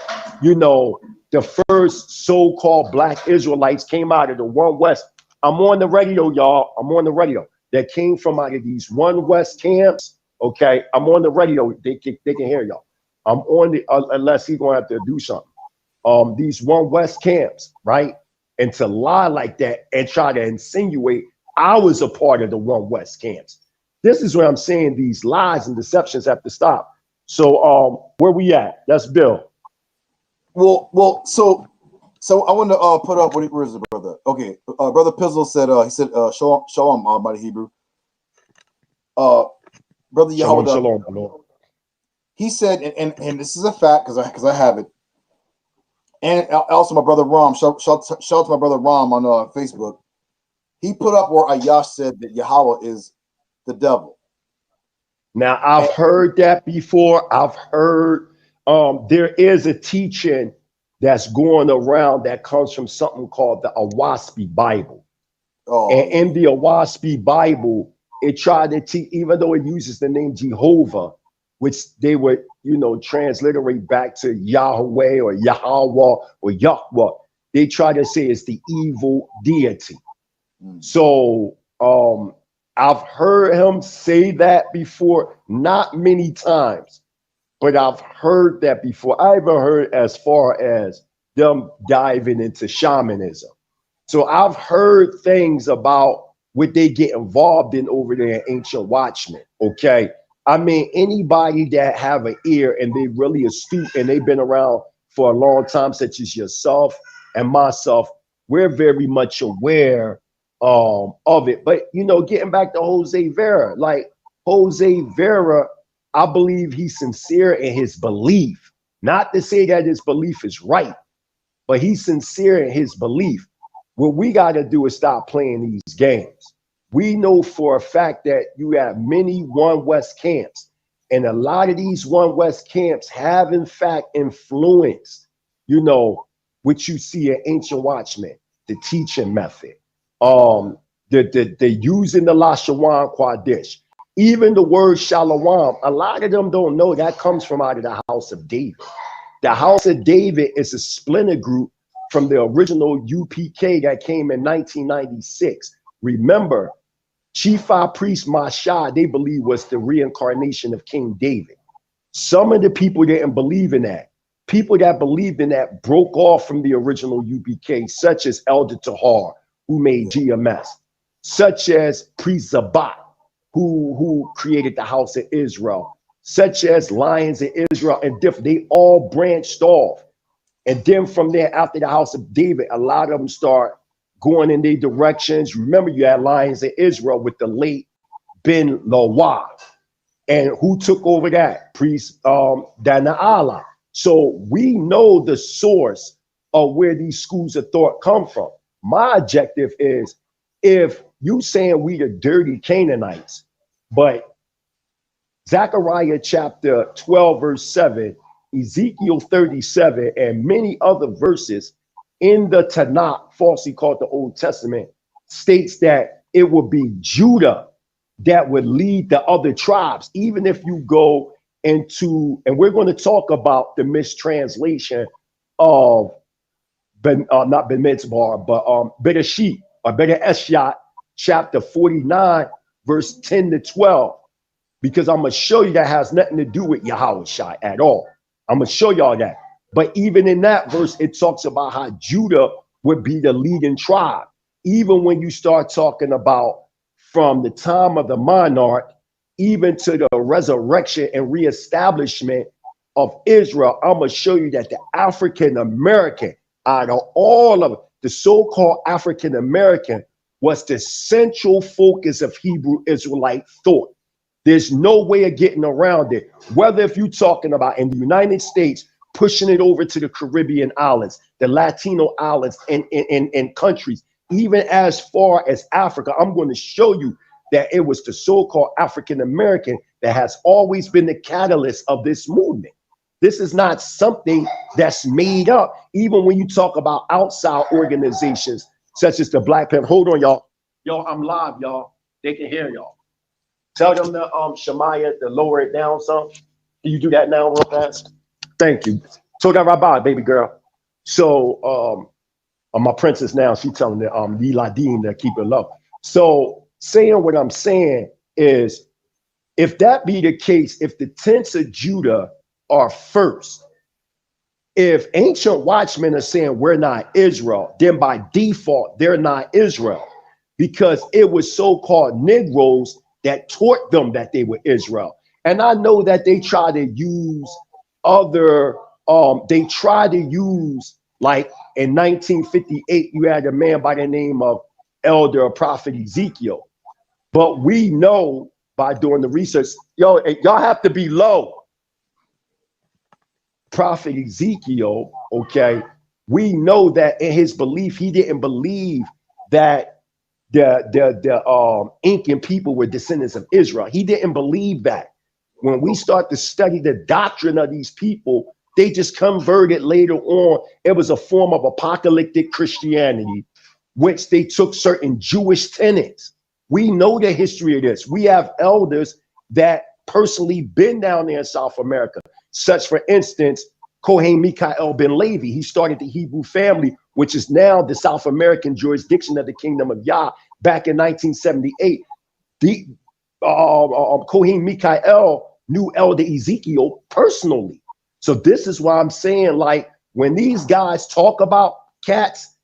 you know, the first so-called Black Israelites came out of the One West. I'm on the radio, y'all. I'm on the radio. That came from out of these One West camps. Okay, I'm on the radio. They can hear y'all. I'm on the unless he's gonna have to do something. These One West camps, right? And to lie like that and try to insinuate I was a part of the One West camps. This is where I'm saying these lies and deceptions have to stop. So where we at? That's Bill. Well, so I want to put up where is the brother? Okay, brother Pizzle said he said shalom, mighty Hebrew. Brother Yahweh, shalom, my Lord. He said, and this is a fact because I have it. And also my brother Ram, shout to my brother Ram on Facebook. He put up where Ayash said that Yahweh is the devil. Now I've heard that before. I've heard there is a teaching that's going around that comes from something called the Awaspi Bible. And in the Awaspi Bible, it tried to teach, even though it uses the name Jehovah, which they would, you know, transliterate back to Yahweh or Yahweh or Yahweh. They try to say it's the evil deity. So I've heard him say that before, not many times, but I've heard that before. I even heard as far as them diving into shamanism. So I've heard things about what they get involved in over there in Ancient Watchmen. Okay. I mean, anybody that have an ear and they really astute and they've been around for a long time, such as yourself and myself, we're very much aware of it. But, you know, getting back to Jose Vera, like Jose Vera, I believe he's sincere in his belief. Not to say that his belief is right, but he's sincere in his belief. What we got to do is stop playing these games. We know for a fact that you have many One West camps, and a lot of these One West camps have in fact influenced, you know, what you see in Ancient Watchmen, the teaching method, the using the Lashawan Quadish, even the word Shalom. A lot of them don't know that comes from out of the House of David. The House of David is a splinter group from the original UPK that came in 1996. Remember, Chief High Priest Mashah, they believe, was the reincarnation of King David. Some of the people didn't believe in that. People that believed in that broke off from the original UPK, such as Elder Tahar, who made GMS, such as Priest Zabak, who created the House of Israel, such as Lions of Israel, and different. They all branched off. And then from there, after the House of David, a lot of them start going in their directions. Remember, you had Lions of Israel with the late Ben Lawad. And who took over that? Priest Dana Allah. So we know the source of where these schools of thought come from. My objective is, if you saying we the dirty Canaanites, but Zechariah chapter 12, verse 7, Ezekiel 37, and many other verses in the Tanakh, falsely called the Old Testament, states that it would be Judah that would lead the other tribes. Even if you go into, and we're going to talk about the mistranslation of not Ben Mitzvah, but Bereshit or Bereshit, chapter 49, verse 10 to 12, because I'm going to show you that has nothing to do with Yahushua at all. I'm going to show y'all that. But even in that verse, it talks about how Judah would be the leading tribe. Even when you start talking about from the time of the monarch, even to the resurrection and reestablishment of Israel, I'm going to show you that the African American, out of all of the so-called African American, was the central focus of Hebrew Israelite thought. There's no way of getting around it. Whether if you're talking about in the United States, pushing it over to the Caribbean islands, the Latino islands, and countries, even as far as Africa, I'm going to show you that it was the so-called African American that has always been the catalyst of this movement. This is not something that's made up. Even when you talk about outside organizations such as the Black Panther. Hold on, y'all. Y'all, I'm live, y'all. They can hear y'all. Tell them to Shemaiah to lower it down some. Can you do that now real fast? Thank you. So that Rabbi, baby girl. So my princess now, she telling the Yiladin to keep it low. So saying what I'm saying is, if that be the case, if the tents of Judah are first, if ancient watchmen are saying we're not Israel, then by default, they're not Israel, because it was so-called Negroes that taught them that they were Israel. And I know that they try to use other, like in 1958, you had a man by the name of Elder or Prophet Ezekiel. But we know by doing the research, y'all have to be low. Prophet Ezekiel, okay, we know that in his belief, he didn't believe that the Incan people were descendants of Israel. He didn't believe that. When we start to study the doctrine of these people, they just converted later on. It was a form of apocalyptic Christianity, which they took certain Jewish tenets. We know the history of this. We have elders that personally been down there in South America, such, for instance, Kohen Mikael ben Levi. He started the Hebrew family, which is now the South American jurisdiction of the Kingdom of Yah, back in 1978. The Kohen Mikael knew Elder Ezekiel personally. So this is why I'm saying, like, when these guys talk about cats,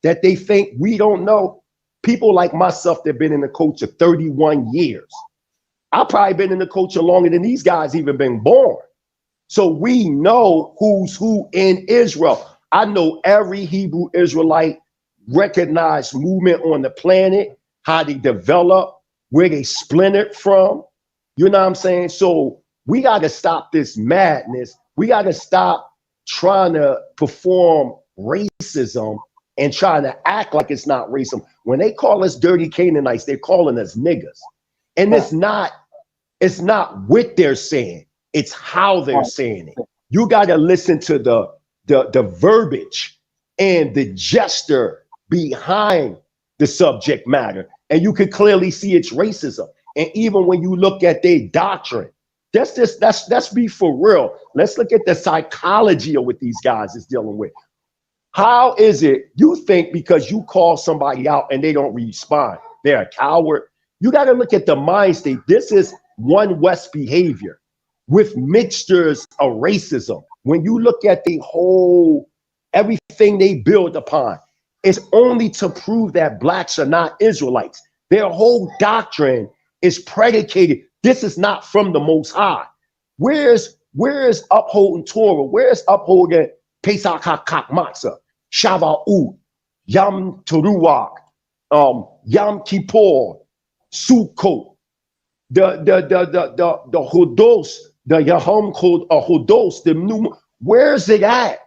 that they think we don't know? People like myself that have been in the culture 31 years. I've probably been in the culture longer than these guys even been born. So we know who's who in Israel. I know every Hebrew Israelite recognized movement on the planet, how they develop, where they splintered from. You know what I'm saying? So we got to stop this madness. We got to stop trying to perform racism and trying to act like it's not racism. When they call us dirty Canaanites, they're calling us niggas. And it's not what they're saying. It's how they're saying it. You got to listen to the verbiage and the gesture behind the subject matter. And you can clearly see it's racism. And even when you look at their doctrine, let's be for real. Let's look at the psychology of what these guys is dealing with. How is it you think because you call somebody out and they don't respond, they're a coward? You got to look at the mind state. This is one West behavior with mixtures of racism. When you look at the whole, everything they build upon, it's only to prove that blacks are not Israelites. Their whole doctrine is predicated. This is not from the Most High. Where's upholding Torah? Where's upholding Pesach HaKak Matzah, Shavuot, Yom Teruah, Yom Kippur, Sukkot, the Hodos, the Yahom Hodos, the new. Where's it at?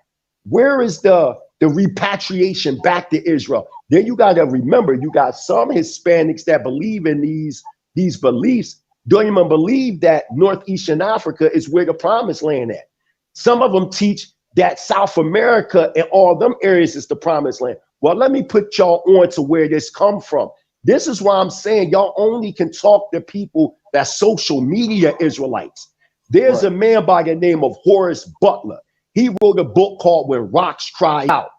Where is the repatriation back to Israel? Then you got to remember, you got some Hispanics that believe in these beliefs, don't even believe that Northeastern Africa is where the promised land at. Some of them teach that South America and all them areas is the promised land. Well, let me put y'all on to where this come from. This is why I'm saying y'all only can talk to people that's social media Israelites. There's a man by the name of Horace Butler. He wrote a book called When Rocks Cry Out.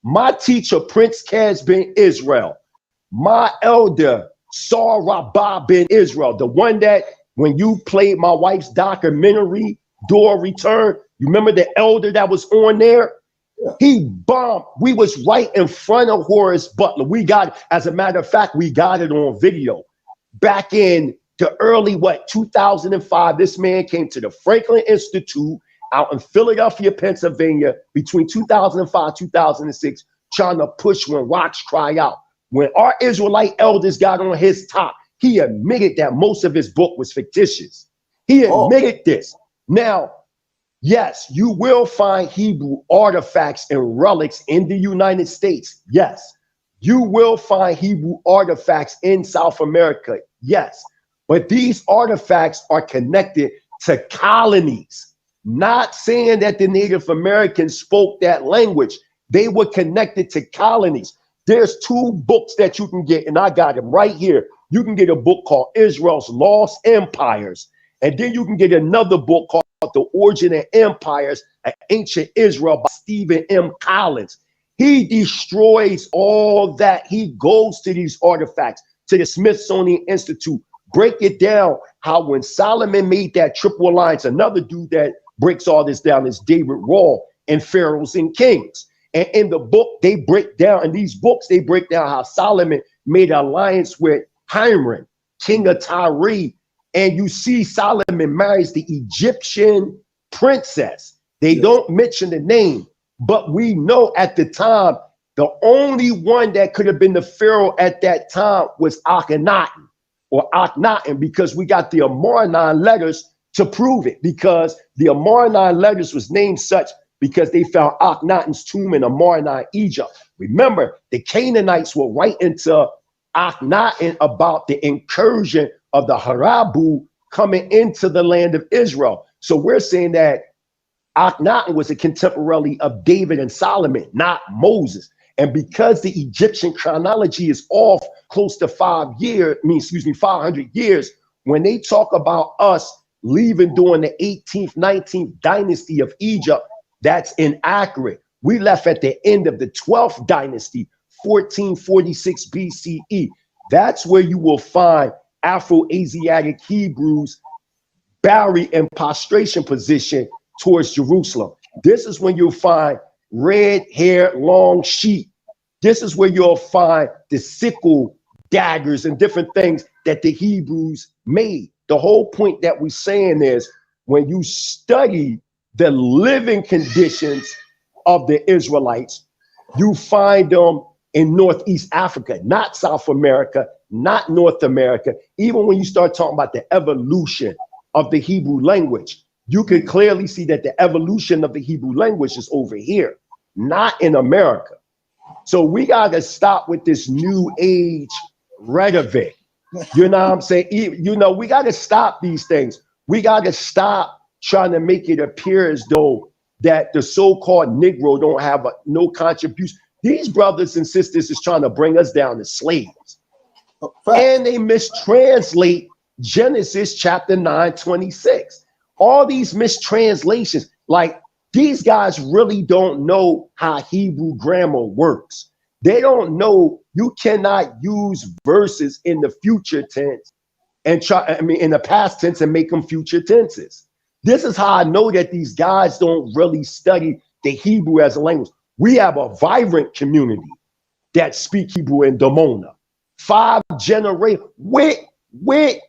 My teacher, Prince Kaz bin Israel, my elder, Sar Rabbah bin Israel, the one that when you played my wife's documentary, Door Return, you remember the elder that was on there? Yeah. He bombed. We was right in front of Horace Butler. We got, as a matter of fact, we got it on video. Back in the early, 2005, this man came to the Franklin Institute out in Philadelphia, Pennsylvania, between 2005, 2006, trying to push When Rocks Cry Out. When our Israelite elders got on his top, he admitted that most of his book was fictitious. He admitted this. Now, yes, you will find Hebrew artifacts and relics in the United States. Yes. You will find Hebrew artifacts in South America. Yes. But these artifacts are connected to colonies. Not saying that the Native Americans spoke that language. They were connected to colonies. There's two books that you can get, and I got them right here. You can get a book called Israel's Lost Empires, and then you can get another book called The Origin of Empires of Ancient Israel by Stephen M. Collins. He destroys all that. He goes to these artifacts, to the Smithsonian Institute, break it down, how when Solomon made that triple alliance, another dude that breaks all this down is David Raw in Pharaohs and Kings. And in the book, they break down, in these books, they break down how Solomon made an alliance with Hiram, king of Tyre. And you see Solomon marries the Egyptian princess. They don't mention the name, but we know at the time, the only one that could have been the pharaoh at that time was Akhenaten, or Akhenaten, because we got the Amarnine letters to prove it, because the Amarnine letters was named such because they found Akhenaten's tomb in Amarnine, Egypt. Remember, the Canaanites were right into Akhenaten about the incursion of the Harabu coming into the land of Israel. So we're saying that Akhenaten was a contemporary of David and Solomon, not Moses. And because the Egyptian chronology is off close to 500 years, when they talk about us leaving during the 18th, 19th dynasty of Egypt, that's inaccurate. We left at the end of the 12th dynasty, 1446 BCE. That's where you will find Afro-Asiatic Hebrews buried in prostration position towards Jerusalem. This is when you'll find red hair, long sheep. This is where you'll find the sickle daggers and different things that the Hebrews made. The whole point that we're saying is when you study the living conditions of the Israelites, you find them in Northeast Africa, not South America, not North America. Even when you start talking about the evolution of the Hebrew language, you can clearly see that the evolution of the Hebrew language is over here, not in America. So we got to stop with this new age rhetoric. You know what I'm saying? You know, we got to stop these things. We got to stop trying to make it appear as though that the so-called Negro don't have no contribution. These brothers and sisters is trying to bring us down to slaves. And they mistranslate Genesis chapter 9:26. All these mistranslations, like these guys really don't know how Hebrew grammar works. They don't know you cannot use verses in the future tense and in the past tense and make them future tenses. This is how I know that these guys don't really study the Hebrew as a language. We have a vibrant community that speak Hebrew in Damona. 5 generations with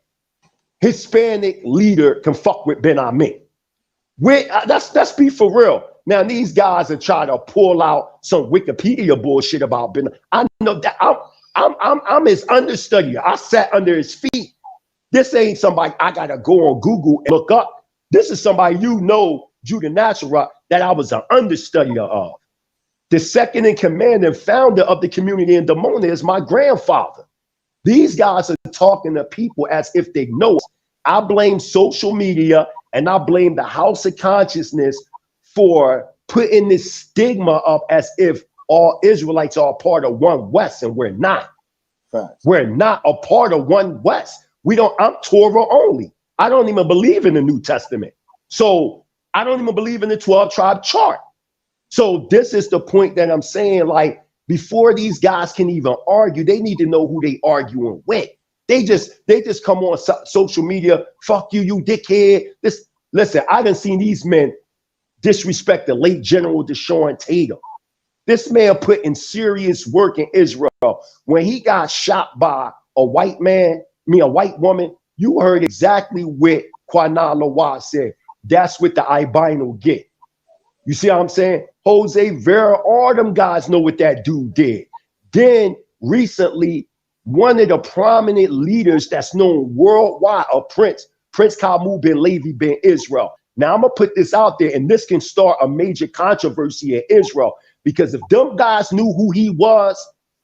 Hispanic leader can fuck with Ben Amin. Let's be for real. Now these guys are trying to pull out some Wikipedia bullshit about Ben. I know that I'm his understudy. I sat under his feet. This ain't somebody I gotta go on Google and look up. This is somebody Judah Natural, that I was an understudy of. The second in command and founder of the community in Damona is my grandfather. These guys are talking to people as if they know. I blame social media and I blame the House of Consciousness for putting this stigma up as if all Israelites are a part of one West, and we're not. Facts. We're not a part of one West. I'm Torah only. I don't even believe in the New Testament. So I don't even believe in the 12 tribe chart. So this is the point that I'm saying, like, before these guys can even argue, they need to know who they arguing with. They just come on social media, fuck you, you dickhead. Listen, I done seen these men disrespect the late General Deshaun Tatum. This man put in serious work in Israel. When he got shot by a white woman, you heard exactly what Kwana Lawal said. That's what the albino get. You see what I'm saying? Jose Vera, all them guys know what that dude did. Then recently, one of the prominent leaders that's known worldwide, Prince Kamel bin Levi bin Israel. Now I'm gonna put this out there, and this can start a major controversy in Israel, because if them guys knew who he was,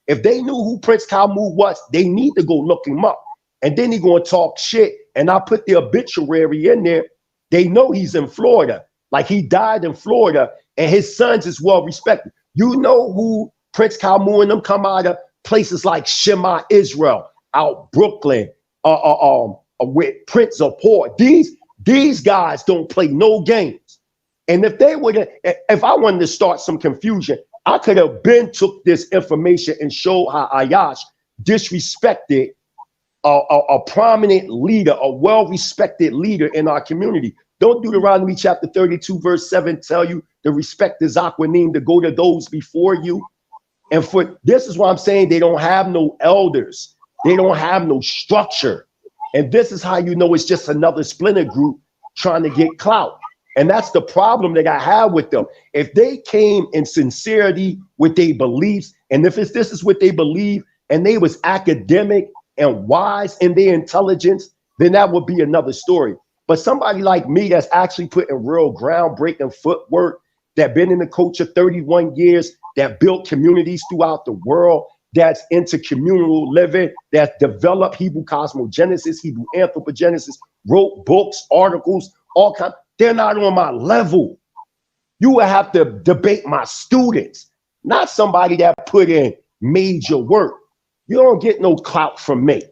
if they knew who Prince Kamel was, they need to go look him up. And then he gonna talk shit, and I put the obituary in there. They know he's in Florida, like he died in Florida, and his sons is well respected. You know who Prince Kamel and them come out of? Places like Shema Israel, out Brooklyn, with Prince of Port. These guys don't play no games. And if I wanted to start some confusion, I could have been took this information and showed how Ayash disrespected a prominent leader, a well-respected leader in our community. Don't Deuteronomy chapter 32, verse 7 tell you to respect the Zaqen, to go to those before you? And this is why I'm saying they don't have no elders. They don't have no structure. And this is how you know it's just another splinter group trying to get clout. And that's the problem that I have with them. If they came in sincerity with their beliefs, and if this is what they believe, and they was academic and wise in their intelligence, then that would be another story. But somebody like me that's actually putting real groundbreaking footwork, that been in the culture 31 years, that built communities throughout the world, that's into communal living, that developed Hebrew cosmogenesis, Hebrew anthropogenesis, wrote books, articles, all kinds. They're not on my level. You will have to debate my students, not somebody that put in major work. You don't get no clout from me.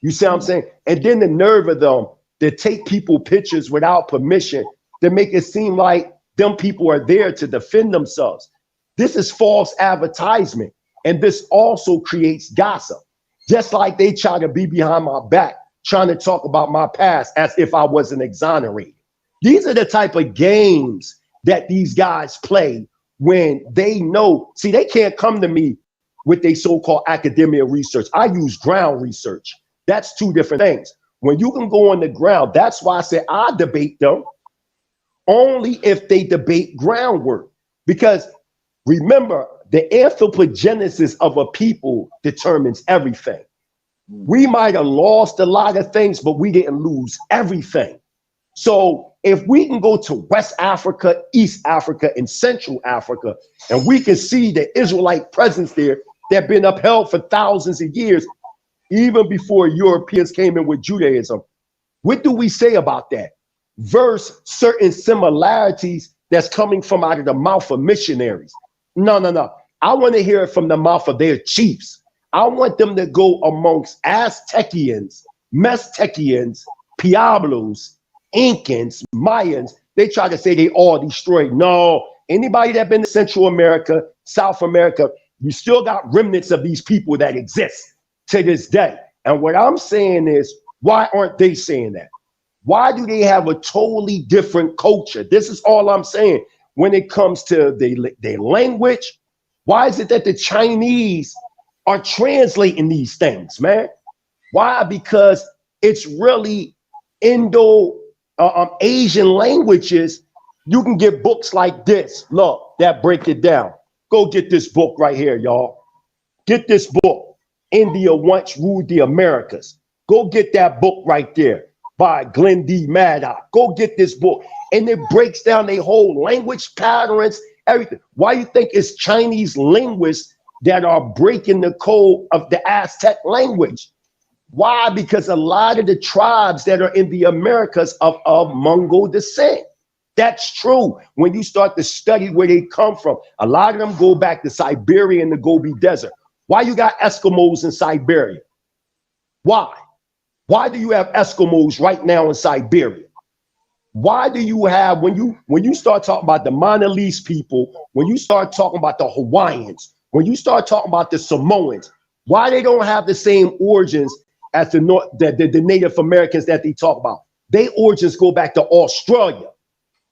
You see what I'm saying? And then the nerve of them to take people pictures without permission, to make it seem like them people are there to defend themselves. This is false advertisement. And this also creates gossip. Just like they try to be behind my back, trying to talk about my past as if I wasn't exonerated. These are the type of games that these guys play when they know, see, they can't come to me with their so-called academia research. I use ground research. That's two different things. When you can go on the ground, that's why I say I debate them only if they debate groundwork. Because remember, the anthropogenesis of a people determines everything. We might have lost a lot of things, but we didn't lose everything. So if we can go to West Africa, East Africa, and Central Africa, and we can see the Israelite presence there that been upheld for thousands of years, even before Europeans came in with Judaism, what do we say about that? Versus certain similarities that's coming from out of the mouth of missionaries. No. I want to hear it from the mouth of their chiefs. I want them to go amongst Aztecians, Meztekians, Pueblos, Incans, Mayans. They try to say they all destroyed. No, anybody that been to Central America, South America, you still got remnants of these people that exist to this day. And what I'm saying is, why aren't they saying that? Why do they have a totally different culture? This is all I'm saying. When it comes to their language, why is it that the Chinese are translating these things, man? Why? Because it's really Indo-Asian languages. You can get books like this. Look, that break it down. Go get this book right here, y'all. Get this book. India Once Ruled the Americas. Go get that book right there by Glenn D. Maddox. Go get this book. And it breaks down their whole language patterns, everything. Why you think it's Chinese linguists that are breaking the code of the Aztec language? Why? Because a lot of the tribes that are in the Americas of Mongol descent. That's true. When you start to study where they come from, a lot of them go back to Siberia and the Gobi Desert. Why you got Eskimos in Siberia? Why? Why do you have Eskimos right now in Siberia? Why do you have, when you start talking about the Monolese people, when you start talking about the Hawaiians, when you start talking about the Samoans, why they don't have the same origins as the Native Americans that they talk about? Their origins go back to Australia,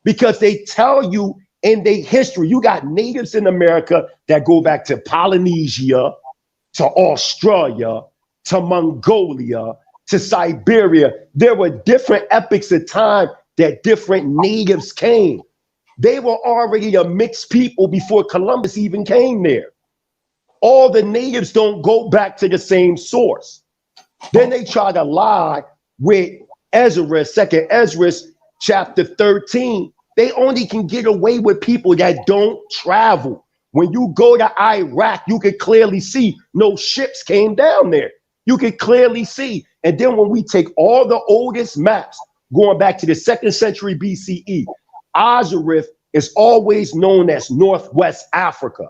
because they tell you in their history, you got natives in America that go back to Polynesia, to Australia, to Mongolia, to Siberia. There were different epochs of time that different natives came. They were already a mixed people before Columbus even came there. All the natives don't go back to the same source. Then they try to lie with Ezra, second Ezra, chapter 13. They only can get away with people that don't travel. When you go to Iraq, you can clearly see no ships came down there. You can clearly see. And then when we take all the oldest maps, going back to the 2nd century BCE, Azareth is always known as Northwest Africa.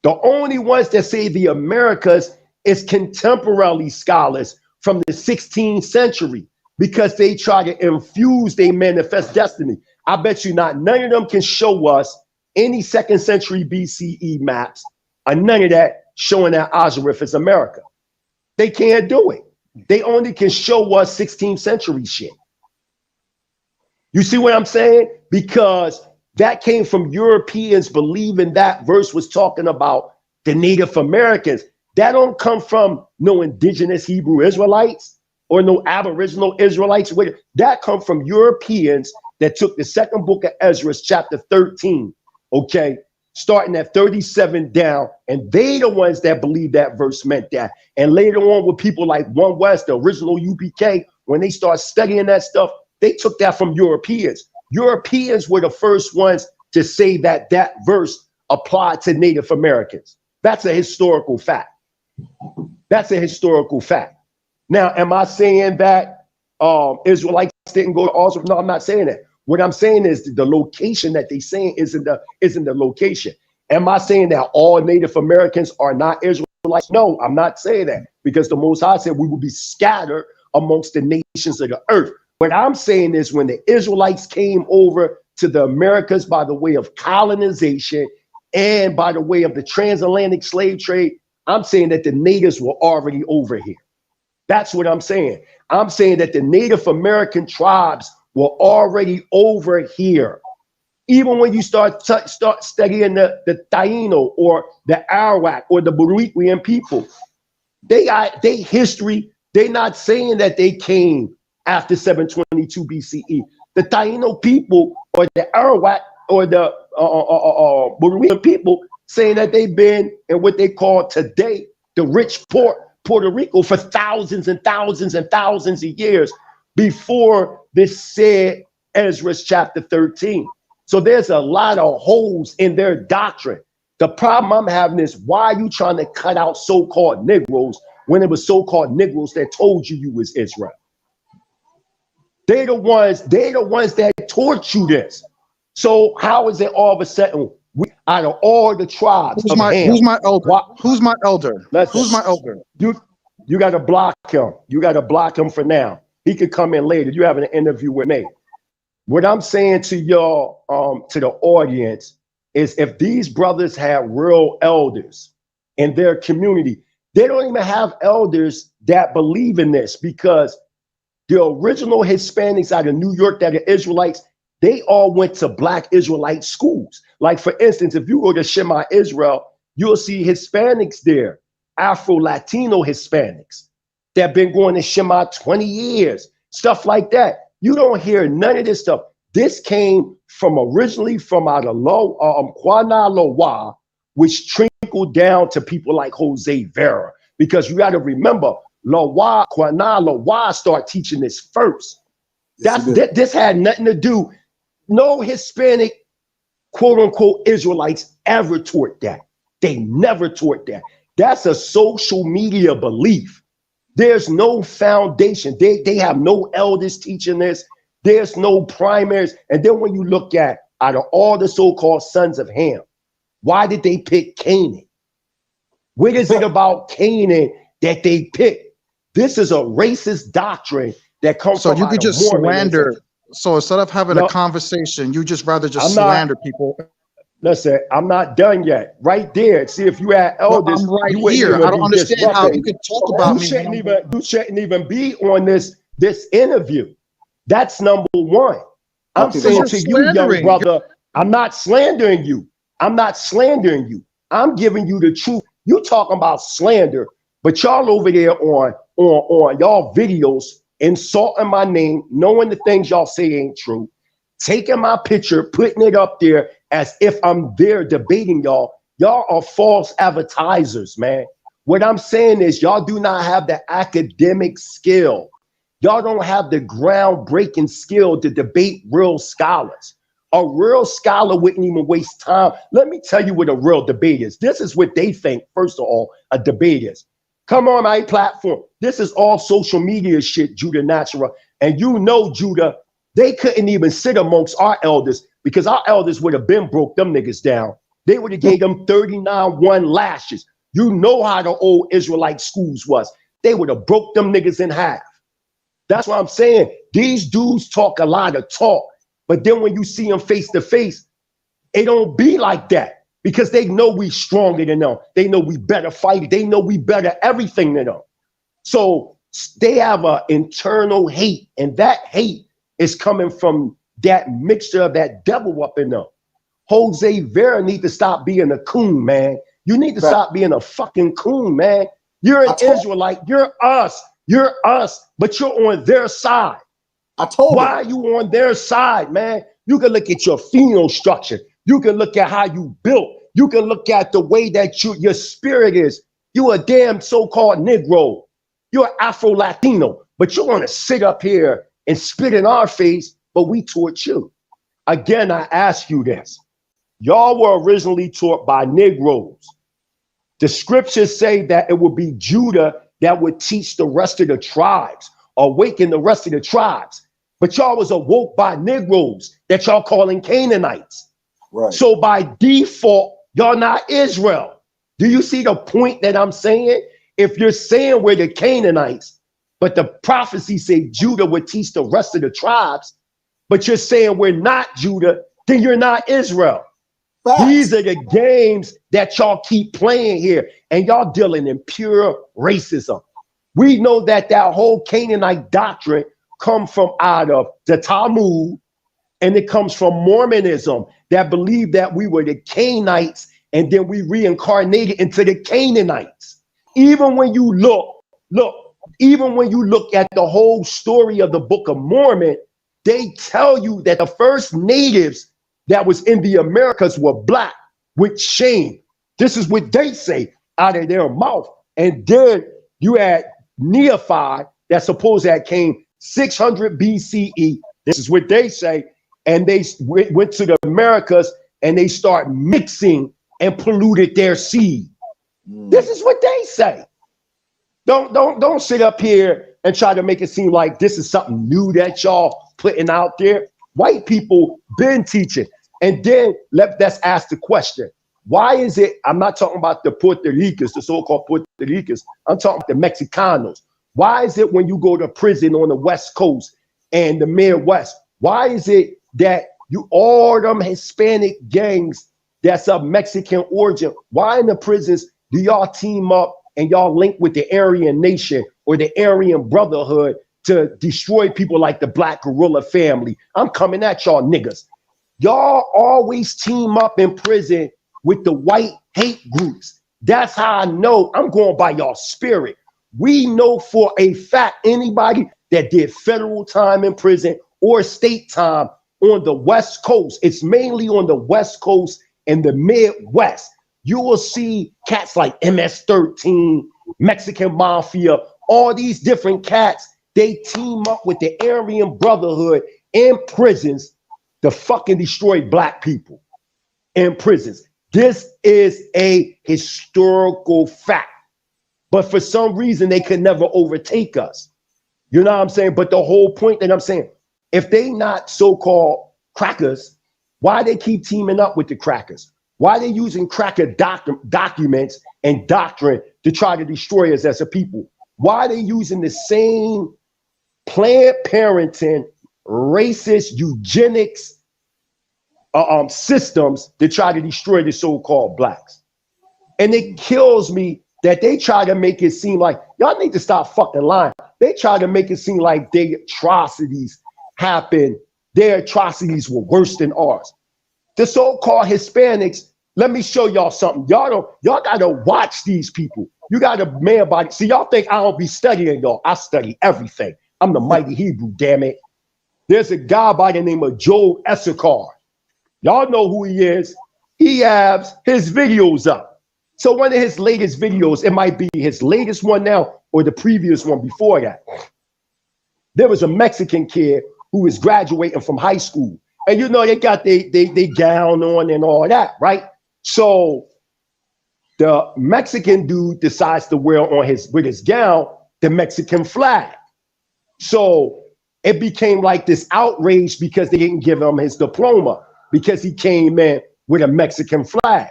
The only ones that say the Americas is contemporary scholars from the 16th century, because they try to infuse their manifest destiny. I bet you not, none of them can show us any 2nd century BCE maps, or none of that showing that Azareth is America. They can't do it. They only can show us 16th century shit. You see what I'm saying? Because that came from Europeans believing that verse was talking about the Native Americans. That don't come from no indigenous Hebrew Israelites or no Aboriginal Israelites. That come from Europeans that took the 2nd book of Ezra, chapter 13, okay, starting at 37 down, and they the ones that believe that verse meant that. And later on with people like One West, the original UPK, when they start studying that stuff, they took that from Europeans. Europeans were the first ones to say that that verse applied to Native Americans. That's a historical fact. That's a historical fact. Now, am I saying that Israelites didn't go to Azareth? No, I'm not saying that. What I'm saying is the location that they saying isn't the location. Am I saying that all Native Americans are not Israelites? No, I'm not saying that, because the Most High said we will be scattered amongst the nations of the earth. What I'm saying is when the Israelites came over to the Americas by the way of colonization and by the way of the transatlantic slave trade, I'm saying that the natives were already over here. That's what I'm saying. I'm saying that the Native American tribes were already over here. Even when you start studying the Taino or the Arawak or the Boricuan people, they history. They're not saying that they came after 722 BCE. The Taino people or the Arawak or the Boricuan people saying that they've been in what they call today the rich port, Puerto Rico, for thousands and thousands and thousands of years before this said Ezra's chapter 13. So there's a lot of holes in their doctrine. The problem I'm having is, why are you trying to cut out so-called Negroes when it was so-called Negroes that told you was Israel? They're the ones that taught you this. So how is it all of a sudden, out of all the tribes who's my elder? Who's my elder? Who's my elder? You got to block him. You got to block him for now. He could come in later. You have an interview with me. What I'm saying to y'all, to the audience, is if these brothers had real elders in their community, they don't even have elders that believe in this, because the original Hispanics out of New York that are Israelites, they all went to Black Israelite schools. Like, for instance, if you go to Shema Israel, you'll see Hispanics there, Afro-Latino Hispanics that have been going to Shema 20 years, stuff like that. You don't hear none of this stuff. This came from originally from out of Kwana Loa, which trickled down to people like Jose Vera. Because you got to remember, Kwana Loa start teaching this first. This had nothing to do. No Hispanic, quote unquote, Israelites ever taught that. They never taught that. That's a social media belief. There's no foundation. They have no elders teaching this. There's no primaries. And then when you look at, out of all the so-called sons of Ham, why did they pick Canaan? What is it about Canaan that they picked? This is a racist doctrine that comes from. So you could just slander. So instead of having a conversation, you just rather just slander people. Listen, I'm not done yet. Right there. See, if you had elders, I'm right here. I don't understand how you could talk about me. You shouldn't even be on this interview. That's number one. I'm saying to you, young brother, I'm not slandering you. I'm not slandering you. I'm giving you the truth. You talking about slander, but y'all over there on y'all videos insulting my name, knowing the things y'all say ain't true, taking my picture, putting it up there as if I'm there debating y'all. Y'all are false advertisers, man. What I'm saying is, y'all do not have the academic skill. Y'all don't have the groundbreaking skill to debate real scholars. A real scholar wouldn't even waste time. Let me tell you what a real debate is. This is what they think, first of all, a debate is. Come on my platform. This is all social media shit, Judah Natural. And you know, Judah, they couldn't even sit amongst our elders, because our elders would have been broke them niggas down. They would have gave them 39-1 lashes. You know how the old Israelite schools was. They would have broke them niggas in half. That's what I'm saying. These dudes talk a lot of talk, but then when you see them face to face, it don't be like that, because they know we stronger than them. They know we better fight. They know we better everything than them. So they have an internal hate, and that hate is coming from that mixture of that devil up in them. Jose Vera need to stop being a coon, man. You need to stop being a fucking coon, man. You're an Israelite. You're us. You're us, but you're on their side. Why are you on their side, man? You can look at your pheno structure. You can look at how you built. You can look at the way that your spirit is. You a damn so-called Negro. You're Afro-Latino, but you want to sit up here and spit in our face, but we taught you. Again, I ask you this. Y'all were originally taught by Negroes. The scriptures say that it would be Judah that would teach the rest of the tribes, awaken the rest of the tribes. But y'all was awoke by Negroes that y'all calling Canaanites. Right. So by default, y'all not Israel. Do you see the point that I'm saying? If you're saying we're the Canaanites, but the prophecy say Judah would teach the rest of the tribes, but you're saying we're not Judah, then you're not Israel. These are the games that y'all keep playing here, and y'all dealing in pure racism. We know that whole Canaanite doctrine come from out of the Talmud, And it comes from Mormonism that believed that we were the Canaanites and then we reincarnated into the Canaanites. Even when you even when you look at the whole story of the Book of Mormon, they tell you that the first natives that was in the Americas were black with shame. This is what they say out of their mouth. And then you had Nephi that supposed that came 600 BCE. This is what they say. And they went to the Americas and they start mixing and polluted their seed. This is what they say. Don't sit up here and try to make it seem like this is something new that y'all putting out there. White people been teaching. And then let's ask the question. Why is it, I'm not talking about the Puerto Ricans, the so-called Puerto Ricans, I'm talking about the Mexicanos. Why is it when you go to prison on the West Coast and the Midwest, why is it that all them Hispanic gangs that's of Mexican origin, why in the prisons do y'all team up and y'all link with the Aryan Nation or the Aryan Brotherhood to destroy people like the Black Guerrilla family? I'm coming at y'all niggas. Y'all always team up in prison with the white hate groups. That's how I know I'm going by y'all spirit. We know for a fact anybody that did federal time in prison or state time on the West Coast, it's mainly on the West Coast and the Midwest, you will see cats like MS-13, Mexican Mafia, all these different cats, they team up with the Aryan Brotherhood in prisons to fucking destroy black people in prisons. This is a historical fact. But for some reason, they could never overtake us. You know what I'm saying? But the whole point that I'm saying, if they not so-called crackers, why they keep teaming up with the crackers? Why they using cracker documents and doctrine to try to destroy us as a people? Why are they using the same Planned Parenting, racist, eugenics systems to try to destroy the so-called blacks? And it kills me that they try to make it seem like, y'all need to stop fucking lying. They try to make it seem like their atrocities happened. Their atrocities were worse than ours. The so-called Hispanics, let me show y'all something. Y'all gotta watch these people. You got a man body. See, y'all think I don't be studying, y'all. I study everything. I'm the mighty Hebrew, damn it. There's a guy by the name of Joe Issachar. Y'all know who he is. He has his videos up. So one of his latest videos, it might be his latest one now or the previous one before that. There was a Mexican kid who was graduating from high school. And you know, they got they gown on and all that, right? So the Mexican dude decides to wear on with his gown the Mexican flag. So it became like this outrage because they didn't give him his diploma because he came in with a Mexican flag.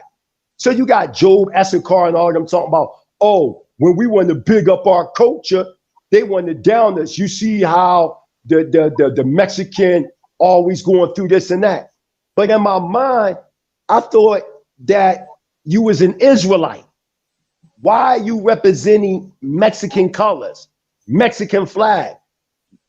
So you got Job Issachar and all them talking about, oh, when we want to big up our culture, they want to down us. You see how the Mexican always going through this and that. But in my mind, I thought that you was an Israelite. Why are you representing Mexican colors, Mexican flag?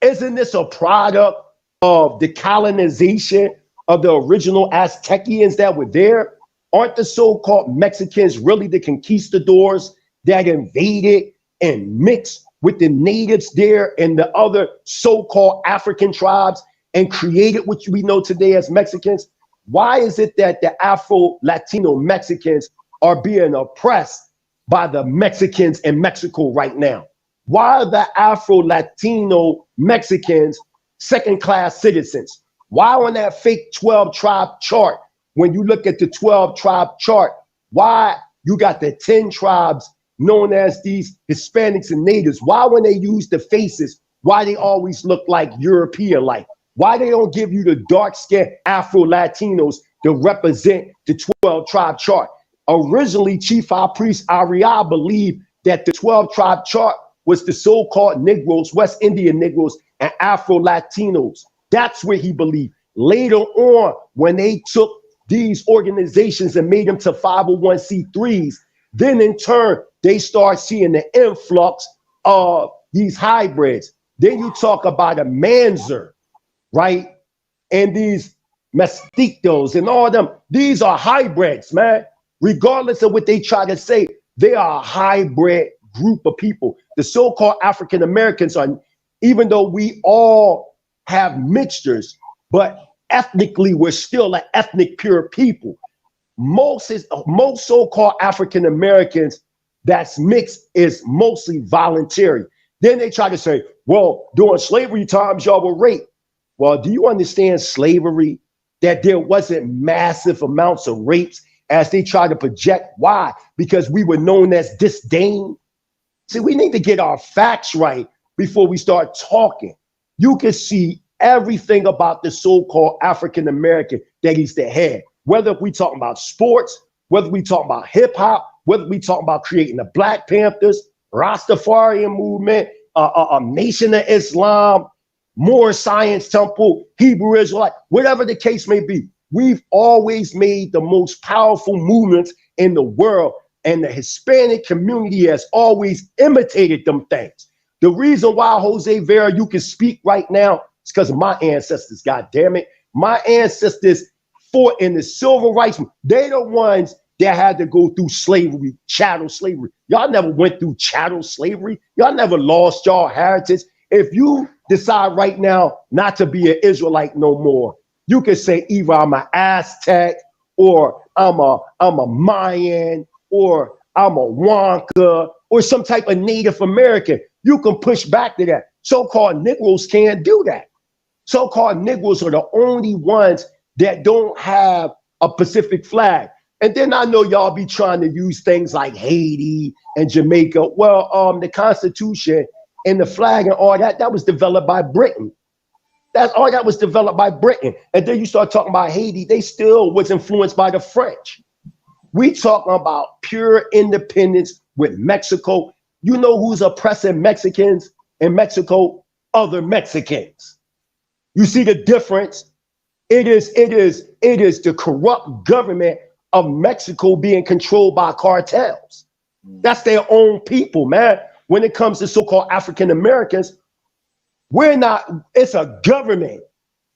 Isn't this a product of the colonization of the original Aztecians that were there? Aren't the so-called Mexicans really the conquistadors that invaded and mixed with the natives there and the other so-called African tribes and created what we know today as Mexicans? Why is it that the Afro-Latino Mexicans are being oppressed by the Mexicans in Mexico right now? Why are the Afro-Latino Mexicans second-class citizens? Why on that fake 12-tribe chart, when you look at the 12-tribe chart, why you got the 10 tribes known as these Hispanics and natives? Why when they use the faces, why they always look like European-like? Why they don't give you the dark-skinned Afro-Latinos to represent the 12-tribe chart? Originally, Chief High Priest Ariel believed that the 12-tribe chart was the so-called Negroes, West Indian Negroes, and Afro-Latinos. That's what he believed. Later on, when they took these organizations and made them to 501c3s, then in turn, they start seeing the influx of these hybrids. Then you talk about a Manzer, right? and these mestizos and all them. These are hybrids, man. Regardless of what they try to say, they are a hybrid group of people. The so-called African Americans are, even though we all have mixtures, but ethnically we're still an ethnic pure people. Most so-called African Americans that's mixed is mostly voluntary. Then they try to say, well, during slavery times, y'all were raped. Well, do you understand slavery? That there wasn't massive amounts of rapes as they try to project. Why? Because we were known as disdain. See, we need to get our facts right before we start talking. You can see everything about the so-called African American that he's the head. Whether we talking about sports, whether we talking about hip hop, whether we talking about creating the Black Panthers, Rastafarian movement, Nation of Islam, Moore Science Temple, Hebrew Israelite, whatever the case may be, we've always made the most powerful movements in the world, and the Hispanic community has always imitated them things. The reason why, Jose Vera, you can speak right now is because of my ancestors, God damn it. My ancestors fought in the civil rights. They're the ones that had to go through slavery, chattel slavery. Y'all never went through chattel slavery. Y'all never lost y'all heritage. If you decide right now not to be an Israelite no more, you can say either I'm an Aztec, or I'm a Mayan, or I'm a Wonka, or some type of Native American. You can push back to that. So-called Negroes can't do that. So-called Negroes are the only ones that don't have a Pacific flag. And then I know y'all be trying to use things like Haiti and Jamaica. Well, the Constitution and the flag and all that, that was developed by Britain. That's all that was developed by Britain. And then you start talking about Haiti, they still was influenced by the French. We talking about pure independence with Mexico. You know who's oppressing Mexicans in Mexico? Other Mexicans. You see the difference? It is the corrupt government of Mexico being controlled by cartels. That's their own people, man. When it comes to so-called African Americans, we're not, it's a government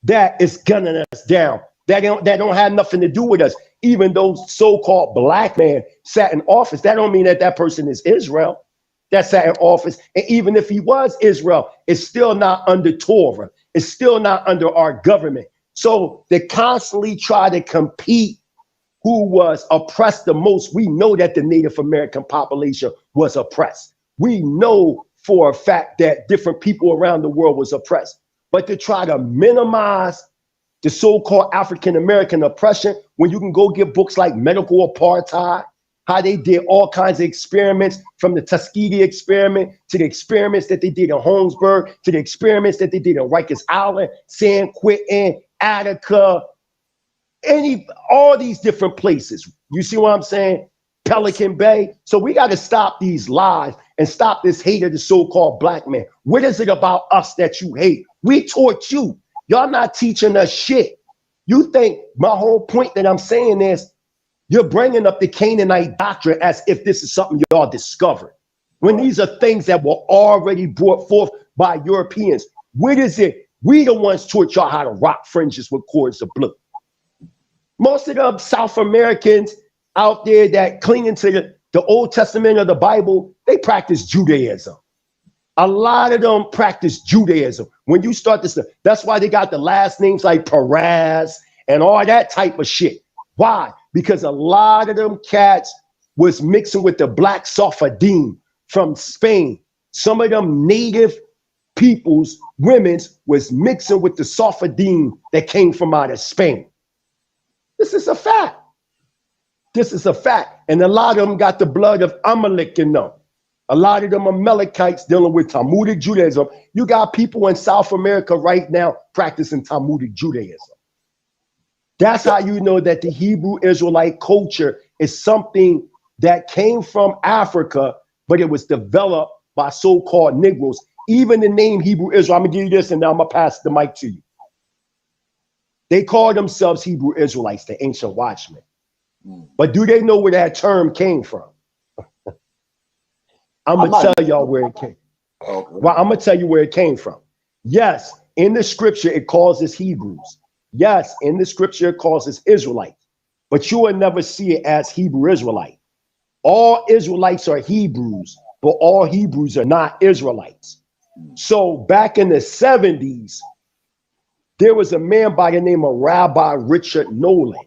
that is gunning us down. That don't have nothing to do with us. Even though so-called black man sat in office, that don't mean that that person is Israel. That sat in office. And even if he was Israel, it's still not under Torah. It's still not under our government. So they constantly try to compete who was oppressed the most. We know that the Native American population was oppressed. We know for a fact that different people around the world was oppressed. But to try to minimize the so-called African American oppression, when you can go get books like Medical Apartheid, how they did all kinds of experiments, from the Tuskegee experiment to the experiments that they did in Holmesburg, to the experiments that they did in Rikers Island, San Quentin, Attica, all these different places. You see what I'm saying? Pelican Bay. So we got to stop these lies and stop this hate of the so-called black man. What is it about us that you hate? We taught you. Y'all not teaching us shit. You think my whole point that I'm saying is you're bringing up the Canaanite doctrine as if this is something y'all discovered, when these are things that were already brought forth by Europeans. What is it? We the ones taught y'all how to rock fringes with cords of blue. Most of the South Americans out there that clinging to the Old Testament of the Bible, they practice Judaism. A lot of them practice Judaism. When you start this, that's why they got the last names like Perez and all that type of shit. Why? Because a lot of them cats was mixing with the black Sephardim from Spain. Some of them native peoples, women's, was mixing with the Sephardim that came from out of Spain. This is a fact. This is a fact. And a lot of them got the blood of Amalek in them. A lot of them are Amalekites dealing with Talmudic Judaism. You got people in South America right now practicing Talmudic Judaism. That's how you know that the Hebrew Israelite culture is something that came from Africa, but it was developed by so-called Negroes. Even the name Hebrew Israel, I'm gonna give you this and now I'm gonna pass the mic to you. They call themselves Hebrew Israelites, the ancient watchmen. But do they know where that term came from? I'm gonna tell y'all where it came. Okay. Well, I'm gonna tell you where it came from. Yes, in the scripture, it calls us Hebrews. Yes, in the scripture it calls us Israelites, but you will never see it as Hebrew Israelite. All Israelites are Hebrews, but all Hebrews are not Israelites. So back in the 70s, there was a man by the name of Rabbi Richard Nolan,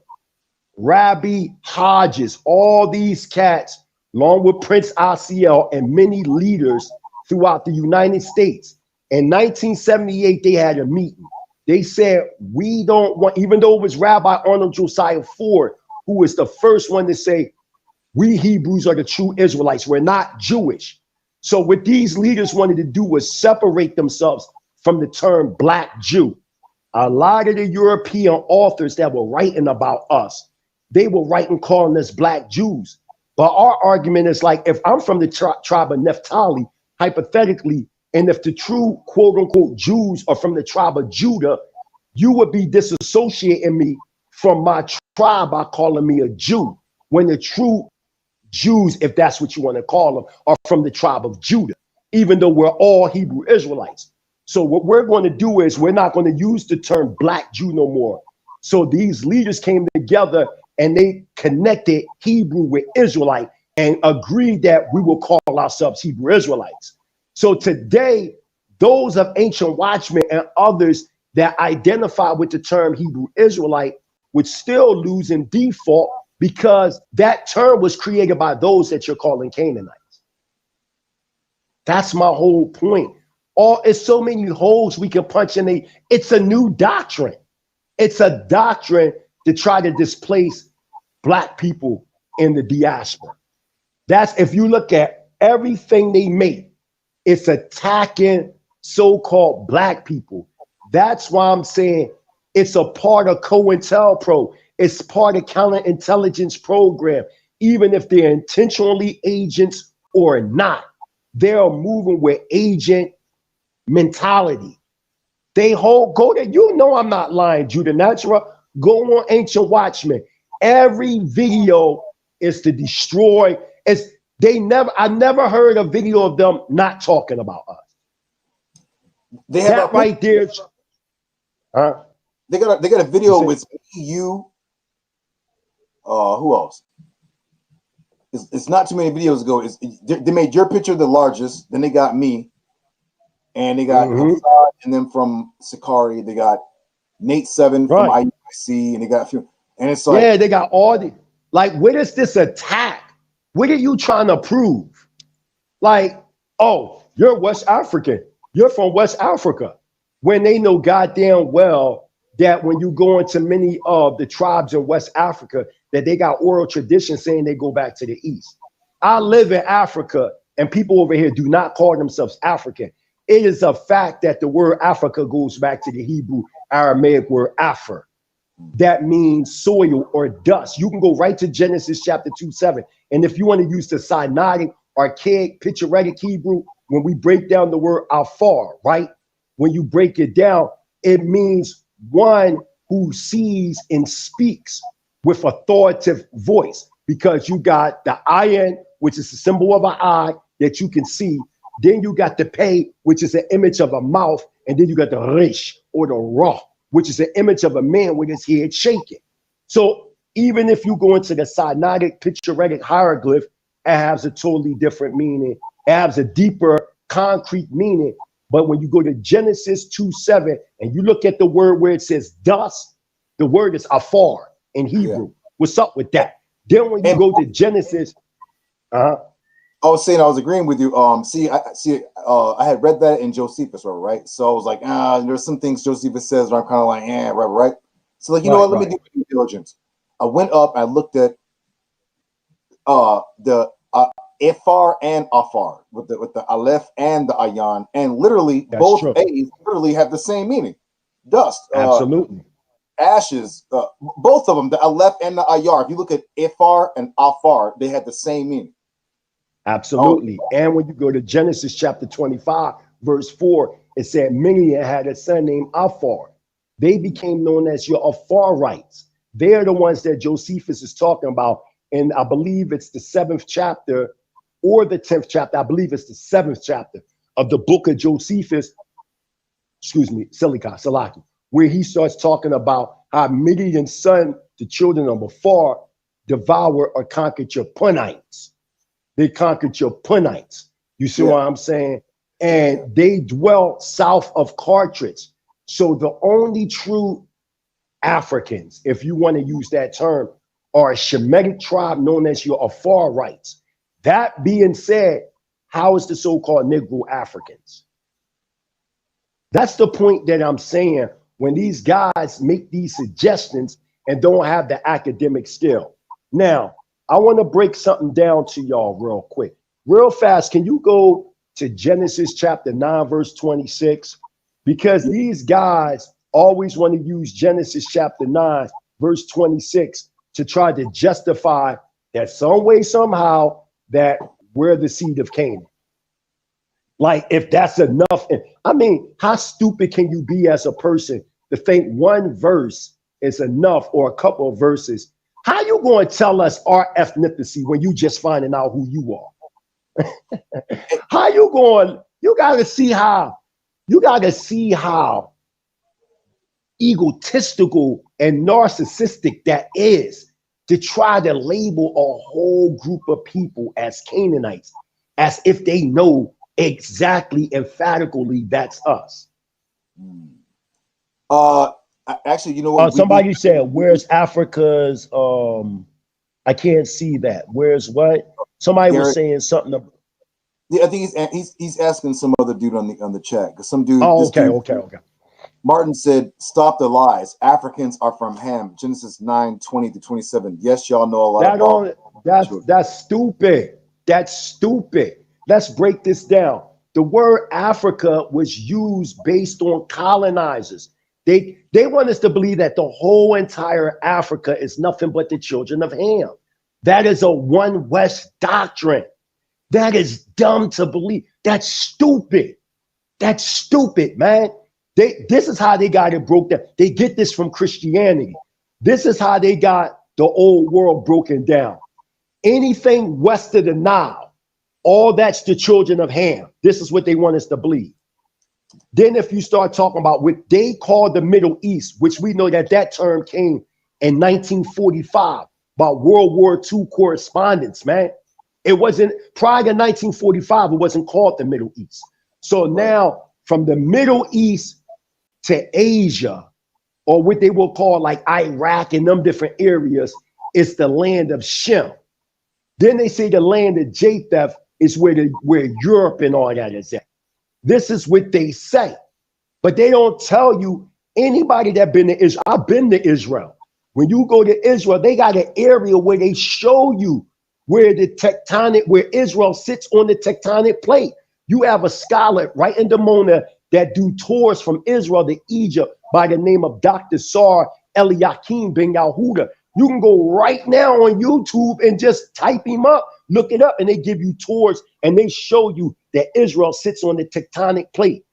Rabbi Hodges, all these cats, along with Prince ICL and many leaders throughout the United States. In 1978, they had a meeting. They said, we don't want, even though it was Rabbi Arnold Josiah Ford, who was the first one to say, we Hebrews are the true Israelites. We're not Jewish. So what these leaders wanted to do was separate themselves from the term Black Jew. A lot of the European authors that were writing about us, they were writing calling us Black Jews. But our argument is like, if I'm from the tribe of Naphtali, hypothetically, and if the true quote unquote Jews are from the tribe of Judah, you would be disassociating me from my tribe by calling me a Jew, when the true Jews, if that's what you want to call them, are from the tribe of Judah, even though we're all Hebrew Israelites. So what we're going to do is we're not going to use the term Black Jew no more. So these leaders came together and they connected Hebrew with Israelite and agreed that we will call ourselves Hebrew Israelites. So today, those of Ancient Watchmen and others that identify with the term Hebrew Israelite would still lose in default, because that term was created by those that you're calling Canaanites. That's my whole point. It's so many holes we can punch in. It's a new doctrine. It's a doctrine to try to displace Black people in the diaspora. That's, if you look at everything they make, it's attacking so-called Black people. That's why I'm saying it's a part of COINTELPRO. It's part of counterintelligence program. Even if they're intentionally agents or not, they're moving with agent mentality. They go there. You know I'm not lying, Judah Natural. Go on Ancient Watchmen. Every video is to destroy. I never heard a video of them not talking about us. They have that right there. They got a video with you. Who else? It's not too many videos ago. They made your picture the largest. Then they got me, and they got Hassad, and then from Sakari they got Nate 7 from IUIC, and they got a few. And it's like, yeah, they got all the, like, what is this attack? What are you trying to prove? Like, oh, you're West African. You're from West Africa. When they know goddamn well that when you go into many of the tribes in West Africa, that they got oral tradition saying they go back to the East. I live in Africa, and people over here do not call themselves African. It is a fact that the word Africa goes back to the Hebrew Aramaic word Afar. That means soil or dust. You can go right to Genesis chapter 2:7. And if you want to use the synodic, archaic, picturesque Hebrew, when we break down the word Afar, right? When you break it down, it means one who sees and speaks with authoritative voice, because you got the ayin, which is the symbol of an eye that you can see. Then you got the pei, which is an image of a mouth. And then you got the rish or the ra, which is an image of a man with his head shaking. So even if you go into the synodic picturesque hieroglyph, it has a totally different meaning. It has a deeper concrete meaning. But when you go to Genesis 2:7 and you look at the word where it says dust, the word is afar in Hebrew. Yeah. What's up with that? Then when you go to Genesis, I was saying, I was agreeing with you. I had read that in Josephus, right? So I was like, there's some things Josephus says where I'm kind of like, right. So like, you know what? Let me do due diligence. I went up, I looked at the Ifar and Afar with the Aleph and the Ayan, and literally both A's literally have the same meaning. Dust. Absolutely. Ashes. Both of them, the Aleph and the Ayar. If you look at Ifar and Afar, they had the same meaning. Absolutely. And when you go to Genesis chapter 25, verse 4, it said Minian had a son named Afar. They became known as your Afarites. They're the ones that Josephus is talking about. And I believe it's the 7th chapter or the 10th chapter. I believe it's the 7th chapter of the book of Josephus. Excuse me, Salaki, where he starts talking about how Midian's son, the children of afar, devour or conquered your Punites. They conquered your Punites. You see what I'm saying? And they dwelt south of Carthage. So the only true Africans, if you want to use that term, are a Shemitic tribe known as your Afarites. That being said, how is the so-called Negro Africans? That's the point that I'm saying when these guys make these suggestions and don't have the academic skill. Now, I want to break something down to y'all real quick. Real fast, can you go to Genesis chapter 9, verse 26? Because these guys always want to use Genesis chapter 9, verse 26 to try to justify that some way, somehow, that we're the seed of Canaan. Like, if that's enough. I mean, how stupid can you be as a person to think one verse is enough or a couple of verses? How you going to tell us our ethnicity when you just finding out who you are? How you going? You got to see how egotistical and narcissistic that is to try to label a whole group of people as Canaanites, as if they know exactly, emphatically, that's us. Actually, you know what? Somebody said, "Where's Africa's?" I can't see that. Where's what? Somebody Garrett, was saying something. Yeah, I think he's asking some other dude on the chat, because some dude. Oh, okay. Martin said, "Stop the lies. Africans are from Ham." Genesis 9:20-27. Yes, y'all know a lot about. That's stupid. That's stupid. Let's break this down. The word Africa was used based on colonizers. They want us to believe that the whole entire Africa is nothing but the children of Ham. That is a one West doctrine. That is dumb to believe. That's stupid. That's stupid, man. This is how they got it broke down. They get this from Christianity. This is how they got the old world broken down. Anything west of the Nile, all that's the children of Ham. This is what they want us to believe. Then if you start talking about what they call the Middle East, which we know that term came in 1945 about World War II correspondence, man. It wasn't, prior to 1945, it wasn't called the Middle East. So now from the Middle East to Asia, or what they will call like Iraq and them different areas, is the land of Shem. Then they say the land of Japheth is where Europe and all that is at. This is what they say, but they don't tell you. Anybody that been to Israel, I've been to Israel. When you go to Israel, they got an area where they show you where Israel sits on the tectonic plate. You have a scholar right in Dimona that do tours from Israel to Egypt by the name of Dr. Sar Eliakim Ben Yahuda. You can go right now on YouTube and just type him up, look it up, and they give you tours and they show you that Israel sits on the tectonic plate,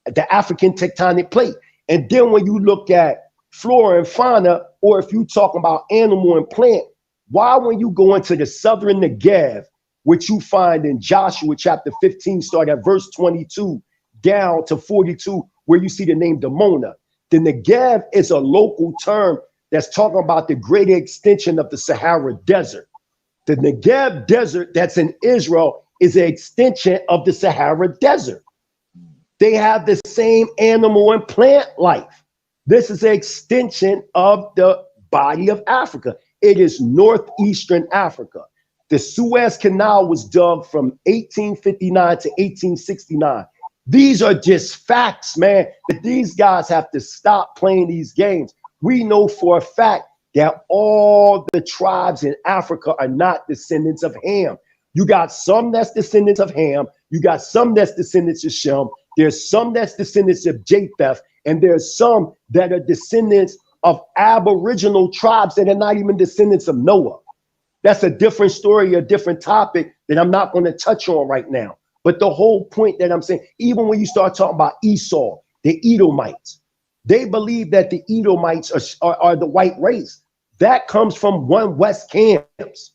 the African tectonic plate. And then when you look at flora and fauna, or if you talk about animal and plant, why when you go into the southern Negev, which you find in Joshua chapter 15, start at verse 22 down to 42, where you see the name Dimona. The Negev is a local term that's talking about the greater extension of the Sahara Desert. The Negev Desert that's in Israel is an extension of the Sahara Desert. They have the same animal and plant life. This is an extension of the body of Africa. It is northeastern Africa. The Suez Canal was dug from 1859 to 1869. These are just facts, man, that these guys have to stop playing these games. We know for a fact that all the tribes in Africa are not descendants of Ham. You got some that's descendants of Ham. You got some that's descendants of Shem. There's some that's descendants of Japheth. And there's some that are descendants of aboriginal tribes that are not even descendants of Noah. That's a different story, a different topic that I'm not going to touch on right now. But the whole point that I'm saying, even when you start talking about Esau, the Edomites, they believe that the Edomites are the white race. That comes from one West camps.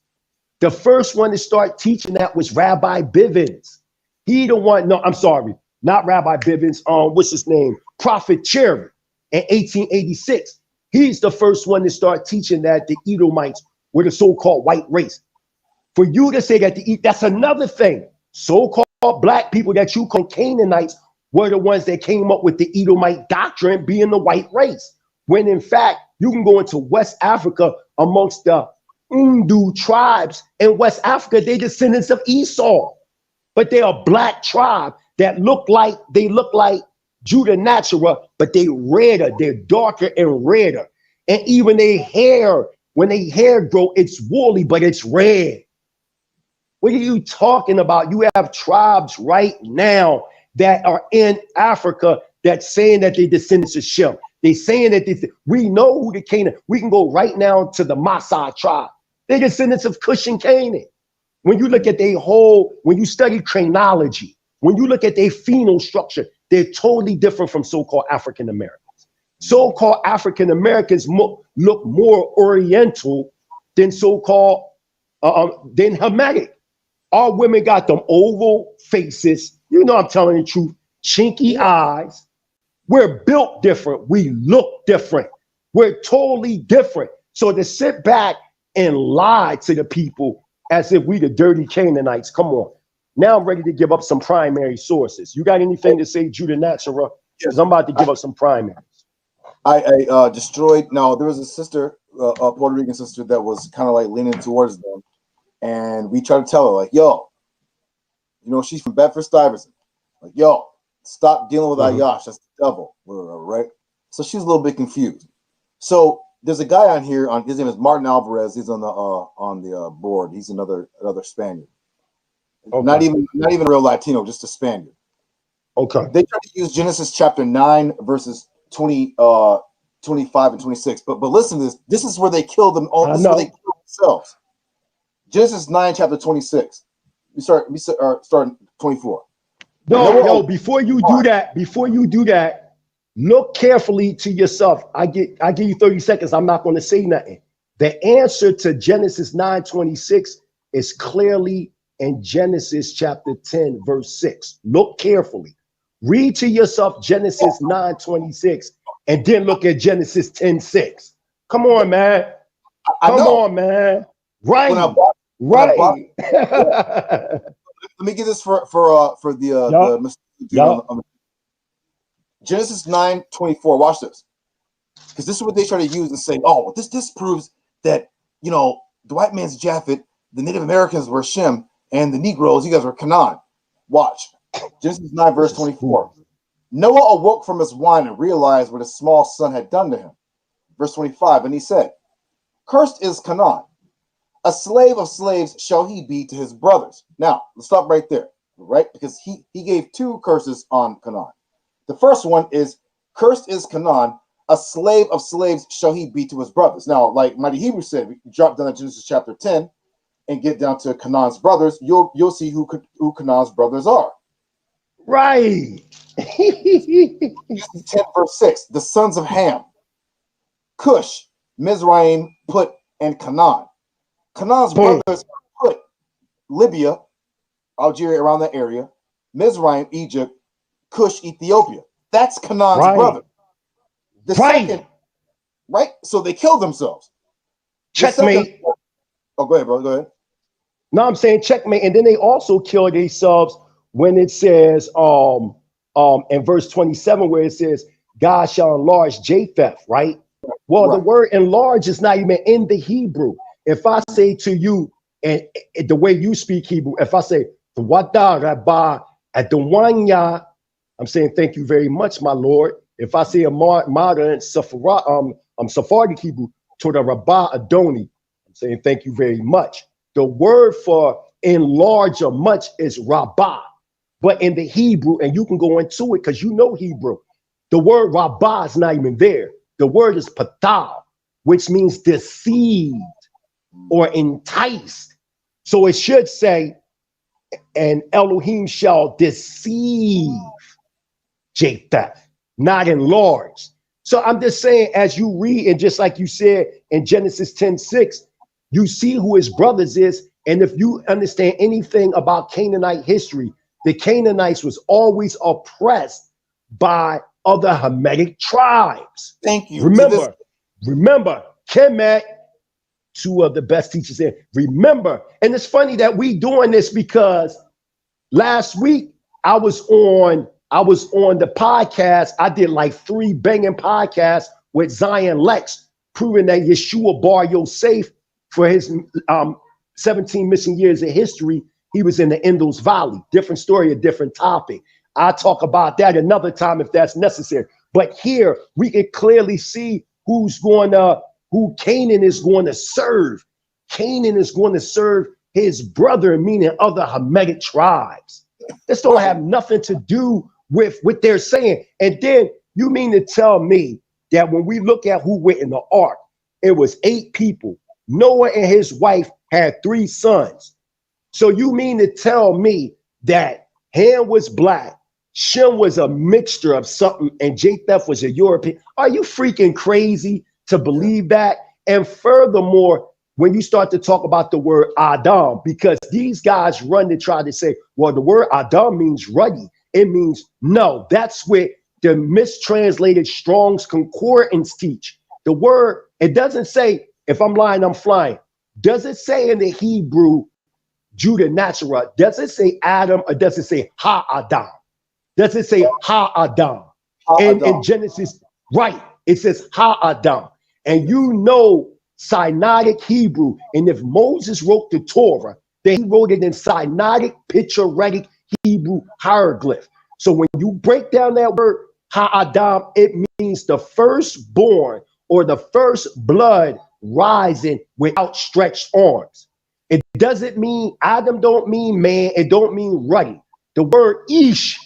The first one to start teaching that was Rabbi Bivens. He the one, no, I'm sorry, not Rabbi Bivens. What's his name? Prophet Cherry. in 1886. He's the first one to start teaching that the Edomites were the so-called white race. For you to say that that's another thing. So-called black people that you call Canaanites were the ones that came up with the Edomite doctrine being the white race. When in fact, you can go into West Africa amongst the Undu tribes in West Africa, they're descendants of Esau. But they're a black tribe that look like Judah Naturah, but they redder, they're darker and redder. And even their hair, when their hair grow, it's woolly, but it's red. What are you talking about? You have tribes right now that are in Africa that's saying that they're descendants of Shem. They're saying that we know who the Canaan. We can go right now to the Maasai tribe. They're descendants of Cush and Canaan. When you look at when you study chronology, when you look at their phenol structure, they're totally different from so-called African Americans. So-called African Americans look more Oriental than so-called than Hamitic. Our women got them oval faces. You know I'm telling the truth. Chinky eyes. We're built different. We look different. We're totally different. So to sit back and lie to the people as if we the dirty Canaanites, come on. Now I'm ready to give up some primary sources. You got anything to say, Judah Naturah? Because I'm about to give up some primaries. I destroyed. Now there was a sister, a Puerto Rican sister, that was kind of like leaning towards them, and we tried to tell her, like, yo, you know, she's from Bedford-Stuyvesant. Like, yo, stop dealing with Ayash. That's the devil, right? So she's a little bit confused. So there's a guy on here. His name is Martin Alvarez. He's on the board. He's another Spaniard. Okay. Not even a real Latino, just a Spaniard. Okay. They try to use Genesis chapter 9 verses 25 and 26. But listen to this. This is where they killed them all. This is where they killed themselves. Genesis 9 chapter 26. We start 24. No, before you do that, look carefully to yourself. I give you 30 seconds. I'm not going to say nothing. The answer to Genesis 9:26 is clearly in Genesis chapter 10, verse 6. Look carefully. Read to yourself Genesis 9:26 and then look at Genesis 10:6. Come on, man. Come on, man. Right. Right. Let me get this for the Genesis 9:24. Watch this, because this is what they try to use and say, oh, this proves that, you know, the white man's Japhet, the Native Americans were Shem, and the Negroes, you guys were Canaan. Watch Genesis 9 verse 24. Noah awoke from his wine and realized what his small son had done to him. Verse 25, and he said, "Cursed is Canaan. A slave of slaves shall he be to his brothers." Now, let's stop right there, right? Because he gave two curses on Canaan. The first one is, "Cursed is Canaan, a slave of slaves shall he be to his brothers." Now, like Mighty Hebrew said, we drop down to Genesis chapter 10 and get down to Canaan's brothers. You'll see who Canaan's brothers are. Right. 10 verse 6, the sons of Ham, Cush, Mizraim, Put, and Canaan. Canaan's brothers are Put, Libya, Algeria, around that area, Mizraim, Egypt, Cush, Ethiopia. That's Canaan's brother. The second, right? So they killed themselves. Checkmate. Oh, go ahead, bro. Go ahead. No, I'm saying checkmate. And then they also killed themselves when it says in verse 27 where it says, God shall enlarge Japheth, right? Well, the word enlarge is not even in the Hebrew. If I say to you, and the way you speak Hebrew, if I say, I'm saying thank you very much, my Lord. If I say a modern Sephardic Hebrew, to the Rabbah Adoni, I'm saying thank you very much. The word for enlarge or much is Rabbah. But in the Hebrew, and you can go into it because you know Hebrew, the word Rabbah is not even there. The word is patal, which means deceived or enticed. So it should say, and Elohim shall deceive Japheth, not enlarge. So I'm just saying, as you read, and just like you said in Genesis 10:6, you see who his brothers is. And if you understand anything about Canaanite history, the Canaanites was always oppressed by other Hamitic tribes. Thank you. Remember, Kemet, two of the best teachers there. Remember, and it's funny that we doing this because last week I was on the podcast. I did like 3 banging podcasts with Zion Lex, proving that Yeshua Bar Yosef, for his 17 missing years of history, he was in the Indus Valley. Different story, a different topic. I'll talk about that another time if that's necessary. But here we can clearly see who Canaan is going to serve. Canaan is going to serve his brother, meaning other Hamitic tribes. This don't have nothing to do with what they're saying. And then you mean to tell me that when we look at who went in the ark, it was 8 people. Noah and his wife had 3 sons. So you mean to tell me that Ham was black, Shem was a mixture of something, and Japheth was a European? Are you freaking crazy to believe that? And furthermore, when you start to talk about the word Adam, because these guys run to try to say, well, the word Adam means ruddy. It means no. That's what the mistranslated Strong's Concordance teach. The word, it doesn't say, if I'm lying, I'm flying. Does it say in the Hebrew, Judah Naturah, does it say Adam or does it say Ha-Adam? Does it say Ha-Adam? And in Genesis, right, it says Ha-Adam. And you know Sinaitic Hebrew, and if Moses wrote the Torah, then he wrote it in Sinaitic Picturetic Hebrew hieroglyph. So when you break down that word Ha-Adam, it means the firstborn or the first blood rising with outstretched arms. It doesn't mean, Adam don't mean man, it don't mean ruddy. The word Ish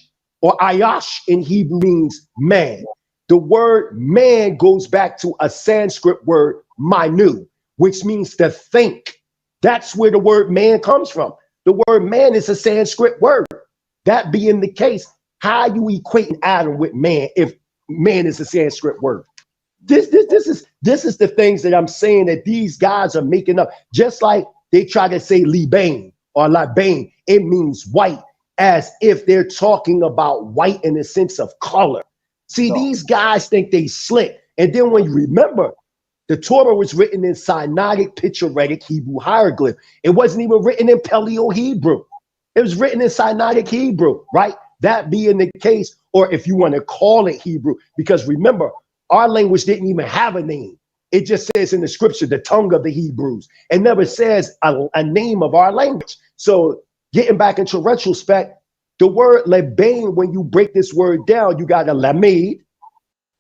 or Ayash in Hebrew means man. The word man goes back to a Sanskrit word, manu, which means to think. That's where the word man comes from. The word man is a Sanskrit word. That being the case, how you equating Adam with man if man is a Sanskrit word? This is the things that I'm saying that these guys are making up. Just like they try to say Libain or Labain, it means white, as if they're talking about white in the sense of color. See, these guys think they slick. And then when you remember, the Torah was written in Sinaitic Picturetic Hebrew hieroglyph. It wasn't even written in Paleo-Hebrew. It was written in Sinaitic Hebrew, right? That being the case, or if you want to call it Hebrew, because remember, our language didn't even have a name. It just says in the scripture, the tongue of the Hebrews. It never says a name of our language. So getting back into retrospect, the word Lebain, when you break this word down, you got a lamed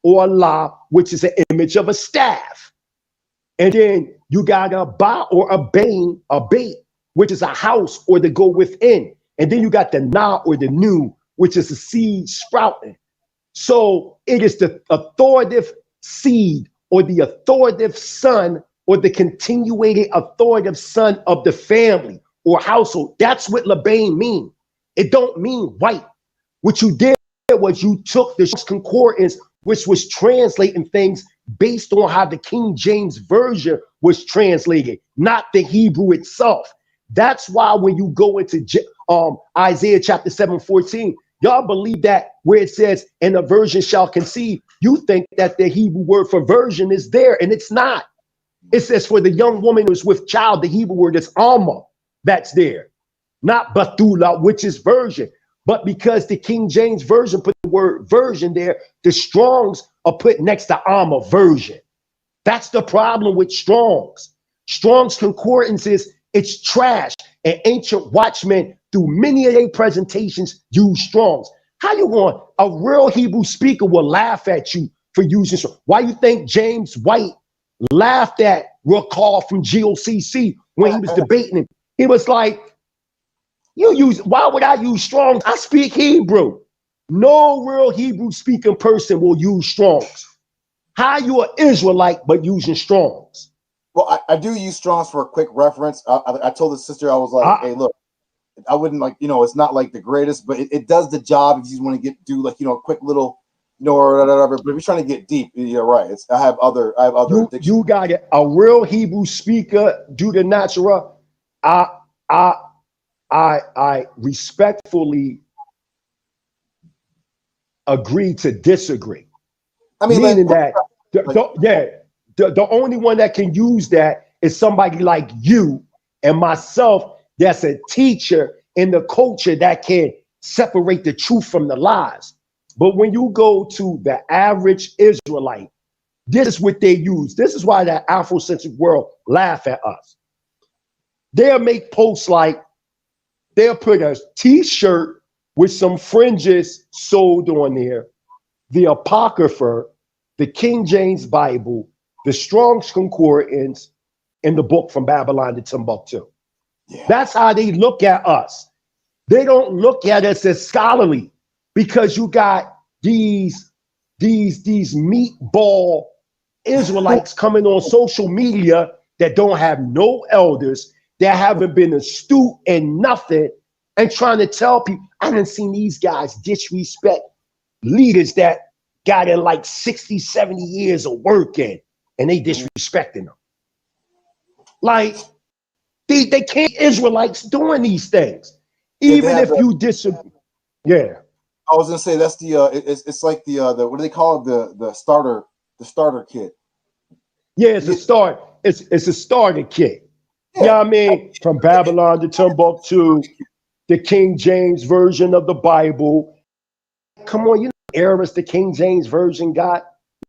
or a la, which is an image of a staff. And then you got a ba or a bane, a bait, which is a house or to go within. And then you got the na or the nu, which is a seed sprouting. So it is the authoritative seed or the authoritative son or the continuated authoritative son of the family or household. That's what Labain means. It don't mean white. What you did was you took the concordance, which was translating things based on how the King James Version was translated, not the Hebrew itself. That's why when you go into Isaiah chapter 7:14, y'all believe that where it says, and a virgin shall conceive, you think that the Hebrew word for virgin is there, and it's not. It says for the young woman who's with child, the Hebrew word is alma, that's there. Not Bethula, which is virgin. But because the King James Version put the word virgin there, the Strongs are put next to alma, virgin. That's the problem with Strongs. Strong's concordances, it's trash. And ancient watchmen, through many of their presentations, use Strongs. How you going? A real Hebrew speaker will laugh at you for using Strong. Why you think James White laughed at Rakal from GOCC when he was debating him? He was like, why would I use Strong's? I speak Hebrew. No real Hebrew speaking person will use Strong's. How you an Israelite but using Strong's? Well, I do use Strong's for a quick reference. I told the sister, I was like, hey, look, I wouldn't like, it's not like the greatest, but it does the job if you want to do like, a quick little, or whatever. But if you're trying to get deep, you're right. I have other you got it. A real Hebrew speaker, Judah Naturah. I respectfully agree to disagree. I mean, Meaning like, that the only one that can use that is somebody like you and myself that's a teacher in the culture that can separate the truth from the lies. But when you go to the average Israelite, this is what they use. This is why that Afrocentric world laugh at us. They'll make posts like, they'll put a t-shirt with some fringes sewed on there, the Apocrypha, the King James Bible, the Strong's Concordance, and the book From Babylon to Timbuktu. Yeah. That's how they look at us. They don't look at us as scholarly because you got these meatball Israelites coming on social media that don't have no elders, that haven't been astute in nothing, and trying to tell people, I done seen these guys disrespect leaders that got in like 60, 70 years of working, and they disrespecting them. Like, they can't Israelites doing these things. Even if you disagree. Yeah. I was gonna say that's the it's like the what do they call it? The starter kit. Yeah, it's a start. It's a starter kit. Yeah, you know what I mean? From Babylon to Timbuktu, the King James version of the Bible. Come on, you know errors the King James version got.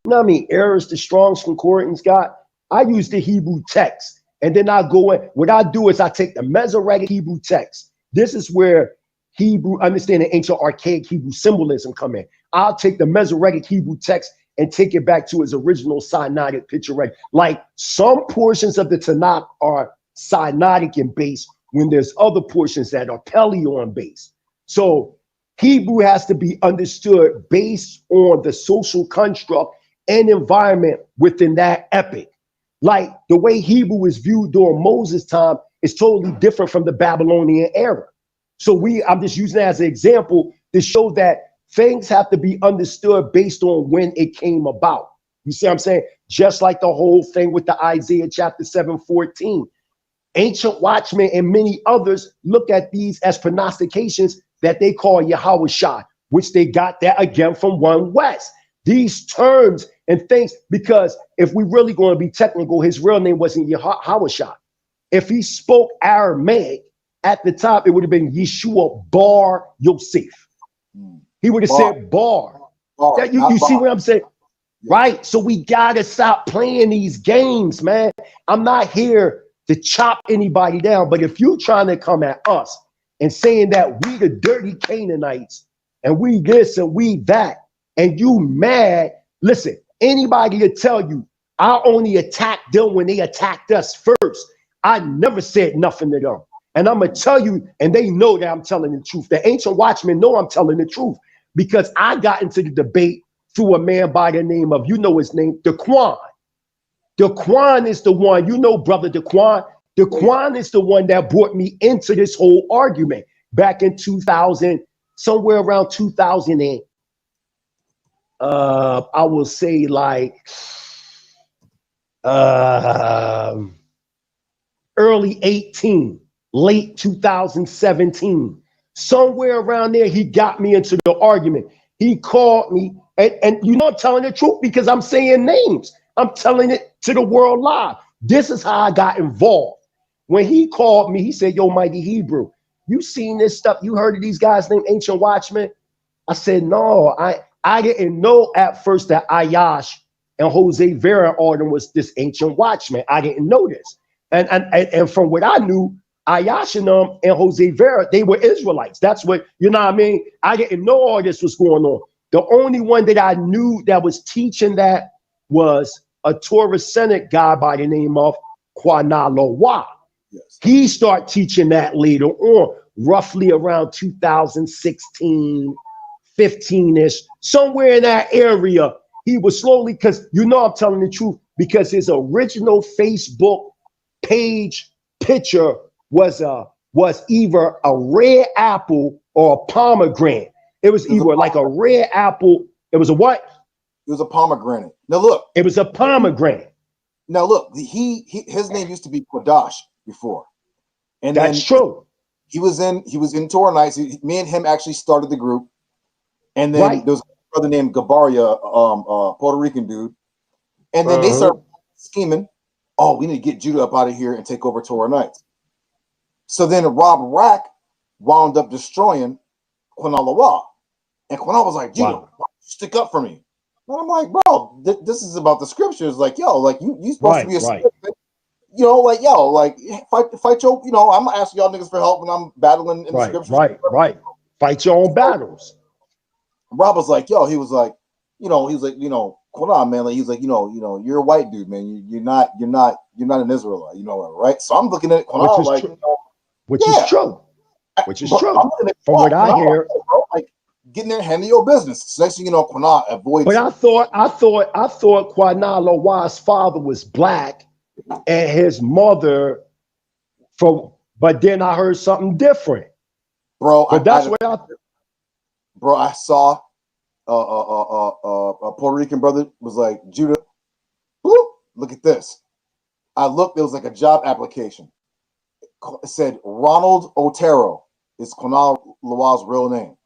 You know what I mean? Errors the Strong's Concordance got. I use the Hebrew text, and then I go in. What I do is I take the Masoretic Hebrew text. This is where Hebrew, understanding ancient archaic Hebrew symbolism come in. I'll take the Masoretic Hebrew text and take it back to its original Sinaitic picture. Like some portions of the Tanakh are Sinaitic in base when there's other portions that are Paleo in base. So Hebrew has to be understood based on the social construct and environment within that epic. Like the way Hebrew is viewed during Moses' time is totally different from the Babylonian era. So I'm just using that as an example to show that things have to be understood based on when it came about. You see what I'm saying? Just like the whole thing with the Isaiah chapter 7:14. Ancient Watchmen and many others look at these as pronostications that they call Yahweh Shah, which they got that again from One West. These terms and things, because if we really going to be technical, his real name wasn't Yahweh Shah. If he spoke Aramaic at the top, it would have been Yeshua Bar Yosef. He would have said Bar. You see what I'm saying? Right? So we got to stop playing these games, man. I'm not here to chop anybody down, but if you're trying to come at us and saying that we the dirty Canaanites and we this and we that, and you mad, listen, anybody to tell you I only attacked them when they attacked us first. I never said nothing to them. And I'm going to tell you, and they know that I'm telling the truth. The ancient watchmen know I'm telling the truth because I got into the debate through a man by the name of, you know his name, Daquan. Daquan is the one, you know, brother Daquan. Daquan is the one that brought me into this whole argument back in 2000, somewhere around 2000 and I will say like early 18, late 2017, somewhere around there, he got me into the argument. He called me, and you know I'm telling the truth because I'm saying names. I'm telling it to the world live. This is how I got involved. When he called me, he said, yo, Mighty Hebrew, you seen this stuff? You heard of these guys named Ancient Watchmen? I said, no, I didn't know at first that Ayash and Jose Vera Arden was this Ancient Watchman. I didn't know this. And from what I knew, Ayash and Jose Vera, they were Israelites. That's what, you know what I mean? I didn't know all this was going on. The only one that I knew that was teaching that was a Torah Senate guy by the name of Kwanalowa. Yes. He started teaching that later on, roughly around 2016, 15-ish, somewhere in that area. He was slowly, because you know I'm telling the truth, because his original Facebook page picture was either a red apple or a pomegranate. It was either like a red apple. It was a what? It was a pomegranate. Now look. It was a pomegranate. Now look, his name used to be Quadash before. And that's true. He was in Torah Nights. Me and him actually started the group. And then there was a brother named Gabaria, Puerto Rican dude. And then they started scheming, oh, we need to get Judah up out of here and take over Torah Nights. So then Rob Rack wound up destroying Quinalawa. And Quinal was like, Judah, why don't you stick up for me? And I'm like, bro, this is about the scriptures. Like, yo, like you supposed to be a you know, like, yo, like fight your, you know, I'm gonna ask y'all niggas for help when I'm battling in the scriptures. Right. Fight your own battles. Rob was like, yo, he was like, you know, hold on, man. Like, he's like, you know, you're a white dude, man. You're not an Israelite, you know, right? So I'm looking at Quinal like, which is true. From what I hear, like getting there, handle your business. So next thing you know, Quinal avoids. But I thought Quinalawa's father was black and his mother but then I heard something different. Bro, but that's what I saw a Puerto Rican brother was like, Judah, whoop, look at this. I looked, it was like a job application. It said Ronald Otero is Quinalawa's real name.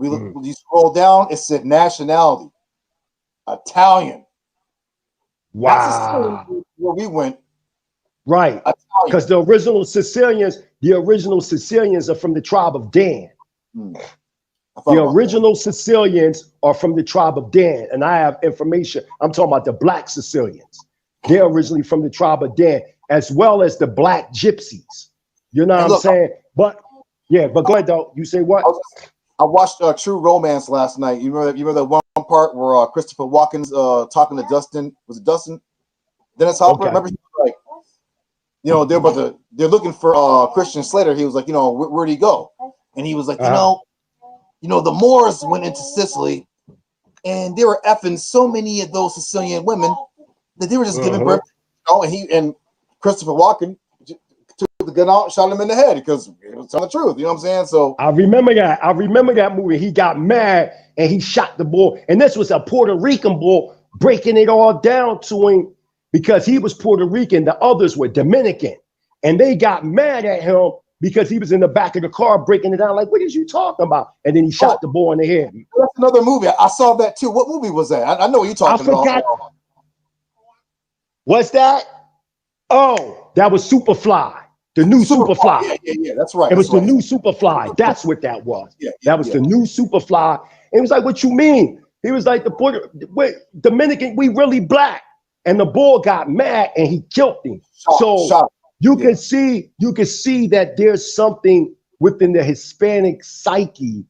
You scroll down, it said nationality, Italian. Wow. That's where we went. Right. Because the original Sicilians are from the tribe of Dan. The original Sicilians are from the tribe of Dan. And I have information. I'm talking about the black Sicilians. They're originally from the tribe of Dan, as well as the black gypsies. You know what I'm saying? But go ahead though. You say what? I watched True Romance last night. You remember that one part where Christopher Walken's talking to Dustin? Was it Dustin? Dennis Hopper? Remember he was like, you know, they're looking for Christian Slater. He was like, you know, where'd he go? And he was like, you know, the Moors went into Sicily and they were effing so many of those Sicilian women that they were just giving birth. You know, and Christopher Walken took the gun out and shot him in the head because it was telling the truth. You know what I'm saying? So I remember that movie. He got mad and he shot the bull. And this was a Puerto Rican bull breaking it all down to him because he was Puerto Rican. The others were Dominican. And they got mad at him because he was in the back of the car breaking it down. Like, what is you talking about? And then he shot the bull in the head. That's another movie. I saw that too. What movie was that? I know what you're talking about. What's that? Oh, that was Superfly. The new Superfly. Yeah, that's right. It was the new Superfly. That's what that was. That was the new Superfly. And he was like, what you mean? He was like, Dominican, we really black. And the bull got mad and he killed him. You can see that there's something within the Hispanic psyche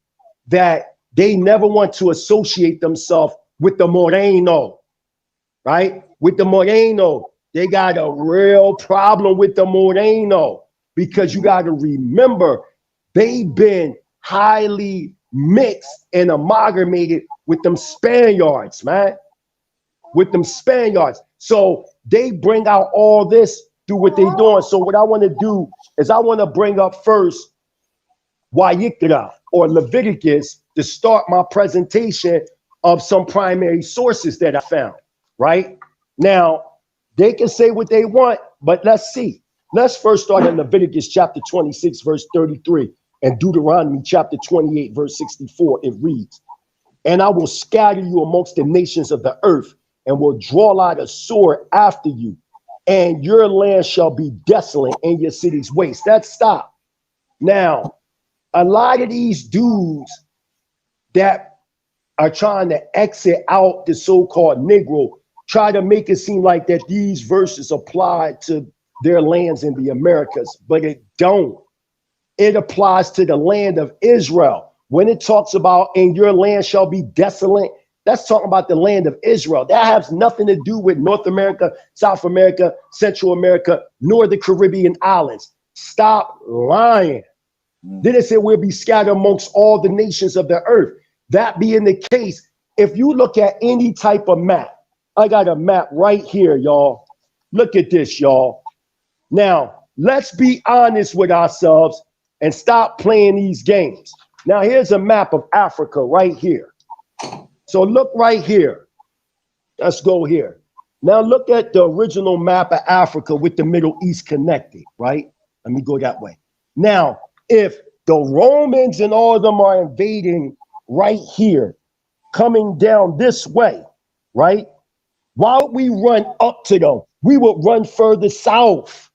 that they never want to associate themselves with the Moreno, right? With the Moreno. They got a real problem with the Moreno because you got to remember they've been highly mixed and amalgamated with them Spaniards, man. With them Spaniards. So they bring out all this through what they're doing. So what I want to do is I want to bring up first Wayikra or Leviticus to start my presentation of some primary sources that I found, right? Now, they can say what they want, but let's see. Let's first start in Leviticus chapter 26, verse 33, and Deuteronomy chapter 28, verse 64. It reads, and I will scatter you amongst the nations of the earth and will draw out a sword after you, and your land shall be desolate and your cities waste. That's stop. Now, a lot of these dudes that are trying to exit out the so-called Negro try to make it seem like that these verses apply to their lands in the Americas, but it don't. It applies to the land of Israel. When it talks about and your land shall be desolate, that's talking about the land of Israel. That has nothing to do with North America, South America, Central America, nor the Caribbean islands. Stop lying. Then it said we'll be scattered amongst all the nations of the earth. That being the case, if you look at any type of map, I got a map right here, y'all. Look at this, y'all. Now, let's be honest with ourselves and stop playing these games. Now, here's a map of Africa right here. So look right here. Let's go here. Now look at the original map of Africa with the Middle East connected, right? Let me go that way. Now, if the Romans and all of them are invading right here, coming down this way, right? Why would we run up to them? We would run further south.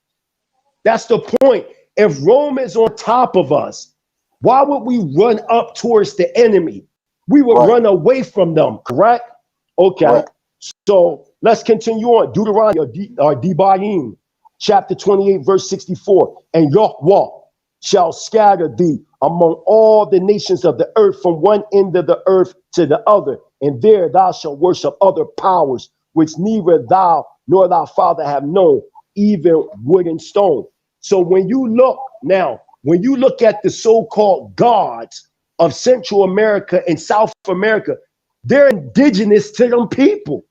That's the point. If Rome is on top of us, why would we run up towards the enemy? We would run away from them, correct? Okay, so let's continue on. Deuteronomy or Debaim, chapter 28, verse 64. And Yahweh shall scatter thee among all the nations of the earth from one end of the earth to the other. And there thou shalt worship other powers, which neither thou nor thy father have known, even wood and stone. So when you look now, when you look at the so-called gods of Central America and South America, they're indigenous to them people.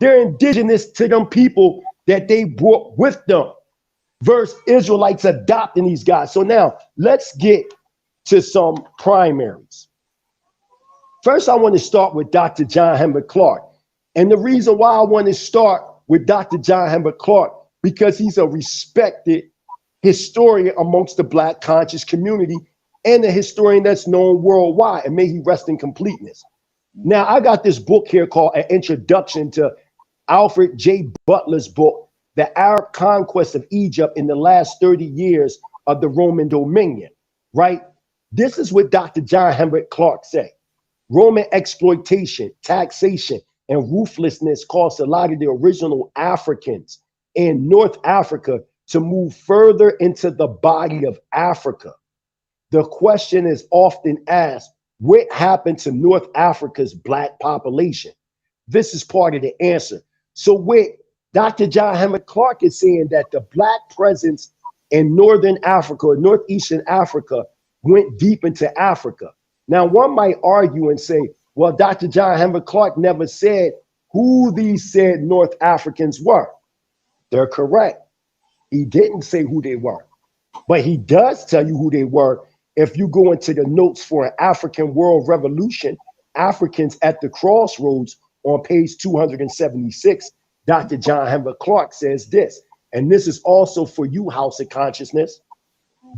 They're indigenous to them people that they brought with them. Versus Israelites adopting these guys. So now let's get to some primaries. First, I want to start with Dr. John Henrik Clarke. And the reason why I want to start with Dr. John Henrik Clarke, because he's a respected historian amongst the Black conscious community and a historian that's known worldwide, and may he rest in completeness. Now, I got this book here called An Introduction to Alfred J. Butler's book, The Arab Conquest of Egypt in the Last 30 Years of the Roman Dominion, right? This is what Dr. John Henrik Clarke said. Roman exploitation, taxation, and ruthlessness caused a lot of the original Africans in North Africa to move further into the body of Africa. The question is often asked, what happened to North Africa's Black population? This is part of the answer. So what Dr. John Henrik Clarke is saying that the Black presence in Northern Africa or Northeastern Africa went deep into Africa. Now, one might argue and say, well, Dr. John Henrik Clarke never said who these said North Africans were. They're correct. He didn't say who they were, but he does tell you who they were. If you go into the notes for an African World Revolution, Africans at the Crossroads on page 276, Dr. John Henrik Clarke says this, and this is also for you, House of Consciousness.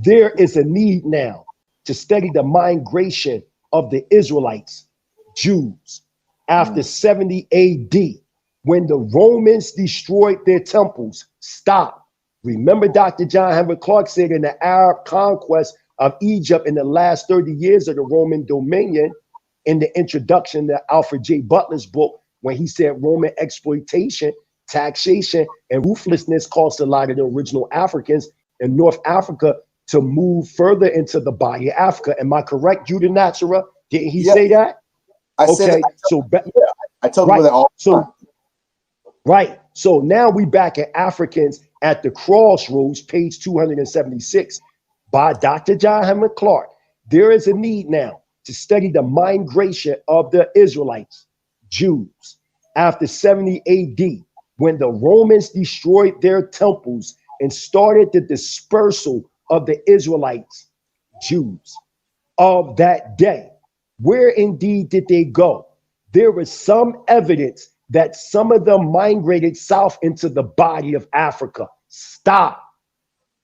There is a need now to study the migration of the Israelites, Jews, after 70 AD, when the Romans destroyed their temples. Stop. Remember, Dr. John Henrik Clarke said in the Arab conquest of Egypt in the last 30 years of the Roman dominion, in the introduction to Alfred J. Butler's book, when he said Roman exploitation, taxation, and ruthlessness caused a lot of the original Africans in North Africa to move further into the body of Africa. Am I correct, Judah Natura? Didn't he say that? I said that. I told him that all the time. Right. So now we back at Africans at the Crossroads, page 276, by Dr. John Henrik Clarke. There is a need now to study the migration of the Israelites, Jews, after 70 AD, when the Romans destroyed their temples and started the dispersal of the Israelites, Jews, of that day. Where indeed did they go? There was some evidence that some of them migrated south into the body of Africa. Stop.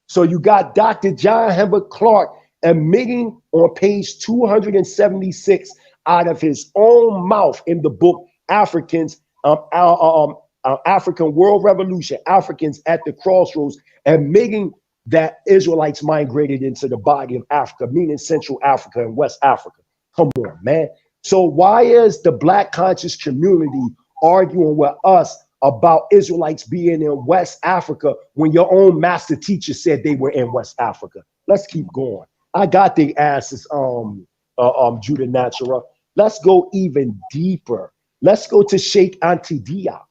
So you got Dr. John Henrik Clarke admitting on page 276 out of his own mouth in the book African World Revolution, Africans at the Crossroads, admitting that Israelites migrated into the body of Africa, meaning Central Africa and West Africa. Come on, man. So why is the Black conscious community arguing with us about Israelites being in West Africa when your own master teacher said they were in West Africa? Let's keep going. I got the asses, Judah Natura. Let's go even deeper. Let's go to Sheikh Anta Diop.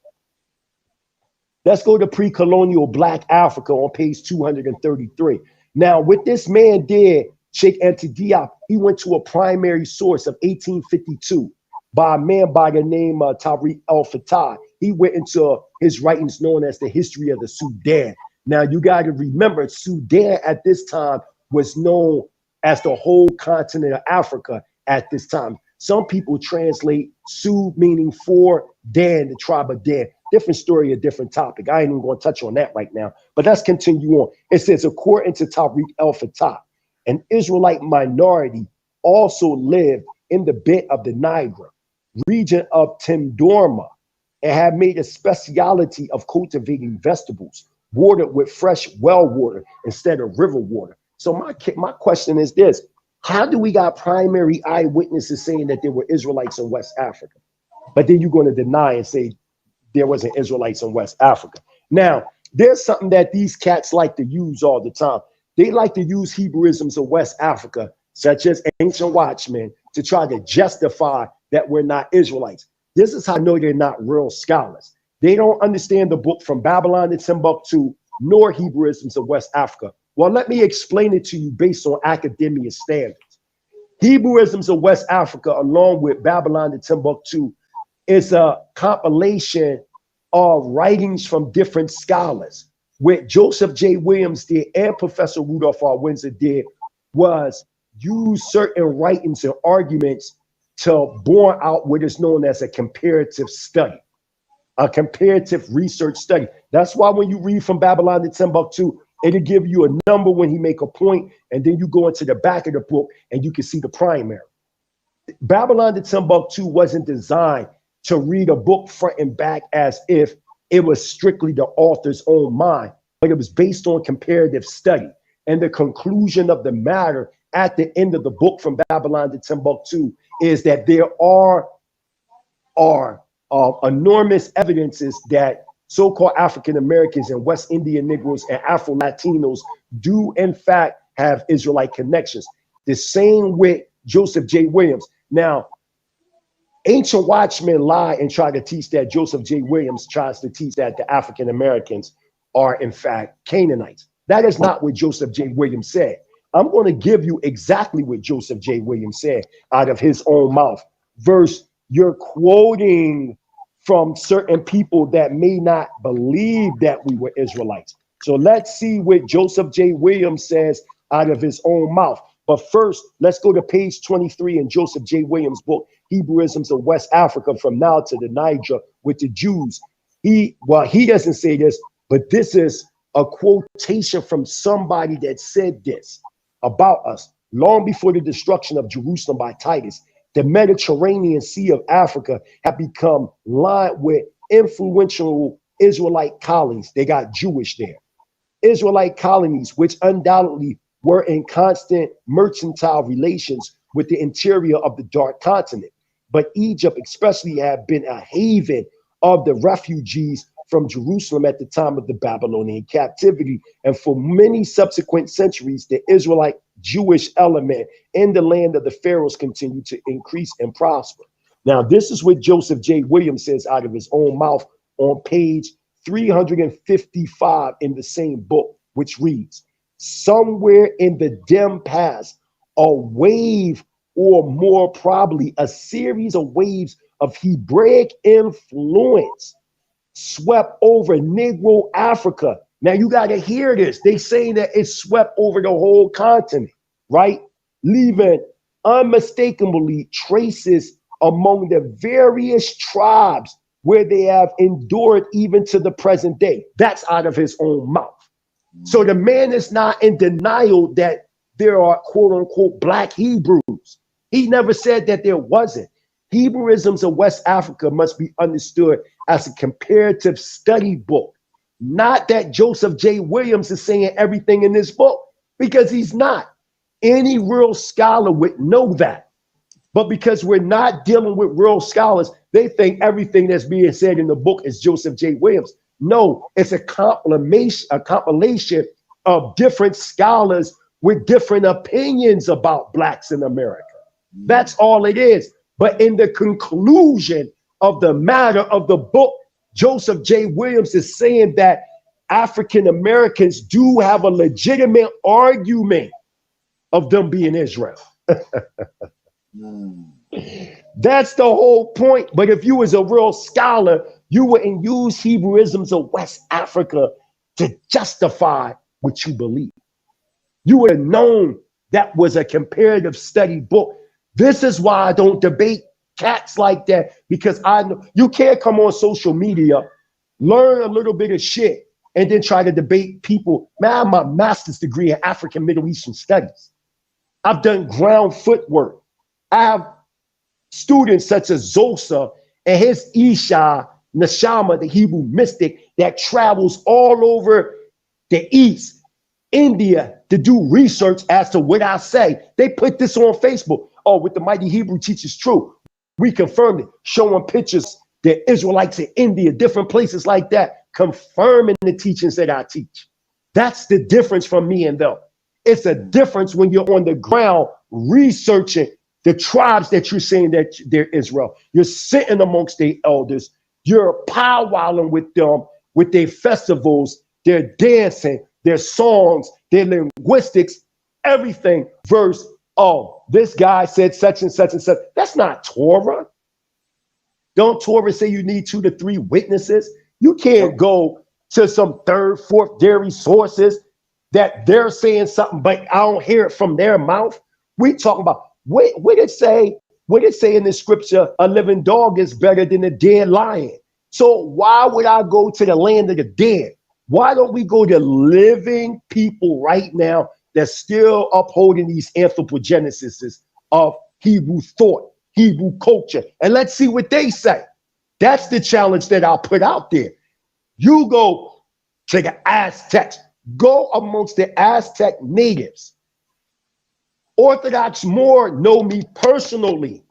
Let's go to pre-colonial Black Africa on page 233. Now, what this man did, Sheikh Anta Diop, he went to a primary source of 1852 by a man by the name of Tariq al-Fatah. He went into his writings known as the History of the Sudan. Now, you got to remember, Sudan at this time was known as the whole continent of Africa at this time. Some people translate Sud meaning for Dan, the tribe of Dan. Different story, a different topic. I ain't even going to touch on that right now, but let's continue on. It says, according to Tariq al-Fatah, an Israelite minority also lived in the bit of the Niger, region of Tindorma, and had made a specialty of cultivating vegetables watered with fresh well water instead of river water. So my question is this: how do we got primary eyewitnesses saying that there were Israelites in West Africa, but then you're going to deny and say there wasn't Israelites in West Africa? Now, there's something that these cats like to use all the time. They like to use Hebrewisms of West Africa, such as Ancient Watchmen, to try to justify that we're not Israelites. This is how I know they're not real scholars. They don't understand the book From Babylon to Timbuktu, nor Hebrewisms of West Africa. Well, let me explain it to you based on academia standards. Hebrewisms of West Africa, along with Babylon to Timbuktu, is a compilation of writings from different scholars. What Joseph J. Williams did and Professor Rudolph R. Windsor did was use certain writings and arguments to bore out what is known as a comparative study, a comparative research study. That's why when you read From Babylon to Timbuktu, it'll give you a number when he make a point, and then you go into the back of the book and you can see the primary. Babylon to Timbuktu wasn't designed to read a book front and back as if it was strictly the author's own mind, but it was based on comparative study. And the conclusion of the matter at the end of the book From Babylon to Timbuktu is that there are enormous evidences that so-called African Americans and West Indian Negroes and Afro-Latinos do in fact have Israelite connections. The same with Joseph J. Williams. Now, Ancient Watchmen lie and try to teach that Joseph J. Williams tries to teach that the African Americans are in fact Canaanites. That is not what Joseph J. Williams said. I'm going to give you exactly what Joseph J. Williams said out of his own mouth. Verse, you're quoting from certain people that may not believe that we were Israelites. So let's see what Joseph J. Williams says out of his own mouth. But first, let's go to page 23 in Joseph J. Williams' book, Hebrewisms of West Africa, From Now to the Niger with the Jews. He doesn't say this, but this is a quotation from somebody that said this about us. Long before the destruction of Jerusalem by Titus, the Mediterranean Sea of Africa had become lined with influential Israelite colonies. They got Jewish there. Israelite colonies, which undoubtedly were in constant mercantile relations with the interior of the Dark Continent. But Egypt especially had been a haven of the refugees from Jerusalem at the time of the Babylonian captivity. And for many subsequent centuries, the Israelite Jewish element in the land of the pharaohs continued to increase and prosper. Now, this is what Joseph J. Williams says out of his own mouth on page 355 in the same book, which reads, somewhere in the dim past, a wave, or more probably a series of waves of Hebraic influence swept over Negro Africa. Now you got to hear this. They say that it swept over the whole continent, right? Leaving unmistakably traces among the various tribes where they have endured even to the present day. That's out of his own mouth. So the man is not in denial that there are quote unquote black Hebrews. He never said that there wasn't. Hebrewisms of West Africa must be understood as a comparative study book. Not that Joseph J. Williams is saying everything in this book, because he's not. Any real scholar would know that. But because we're not dealing with real scholars, they think everything that's being said in the book is Joseph J. Williams. No, it's a compilation of different scholars with different opinions about blacks in America. That's all it is. But in the conclusion of the matter of the book, Joseph J. Williams is saying that African Americans do have a legitimate argument of them being Israel. That's the whole point. But if you was a real scholar, you wouldn't use Hebrewisms of West Africa to justify what you believe. You would have known that was a comparative study book. This is why I don't debate cats like that, because I know you can't come on social media, learn a little bit of shit, and then try to debate people. Man, I have my master's degree in African Middle Eastern studies. I've done ground footwork. I have students such as Zosa and his Isha Neshama, the Hebrew mystic that travels all over the East, India, to do research as to what I say. They put this on Facebook. Oh, with the mighty Hebrew teaches true. We confirmed it, showing pictures, the Israelites in India, different places like that, confirming the teachings that I teach. That's the difference from me and them. It's a difference when you're on the ground researching the tribes that you're saying that they're Israel. You're sitting amongst the elders. You're powwowing with them, with their festivals, their dancing, their songs, their linguistics, everything. Verse, oh, this guy said such and such and such. That's not Torah. Don't Torah say you need 2 to 3 witnesses? You can't go to some 3rd, 4th dairy sources that they're saying something, but I don't hear it from their mouth. We talking about what it say? What it say in the scripture? A living dog is better than a dead lion. So why would I go to the land of the dead? Why don't we go to living people right now that's still upholding these anthropogenesises of Hebrew thought, Hebrew culture, and let's see what they say. That's the challenge that I'll put out there. You go to the Aztecs, go amongst the Aztec natives. Orthodox more know me personally.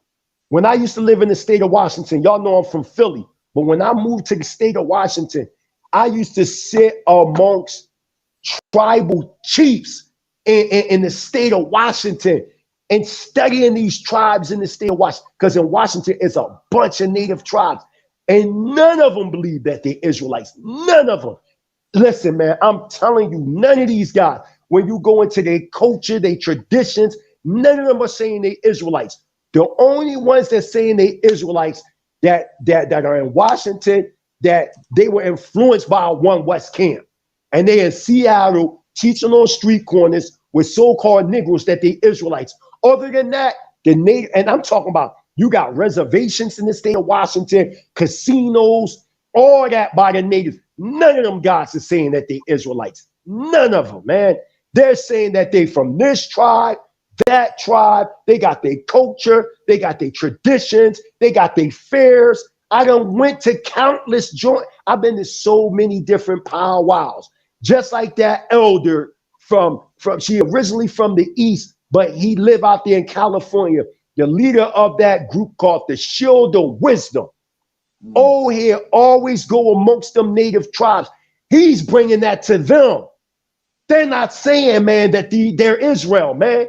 When I used to live in the state of Washington, y'all know I'm from Philly, but when I moved to the state of Washington, I used to sit amongst tribal chiefs in the state of Washington and studying these tribes in the state of Washington, because in Washington is a bunch of native tribes, and none of them believe that they're Israelites. None of them. Listen, man, I'm telling you, none of these guys, when you go into their culture, their traditions, none of them are saying they're Israelites. The only ones that saying they Israelites that are in Washington, that they were influenced by One West camp, and they in Seattle teaching on street corners with so-called Negroes that they Israelites. Other than that, the native, and I'm talking about, you got reservations in the state of Washington, casinos, all that by the natives. None of them guys are saying that they Israelites. None of them, man. They're saying that they from this tribe, that tribe. They got their culture. They got their traditions. They got their fairs. I done went to countless joints. I've been to so many different powwows. Just like that elder from she originally from the East, but he lived out there in California. The leader of that group called the Shield of Wisdom. Oh, here always go amongst them native tribes. He's bringing that to them. They're not saying, man, that they're Israel, man.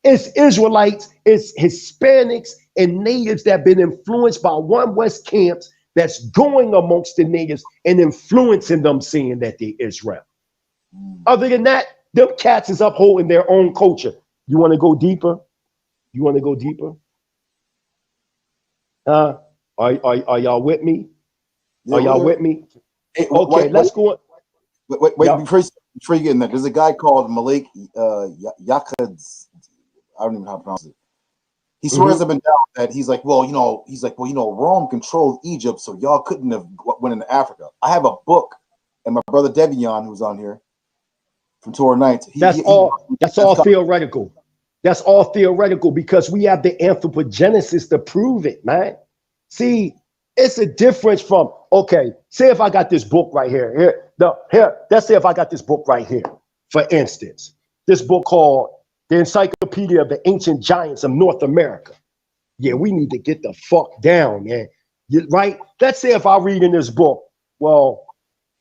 It's Israelites, it's Hispanics and natives that have been influenced by One West camps that's going amongst the natives and influencing them saying that they're Israel. Other than that, them cats is upholding their own culture. You want to go deeper? You want to go deeper? Are y'all with me? Are y'all with me? Hey, okay, let's go. Wait, yeah. before you get in that, there's a guy called Malik Yakadz. I don't even know how to pronounce it. He swears up and down that he's like, Rome controlled Egypt, so y'all couldn't have went into Africa. I have a book, and my brother Devion, who's on here from Torah Nights. That's all theoretical. That's all theoretical because we have the anthropogenesis to prove it, man. See, it's a difference from, okay, say if I got this book right here. Let's say if I got this book right here, for instance, this book called The Encyclopedia of the Ancient Giants of North America. Yeah, we need to get the fuck down, man. Right? Let's say if I read in this book, well,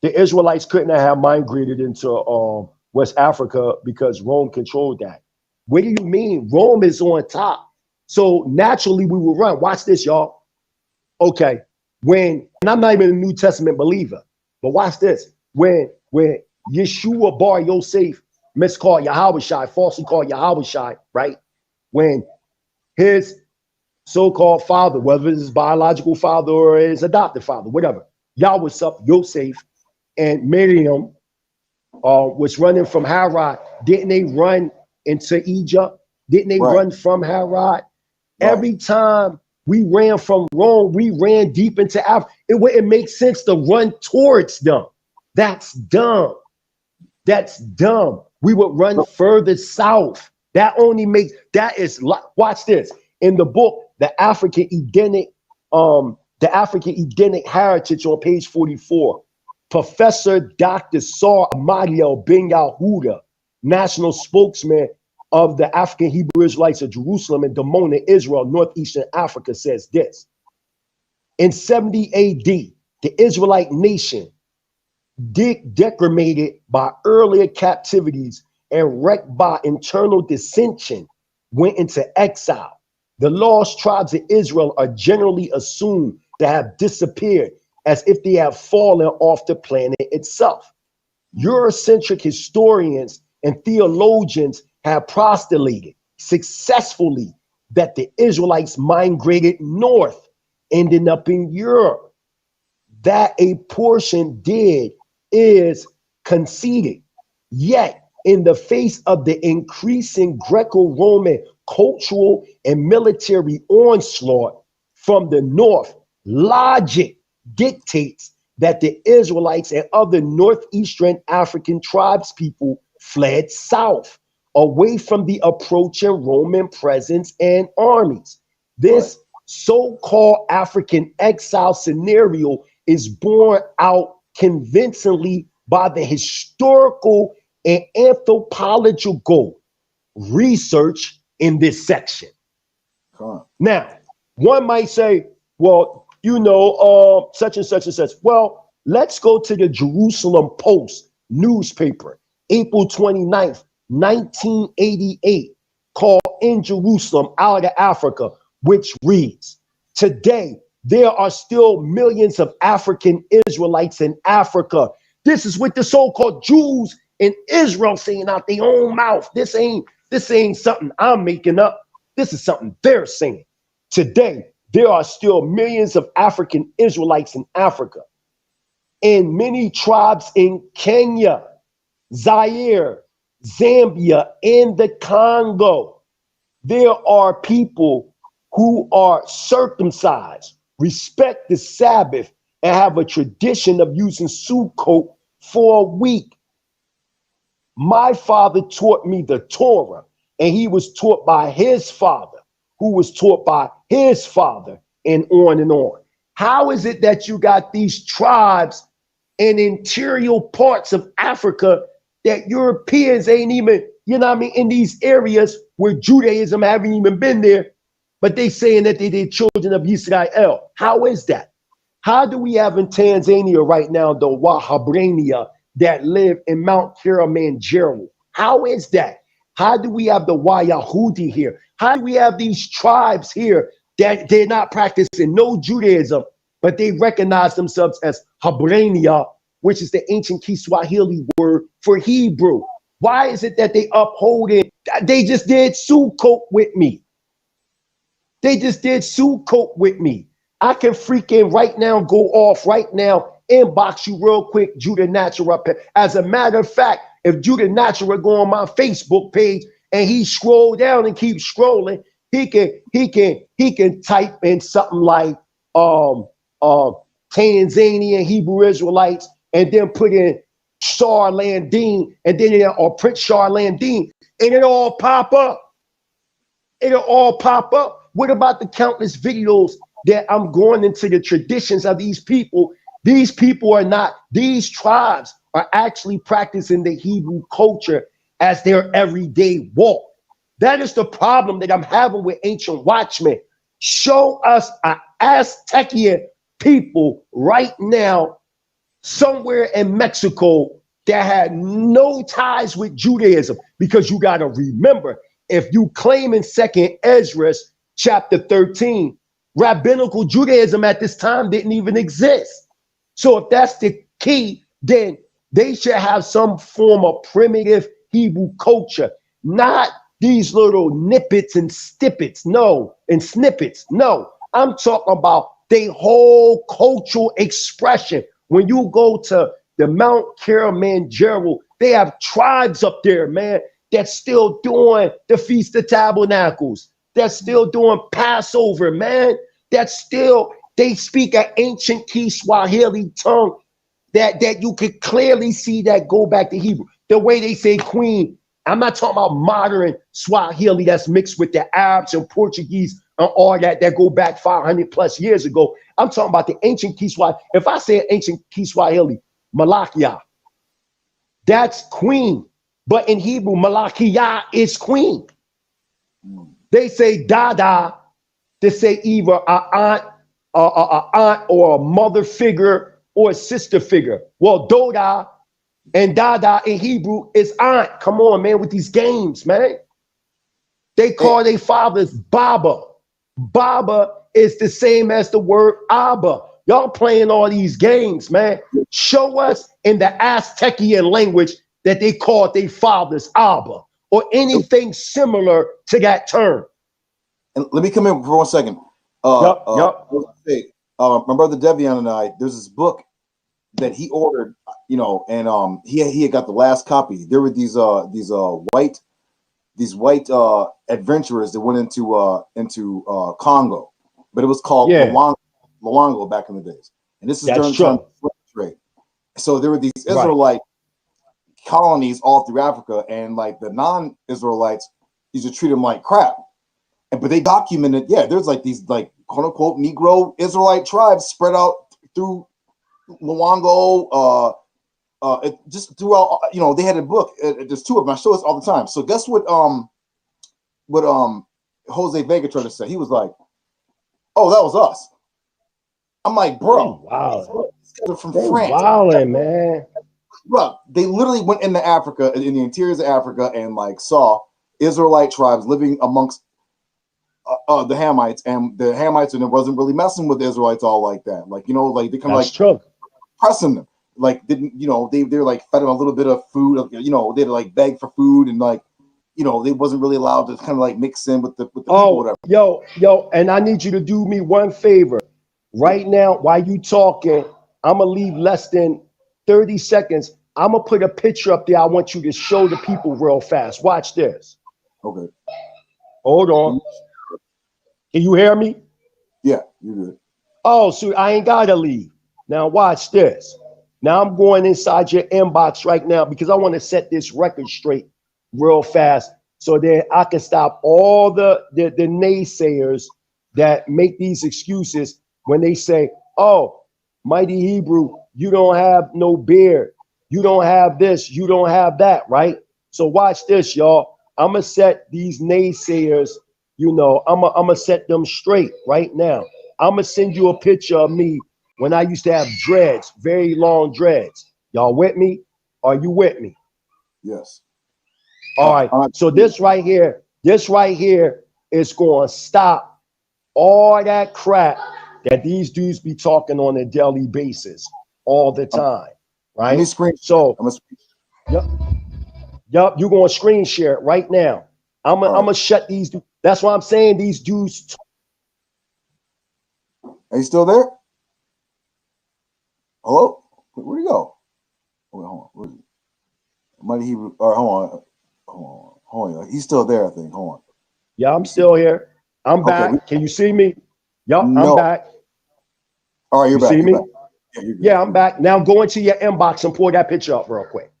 the Israelites couldn't have migrated into West Africa because Rome controlled that. What do you mean? Rome is on top. So naturally we will run. Watch this, y'all. Okay. And I'm not even a New Testament believer, but watch this. When Yeshua bar Yosef miscalled Yahushai, falsely called Yahushai, right? When his so-called father, whether it's his biological father or his adopted father, whatever, Yosef and Miriam was running from Harod. Didn't they run into Egypt? Didn't they run from Harod? Right. Every time we ran from Rome, we ran deep into Africa. It wouldn't make sense to run towards them. That's dumb. That's dumb. We would run further south. That is, watch this. In the book, the African Edenic heritage on page 44. Professor Dr. Sar Amadiel Ben Yahuda, national spokesman of the African Hebrew Israelites of Jerusalem and Dimona, Israel, northeastern Africa, says this. In 70 AD, the Israelite nation, decremented by earlier captivities and wrecked by internal dissension, went into exile. The lost tribes of Israel are generally assumed to have disappeared as if they have fallen off the planet itself. Eurocentric historians and theologians have postulated successfully that the Israelites migrated north, ending up in Europe. That a portion did is conceded. Yet, in the face of the increasing Greco-Roman cultural and military onslaught from the north, logic dictates that the Israelites and other northeastern African tribes people fled south, away from the approaching Roman presence and armies. This so-called African exile scenario is borne out convincingly by the historical and anthropological research in this section. Now, one might say, well, you know, such and such and such. Well, let's go to the Jerusalem Post newspaper, April 29th, 1988, called In Jerusalem, Out of Africa, which reads, today, there are still millions of African Israelites in Africa. This is what the so-called Jews in Israel saying out their own mouth. This ain't something I'm making up. This is something they're saying. Today, there are still millions of African Israelites in Africa, and many tribes in Kenya, Zaire, Zambia, and the Congo. There are people who are circumcised, respect the Sabbath, and have a tradition of using Sukkot for a week. My father taught me the Torah, and he was taught by his father, who was taught by his father, and on and on. How is it that you got these tribes in interior parts of Africa that Europeans ain't even, you know what I mean, in these areas where Judaism haven't even been there, but they saying that they did children of Israel? How is that? How do we have in Tanzania right now the Wahabrania that live in Mount Kilimanjaro? How is that? How do we have the Wayahudi here? How do we have these tribes here that they're not practicing no Judaism, but they recognize themselves as Habrania, which is the ancient Kiswahili word for Hebrew? Why is it that they uphold it? They just did Sukkot with me. They just did Sukkot with me. I can freaking right now go off right now, inbox you real quick, Judah Natural up here. As a matter of fact, if Judah Natural go on my Facebook page and he scroll down and keep scrolling, he can type in something like Tanzanian Hebrew Israelites and then put in Shar Landine and then or Prince Shar Landine, and it'll all pop up. It'll all pop up. What about the countless videos that I'm going into the traditions of these people? These people are not, these tribes are actually practicing the Hebrew culture as their everyday walk. That is the problem that I'm having with Ancient Watchmen. Show us an Aztecian people right now somewhere in Mexico that had no ties with Judaism, because you got to remember, if you claim in 2nd Ezra chapter 13, rabbinical Judaism at this time didn't even exist. So if that's the key, then they should have some form of primitive Hebrew culture, not these little nippets and snippets. No, I'm talking about the whole cultural expression. When you go to the Mount Kilimanjaro, they have tribes up there, man, that's still doing the Feast of Tabernacles. That's still doing Passover, man. That's still, they speak an ancient Kiswahili tongue that you could clearly see that go back to Hebrew. The way they say queen, I'm not talking about modern Swahili that's mixed with the Arabs and Portuguese all that go back 500 plus years ago. I'm talking about the ancient Kiswahili. If I say ancient Kiswahili, Malakia, that's queen. But in Hebrew, Malakia is queen. They say Dada to say either a aunt or a mother figure or a sister figure. Well, Doda and Dada in Hebrew is aunt. Come on, man, with these games, man. They call their fathers Baba. Baba is the same as the word Abba. Y'all playing all these games, man. Show us in the Aztecian language that they called their fathers Abba or anything similar to that term. And let me come in for 1 second. My brother Devion and I, there's this book that he ordered, you know, and he had got the last copy. There were these white adventurers that went into Congo, but it was called Luango back in the days. And this is during the time of the slave trade. So there were these Israelite colonies all through Africa, and like the non-Israelites used to treat them like crap. But they documented, there's like these like quote unquote Negro Israelite tribes spread out through Luango, just throughout, you know, they had a book. There's two of them. I show this all the time. So guess what Jose Vega tried to say? He was like, "Oh, that was us." I'm like, bro, wow, from France, wilding, man. Bro, they literally went into Africa, in the interiors of Africa, and like saw Israelite tribes living amongst the Hamites, and the Hamites, and it wasn't really messing with the Israelites all like that. Like, you know, like they kind of like pressing them. Like, didn't, you know, they're like fed them a little bit of food, you know, they'd like beg for food, and like, you know, they wasn't really allowed to kind of like mix in with the people, whatever. Yo, and I need you to do me one favor. Right now, while you talking, I'm gonna leave less than 30 seconds. I'm gonna put a picture up there. I want you to show the people real fast. Watch this. Okay. Hold on. Can you hear me? Yeah, you're good. Oh, so I ain't gotta leave. Now watch this. Now I'm going inside your inbox right now because I want to set this record straight real fast so that I can stop all the naysayers that make these excuses when they say, "Oh, Mighty Hebrew, you don't have no beard. You don't have this. You don't have that," right? So watch this, y'all. I'm going to set these naysayers, you know, I'm going to set them straight right now. I'm going to send you a picture of me when I used to have dreads, very long dreads. Y'all with me? Are you with me? Yes. All right. So this right here is going to stop all that crap that these dudes be talking on a daily basis all the time, right? So, yep, you're going to screen share it right now. I'm going to shut these dudes. That's why I'm saying these dudes. Are you still there? Hello? Where'd he go? Wait, hold on. Where is he? Mighty Hebrew. All right, hold on. He's still there, I think. Hold on. Yeah, I'm still here. I'm back. Can you see me? Yep, I'm back. All right, you're back. See me? Back. Yeah, I'm back. Now go into your inbox and pull that picture up real quick.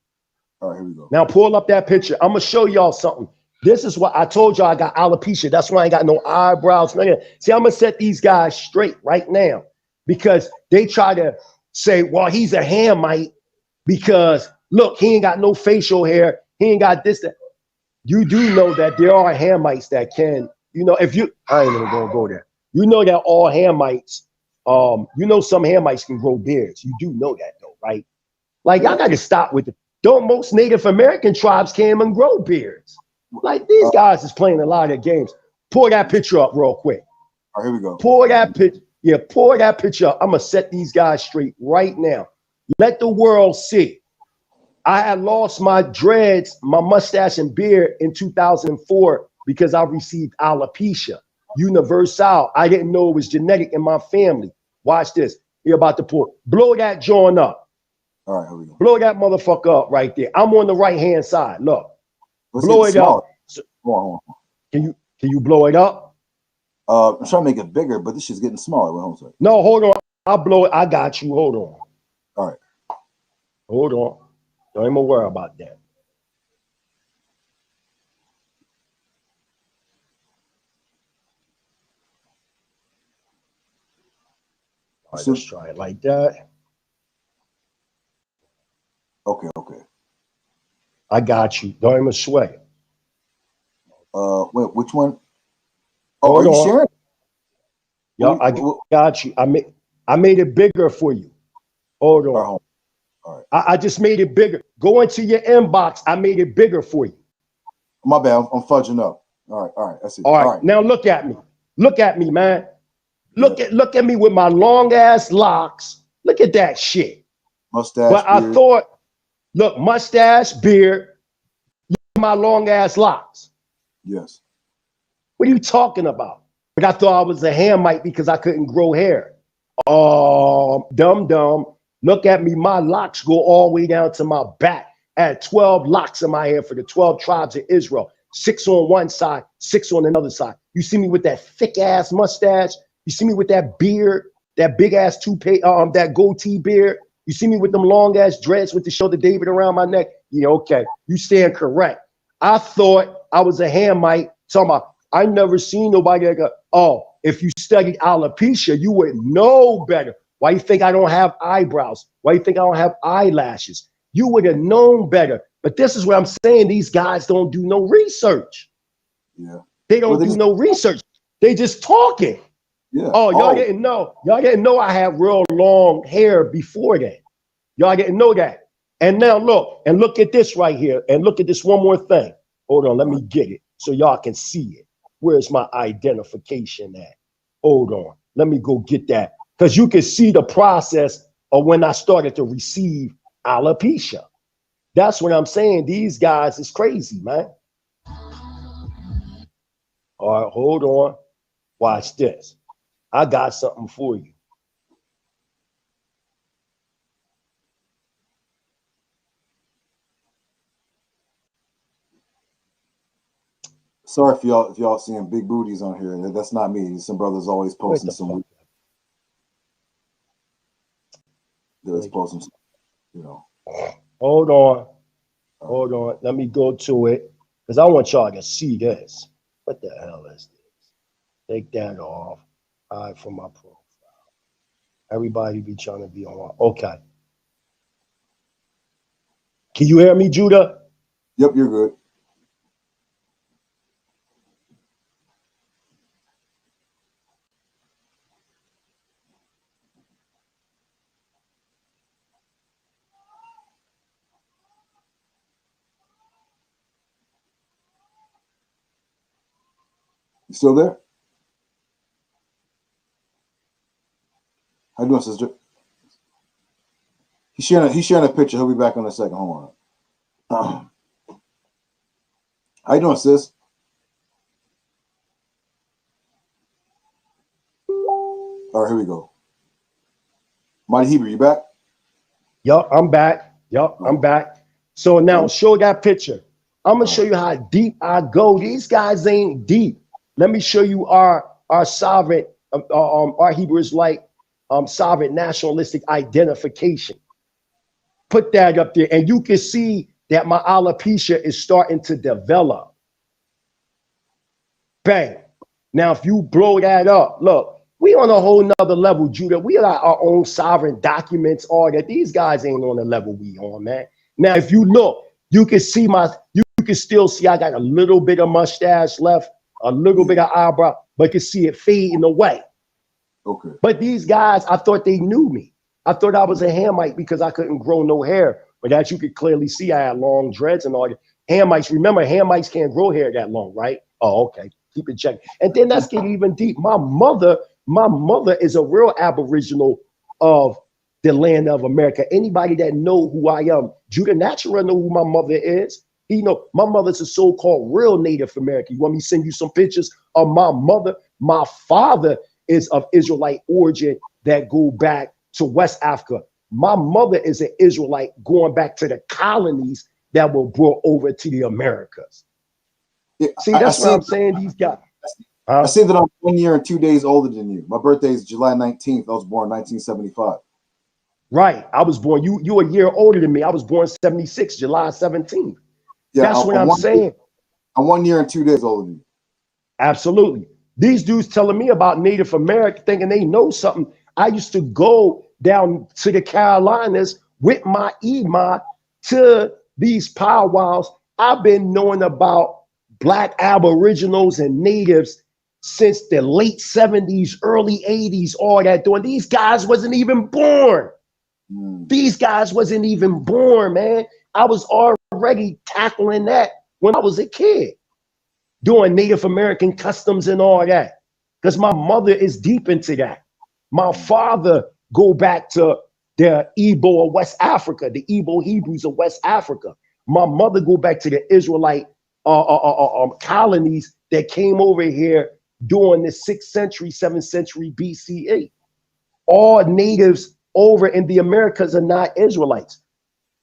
All right, here we go. Now pull up that picture. I'm gonna show y'all something. This is what I told y'all. I got alopecia. That's why I ain't got no eyebrows. See, I'm gonna set these guys straight right now because they try to say, "Well, he's a Hamite because look, he ain't got no facial hair. He ain't got this." That. You do know that there are Hamites that can, you know, if you, I ain't even gonna go there. You know that all Hamites, you know, some Hamites can grow beards. You do know that though, right? Like, y'all got to stop with it. Don't most Native American tribes can't even grow beards. Like, these guys is playing a lot of games. Pull that picture up real quick. All right, here we go. Pull that picture. Yeah, pull that picture up. I'm going to set these guys straight right now. Let the world see. I had lost my dreads, my mustache and beard in 2004 because I received alopecia. Universal. I didn't know it was genetic in my family. Watch this. You're about to pull. Blow that joint up. All right, here we go. Blow that motherfucker up right there. I'm on the right-hand side. Look. Blow it up. Hold on. Can you blow it up? I'm trying to make it bigger, but this shit's getting smaller. Wait, hold on. No, hold on. I'll blow it. I got you. Hold on. All right. Hold on. Don't even worry about that. All right, let's try it like that. Okay. I got you. Don't even sweat. Wait, which one? Oh, Hold are you on. sharing? Yo, I got you. I made it bigger for you. Hold on. All right. I just made it bigger. Go into your inbox. I made it bigger for you. My bad. I'm fudging up. All right. That's it. All right. Now look at me. Look at me, man. Look at me with my long ass locks. Look at that shit. Mustache. But I thought, look, mustache, beard, my long ass locks. Yes. What are you talking about? But I thought I was a Hamite because I couldn't grow hair. Oh, dumb. Look at me. My locks go all the way down to my back. I had 12 locks in my hair for the 12 tribes of Israel. 6 on one side, 6 on another side. You see me with that thick ass mustache. You see me with that beard, that big ass toupee, that goatee beard. You see me with them long ass dreads with the shoulder David around my neck. Yeah, okay. You stand correct. I thought I was a Hamite. Talking about, I never seen nobody that go, oh, if you studied alopecia, you would know better. Why you think I don't have eyebrows? Why you think I don't have eyelashes? You would have known better. But this is what I'm saying. These guys don't do no research. Yeah. They don't do no research. They just talking. Yeah. Oh, y'all didn't know. Y'all didn't know I had real long hair before that. Y'all didn't know that. And now look at this right here. And look at this one more thing. Hold on, let me get it so y'all can see it. Where's my identification at? Hold on. Let me go get that. Because you can see the process of when I started to receive alopecia. That's what I'm saying. These guys is crazy, man. All right, hold on. Watch this. I got something for you. Sorry if y'all seeing big booties on here. That's not me. Some brothers always posting some. They're posting some, you know. Hold on. Let me go to it because I want y'all to see this. What the hell is this? Take that off. All right, for my profile. Everybody be trying to be on. Okay. Can you hear me, Judah? Yep, you're good. You still there? How you doing, sister? He's sharing a picture. He'll be back in a second. Hold on. How you doing, sis? All right, here we go. Mighty Hebrew, you back? Yup, I'm back. I'm back. So now show that picture. I'm gonna show you how deep I go. These guys ain't deep. Let me show you our sovereign, our Hebrew Israelite sovereign nationalistic identification. Put that up there, and you can see that my alopecia is starting to develop. Bang. Now, if you blow that up, look, we on a whole nother level, Judah. We got our own sovereign documents, all that. These guys ain't on the level we on, man. Now, if you look, you can see you can still see I got a little bit of mustache left, a little bit of eyebrow, but you can see it fading away. Okay. But these guys, I thought they knew me. I thought I was a Hamite because I couldn't grow no hair. But as you could clearly see, I had long dreads and all that. Hamites, remember, Hamites can't grow hair that long, right? Oh, okay. Keep it checked. And then let's get even deep. My mother is a real aboriginal of the land of America. Anybody that know who I am, Judah Natural know who my mother is. You know, my mother's a so-called real Native American. You want me to send you some pictures of my mother? My father is of Israelite origin that go back to West Africa. My mother is an Israelite going back to the colonies that were brought over to the Americas. Yeah, see, that's what I'm saying. These guys. I see that I'm 1 year and 2 days older than you. My birthday is July 19th. I was born in 1975. Right. I was born. You a year older than me. I was born 76, July 17th. Yeah, that's what I'm saying. I'm 1 year and 2 days older than you. Absolutely. These dudes telling me about Native American, thinking they know something. I used to go down to the Carolinas with my Ema to these powwows. I've been knowing about Black Aboriginals and natives since the late 70s, early 80s, all that doing. These guys wasn't even born. These guys wasn't even born, man. I was already tackling that when I was a kid, doing Native American customs and all that. Because my mother is deep into that. My father go back to the Igbo of West Africa, the Igbo Hebrews of West Africa. My mother go back to the Israelite colonies that came over here during the 6th century, 7th century BCE. All natives over in the Americas are not Israelites.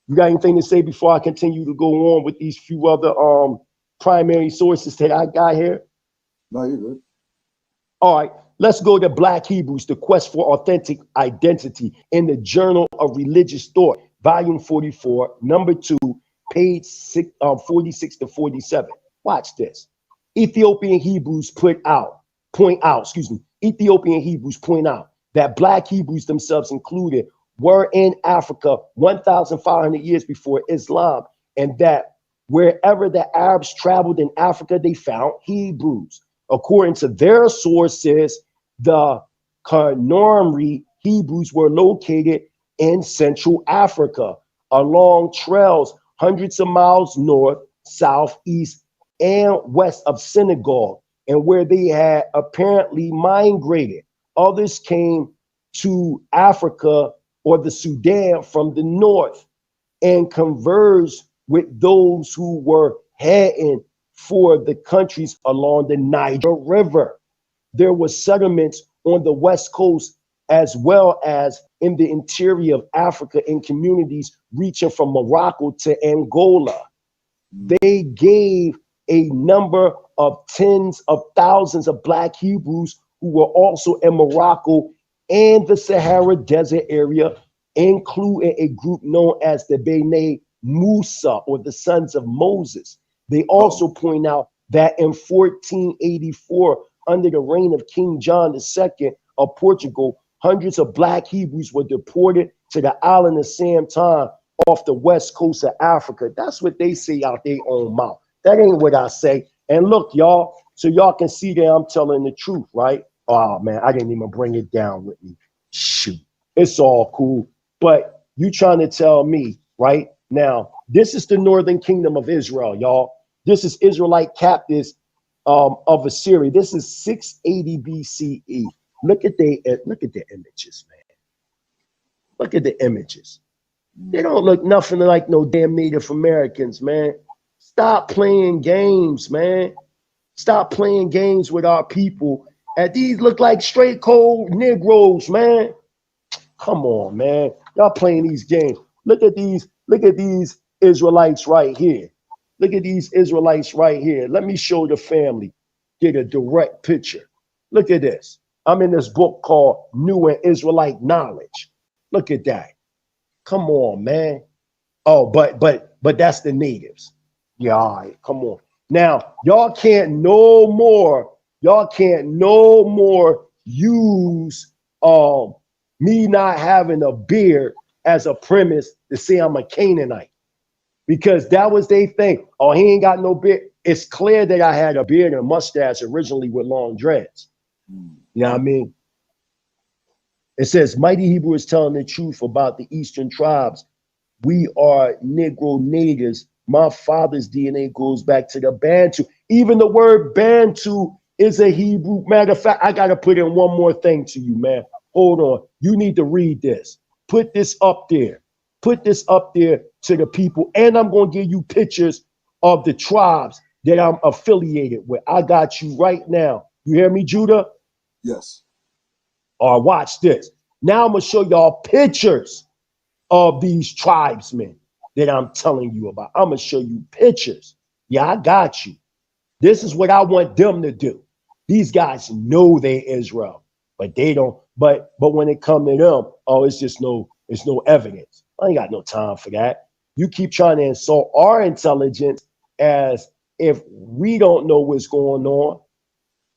You got anything to say before I continue to go on with these few other primary sources that I got here? No, you're good. All right, let's go to Black Hebrews, The Quest for Authentic Identity in the Journal of Religious Thought, volume 44, number 2, page 46 to 47. Watch this. Ethiopian Hebrews point out that Black Hebrews themselves included were in Africa 1,500 years before Islam, and that wherever the Arabs traveled in Africa, they found Hebrews. According to their sources, the Kanormri Hebrews were located in Central Africa along trails hundreds of miles north, south, east, and west of Senegal, and where they had apparently migrated. Others came to Africa or the Sudan from the north and converged with those who were heading for the countries along the Niger River. There were settlements on the west coast as well as in the interior of Africa in communities reaching from Morocco to Angola. They gave a number of tens of thousands of Black Hebrews who were also in Morocco and the Sahara Desert area, including a group known as the Bene Musa, or the sons of Moses. They also point out that in 1484, under the reign of King John II of Portugal, hundreds of Black Hebrews were deported to the island of Santon off the west coast of Africa. That's what they say out their own mouth. That ain't what I say. And look, y'all, so y'all can see that I'm telling the truth, right? Oh, man, I didn't even bring it down with me. Shoot, it's all cool. But you trying to tell me, right? Now, this is the northern kingdom of Israel, y'all. This is Israelite captives of Assyria. This is 680 BCE. Look at the images, man. Look at the images. They don't look nothing like no damn Native Americans, man. Stop playing games, man. Stop playing games with our people. And these look like straight cold Negroes, man. Come on, man. Y'all playing these games. Look at these Israelites right here. Look at these Israelites right here. Let me show the family. Get a direct picture. Look at this. I'm in this book called New and Israelite Knowledge. Look at that. Come on, man. Oh, but that's the natives. Yeah, all right, come on. Now, y'all can't no more use me not having a beard as a premise to say I'm a Canaanite, because that was their thing. Oh, he ain't got no beard. It's clear that I had a beard and a mustache originally with long dreads. You know what I mean? It says, Mighty Hebrew is telling the truth about the eastern tribes. We are Negro natives. My father's DNA goes back to the Bantu. Even the word Bantu is a Hebrew. Matter of fact, I got to put in one more thing to you, man. Hold on. You need to read this. Put this up there. Put this up there to the people. And I'm going to give you pictures of the tribes that I'm affiliated with. I got you right now. You hear me, Judah? Yes. All right, watch this. Now I'm going to show y'all pictures of these tribesmen that I'm telling you about. I'm going to show you pictures. Yeah, I got you. This is what I want them to do. These guys know they're Israel, but they don't. But when it comes to them, oh, it's no evidence. I ain't got no time for that. You keep trying to insult our intelligence as if we don't know what's going on,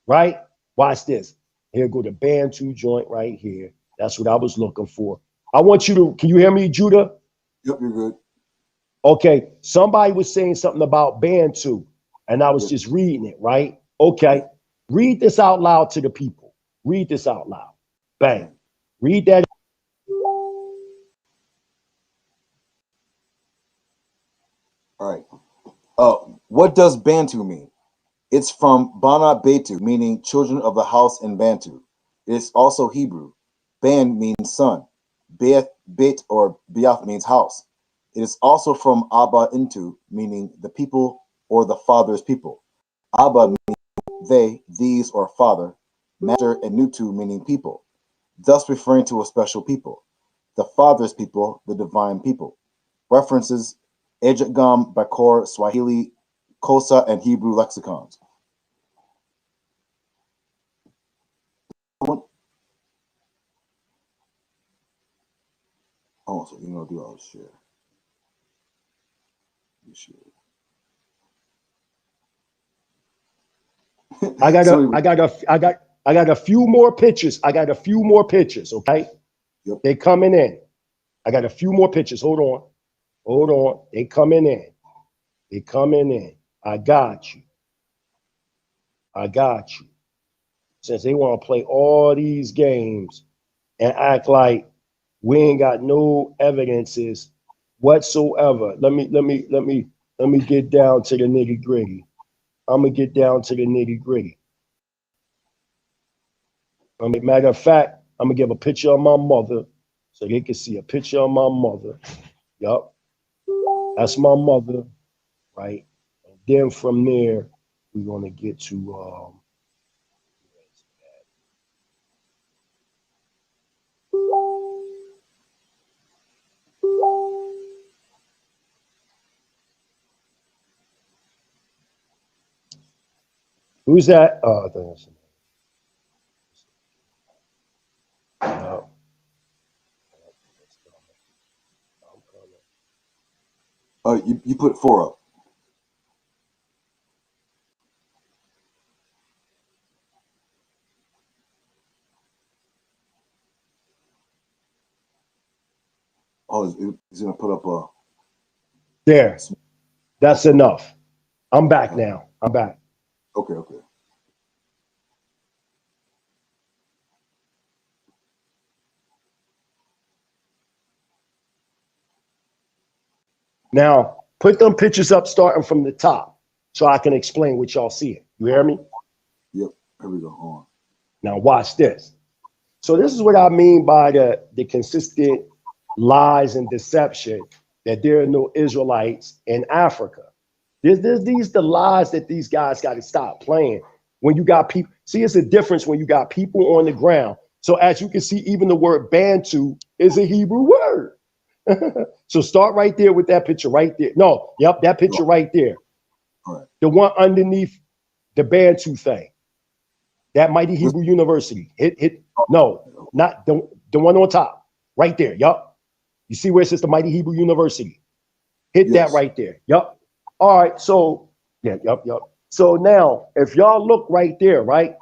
right? Watch this. Here go the Bantu joint right here. That's what I was looking for. I want you to, can you hear me, Judah? Yep, you're good. Okay, somebody was saying something about Bantu, and I was just reading it, right? Okay, read this out loud to the people. Read this out loud. Bang. Read that. All right. What does Bantu mean? It's from Bana Betu, meaning children of the house in Bantu. It is also Hebrew. Ban means son. Bet or Biath means house. It is also from Abba Intu, meaning the people or the father's people. Abba meaning they, these, or father. Master and Nutu meaning people, thus referring to a special people. The father's people, the divine people. References Ejegam, Bakor, Swahili, Kosa, and Hebrew lexicons. Oh, so you're gonna do all this shit. I got a few more pictures. Okay? Yep. They coming in. I got a few more pictures. Hold on. They coming in. I got you. Since they want to play all these games and act like we ain't got no evidences whatsoever. Let me get down to the nitty gritty. I'm gonna get down to the nitty gritty. Matter of fact, I'm gonna give a picture of my mother so they can see a picture of my mother. Yup, that's my mother, right? And then from there, we're gonna get to who's that? Oh, that's You put 4 up. Oh, he's gonna put up a. there. That's enough. I'm back now. I'm back. Okay. Now, put them pictures up starting from the top so I can explain what y'all see. You hear me? Yep. Here we go. Hold on. Now watch this. So this is what I mean by the consistent lies and deception that there are no Israelites in Africa. These the lies that these guys got to stop playing. When you got people, see, it's a difference when you got people on the ground. So as you can see, even the word Bantu is a Hebrew word. So start right there with that picture right there. No, yep, that picture right there. All right. The one underneath the Bantu thing. That Mighty Hebrew University. No, not the one on top. Right there. Yup. You see where it says the Mighty Hebrew University? Hit that right there. Yup. All right. So, yeah, yup. So now, if y'all look right there, right?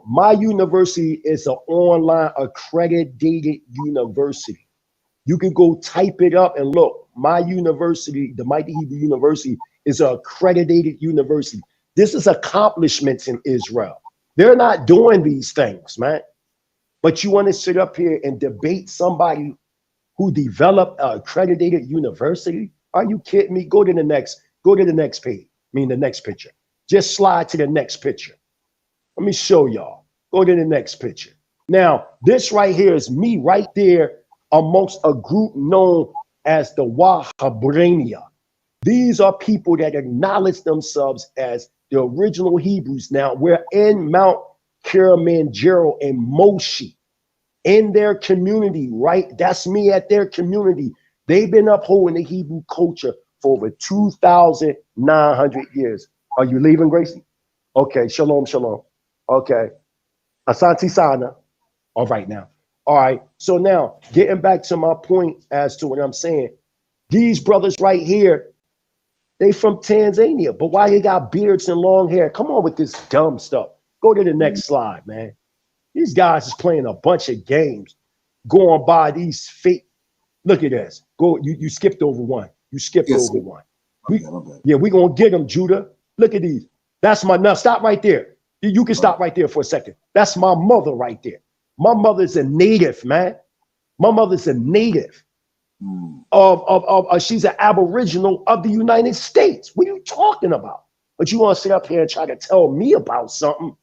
My university is an online accredited university. You can go type it up and look. My university, the Mighty Hebrew University, is an accredited university. This is accomplishments in Israel. They're not doing these things, man. But you want to sit up here and debate somebody who developed an accredited university? Are you kidding me? Go to the next page. The next picture. Just slide to the next picture. Let me show y'all. Go to the next picture. Now, this right here is me right there amongst a group known as the Wahhabrania. These are people that acknowledge themselves as the original Hebrews. Now, we're in Mount Kilimanjaro in Moshi, in their community, right? That's me at their community. They've been upholding the Hebrew culture for over 2,900 years. Are you leaving, Gracie? Okay, shalom. Okay, Asante Sana. All right now. All right, so now getting back to my point as to what I'm saying, these brothers right here, they from Tanzania, but why they got beards and long hair? Come on with this dumb stuff. Go to the next slide, man. These guys is playing a bunch of games. going by these fake. Look at this. Go. You skipped over one. You skipped over one. We gonna get them, Judah. Look at these. That's my. Now stop right there. You can stop right there for a second. That's my mother right there. My mother's a native, man. My mother's a native she's an aboriginal of the United States. What are you talking about? But you want to sit up here and try to tell me about something?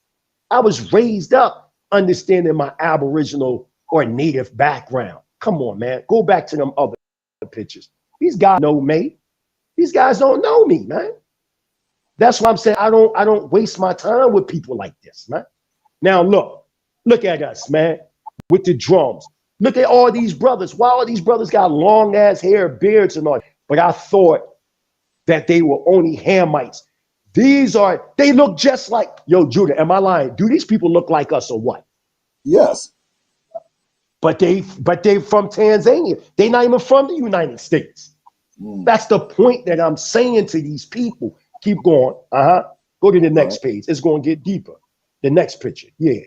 I was raised up understanding my aboriginal or native background. Come on, man. Go back to them other pictures. These guys know me. These guys don't know me, man. That's why I'm saying I don't waste my time with people like this, man. Now look at us, man, with the drums. Look at all these brothers. Why all these brothers got long ass hair, beards, and all? But I thought that they were only Hamites. They look just like, yo, Judah, am I lying? Do these people look like us or what? Yes. But they from Tanzania. They're not even from the United States. That's the point that I'm saying to these people. Keep going. Go to the next page. It's going to get deeper. The next picture. Yeah.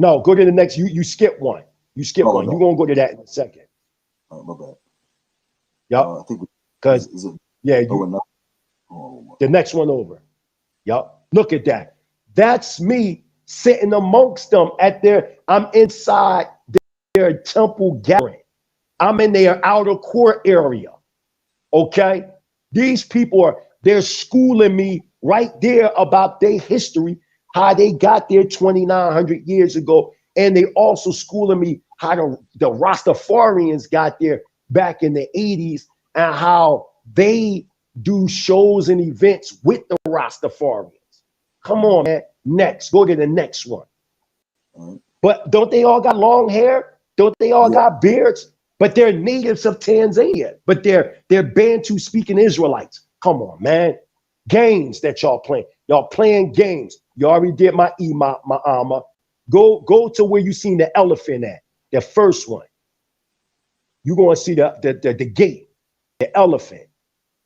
No, go to the next. You skip one. You skip one. You're going to go to that in a second. My bad. Yep. I think because the next one over. Yep. Look at that. That's me sitting amongst them I'm inside their temple gathering. I'm in their outer court area. Okay. These people they're schooling me right there about their history, how they got there 2,900 years ago. And they also schooling me how the Rastafarians got there back in the 80s and how they do shows and events with the Rastafarians. Come on, man. Next, go to the next one. But don't they all got long hair? Don't they all got beards? But they're natives of Tanzania. But they're Bantu speaking Israelites. Come on, man. Games that y'all playing. Y'all playing games. You already did my Ma'ama. Go to where you seen the elephant at. The first one. You're going to see the gate, the elephant.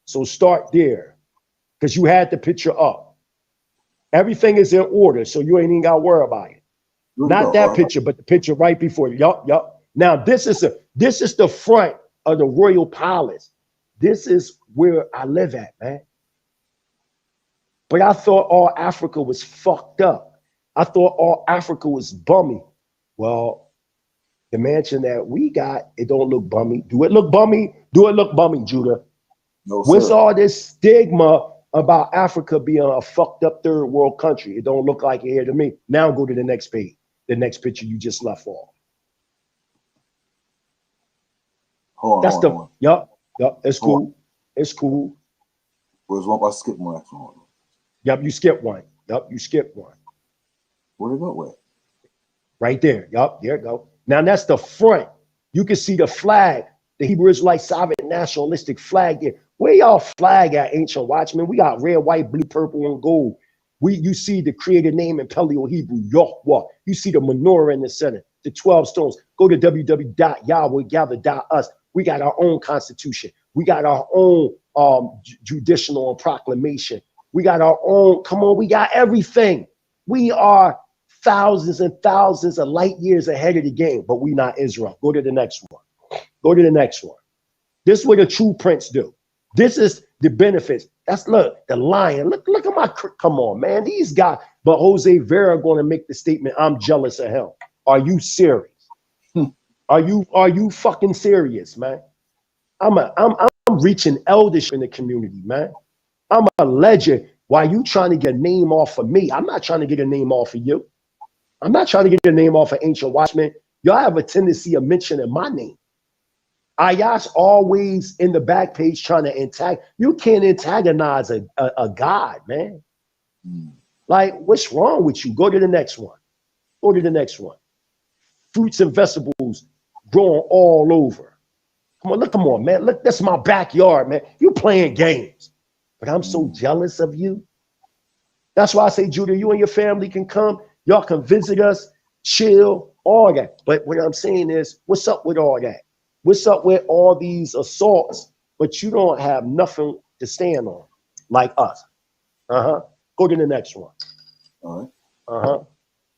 So start there. Because you had the picture up. Everything is in order, so you ain't even got to worry about it. Not that picture, but the picture right before you. Yup. Now this is the front of the royal palace. This is where I live at, man. But I thought all Africa was fucked up. I thought all Africa was bummy. Well, the mansion that we got, it don't look bummy. Do it look bummy? Do it look bummy, Judah? No, sir. What's all this stigma about Africa being a fucked up third world country? It don't look like it here to me. Now go to the next page. The next picture you just left off. Hold on. Yup. It's cool. It's cool. Where's one? I skipped one. Actually. Yup, you skipped one. Yup, you skipped one. Where'd it go? Where? Right there. Yup, there you go. Now that's the front. You can see the flag, the Hebrew Israelite sovereign nationalistic flag there. Where y'all flag at, Ancient Watchmen? We got red, white, blue, purple, and gold. You see the created name in Paleo Hebrew, Yahweh. You see the menorah in the center, the 12 stones. Go to www.yahwehgather.us. We got our own constitution. We got our own judicial and proclamation. We got our own, come on, we got everything. We are thousands and thousands of light years ahead of the game, but we not Israel. Go to the next one. Go to the next one. This is what a true prince do. This is the benefits. That's the lion. Look at my, come on, man. These guys, but Jose Vera going to make the statement, I'm jealous of him. Are you serious? Are you fucking serious, man? I'm reaching eldership in the community, man. I'm a legend. Why you trying to get a name off of me? I'm not trying to get a name off of you. I'm not trying to get a name off of Ancient Watchmen. Y'all have a tendency of mentioning my name. Ayash always in the back page trying to you can't antagonize a god, man. Like, what's wrong with you? Go to the next one. Go to the next one. Fruits and vegetables growing all over. Come on, man. Look, that's my backyard, man. You playing games. But I'm so jealous of you. That's why I say, Judah, you and your family can come. Y'all can visit us, chill, all that. But what I'm saying is, what's up with all that? What's up with all these assaults, but you don't have nothing to stand on like us? Go to the next one. All right.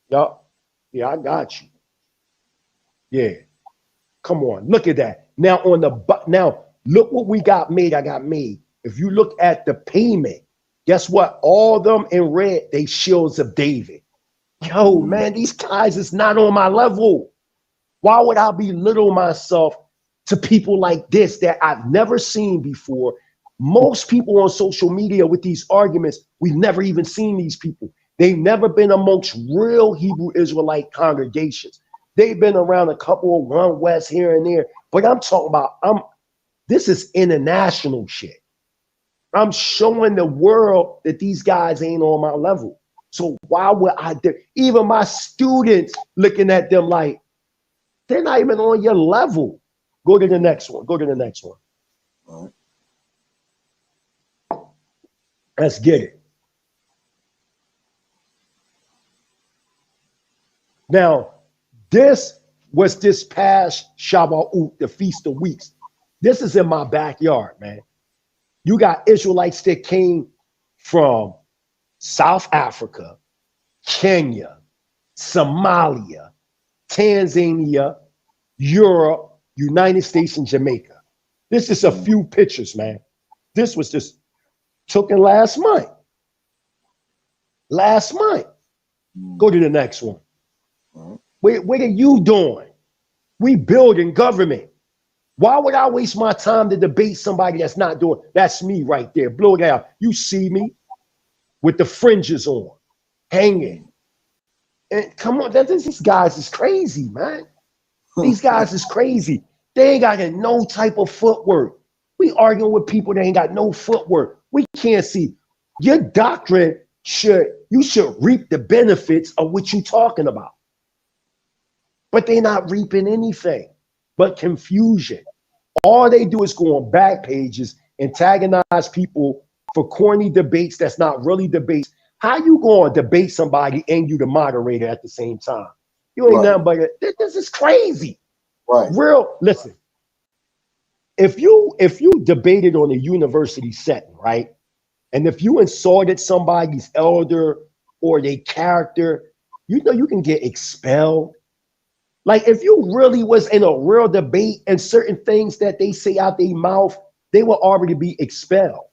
Yup. Yeah, I got you. Yeah. Come on, look at that. Now look what we got made. I got made. If you look at the payment, guess what? All them in red, they shields of David. Yo, man, these guys is not on my level. Why would I belittle myself to people like this that I've never seen before? Most people on social media with these arguments, we've never even seen these people. They've never been amongst real Hebrew Israelite congregations. They've been around a couple of One West here and there, but I'm talking about, this is international shit. I'm showing the world that these guys ain't on my level. So why would I do? Even my students looking at them like, they're not even on your level. Go to the next one. Go to the next one. All right. Let's get it. Now, this was this past Shavuot, the Feast of Weeks. This is in my backyard, man. You got Israelites that came from South Africa, Kenya, Somalia, Tanzania, Europe, United States, and Jamaica. This is a few pictures, man. This was just taken last month. Last month. Go to the next one. What are you doing? We building government. Why would I waste my time to debate somebody that's not doing? That's me right there. Blow it out. You see me with the fringes on, hanging. And come on, these guys is crazy, man. These guys is crazy. They ain't got no type of footwork. We arguing with people that ain't got no footwork. We can't see. Your doctrine you should reap the benefits of what you talking about. But they're not reaping anything but confusion. All they do is go on back pages, antagonize people for corny debates that's not really debates. How you going to debate somebody and you the moderator at the same time? You ain't nothing but this is crazy. Right. Listen, if you debated on a university setting, right? And if you insulted somebody's elder or their character, you know you can get expelled. Like if you really was in a real debate and certain things that they say out their mouth, they will already be expelled.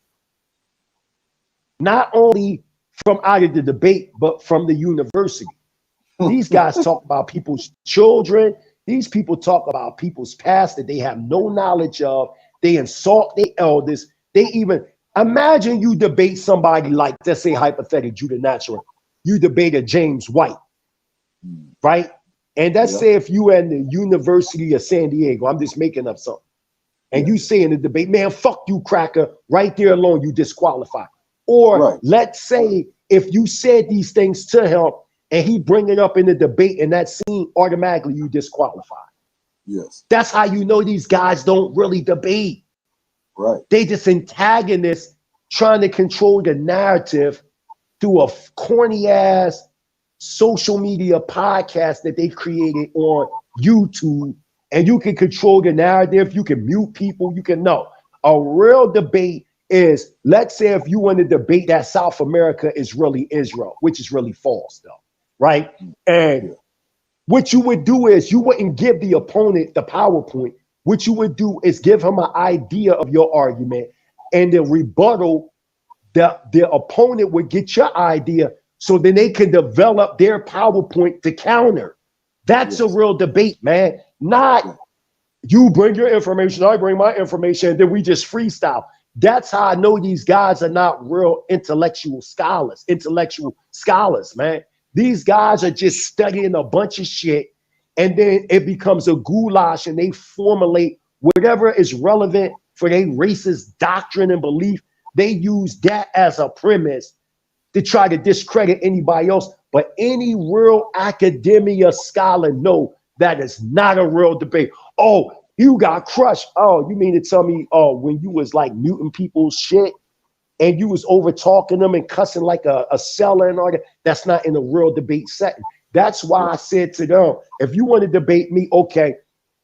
Not only from out of the debate, but from the university. These guys talk about people's children. These people talk about people's past that they have no knowledge of. They insult their elders. They even, imagine you debate somebody like, let's say hypothetically, Judah Natural. You debated James White, right? And let's say if you at the University of San Diego, I'm just making up something, and you say in the debate, man, fuck you, cracker, right there alone, you disqualified. Or let's say if you said these things to him and he bring it up in the debate and that scene, automatically you disqualified. Yes. That's how you know these guys don't really debate. Right. They just antagonists trying to control the narrative through a corny ass social media podcast that they created on YouTube, and you can control the narrative. You can mute people. You can know. A real debate is, let's say if you want to debate that South America is really Israel, which is really false though, right? And what you would do is you wouldn't give the opponent the PowerPoint. What you would do is give him an idea of your argument, and the rebuttal, the opponent would get your idea, so then they can develop their PowerPoint to counter. That's a real debate, man. Not you bring your information, I bring my information, and then we just freestyle. That's how I know these guys are not real intellectual scholars, man. These guys are just studying a bunch of shit, and then it becomes a goulash, and they formulate whatever is relevant for their racist doctrine and belief. They use that as a premise to try to discredit anybody else. But any real academia scholar know that is not a real debate. Oh, you got crushed. Oh, you mean to tell me, oh, when you was like muting people's shit and you was over talking them and cussing like a seller and all that, that's not in a real debate setting. That's why I said to them, if you want to debate me, okay,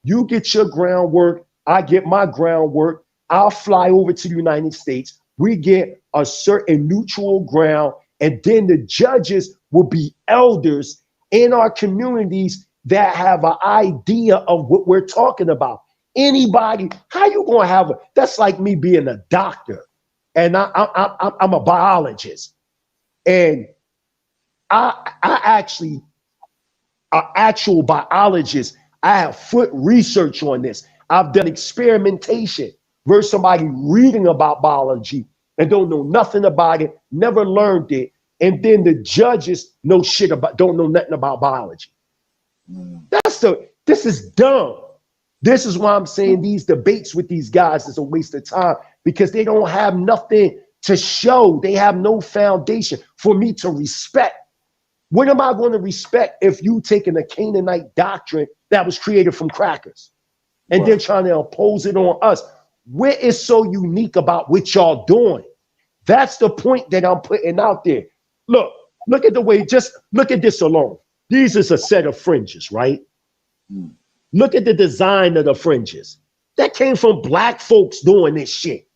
you get your groundwork, I get my groundwork, I'll fly over to the United States. We get a certain neutral ground, and then the judges will be elders in our communities that have an idea of what we're talking about. Anybody, how you gonna have that's like me being a doctor and I'm a biologist. And I actually, an actual biologist, I have foot research on this. I've done experimentation versus somebody reading about biology and don't know nothing about it, never learned it. And then the judges know shit about, don't know nothing about biology. This is dumb. This is why I'm saying these debates with these guys is a waste of time, because they don't have nothing to show. They have no foundation for me to respect. What am I going to respect if you taking a Canaanite doctrine that was created from crackers and then trying to impose it on us? What is so unique about what y'all doing? That's the point that I'm putting out there. Look at the way, just look at this alone. These is a set of fringes, right? Look at the design of the fringes. That came from black folks doing this shit.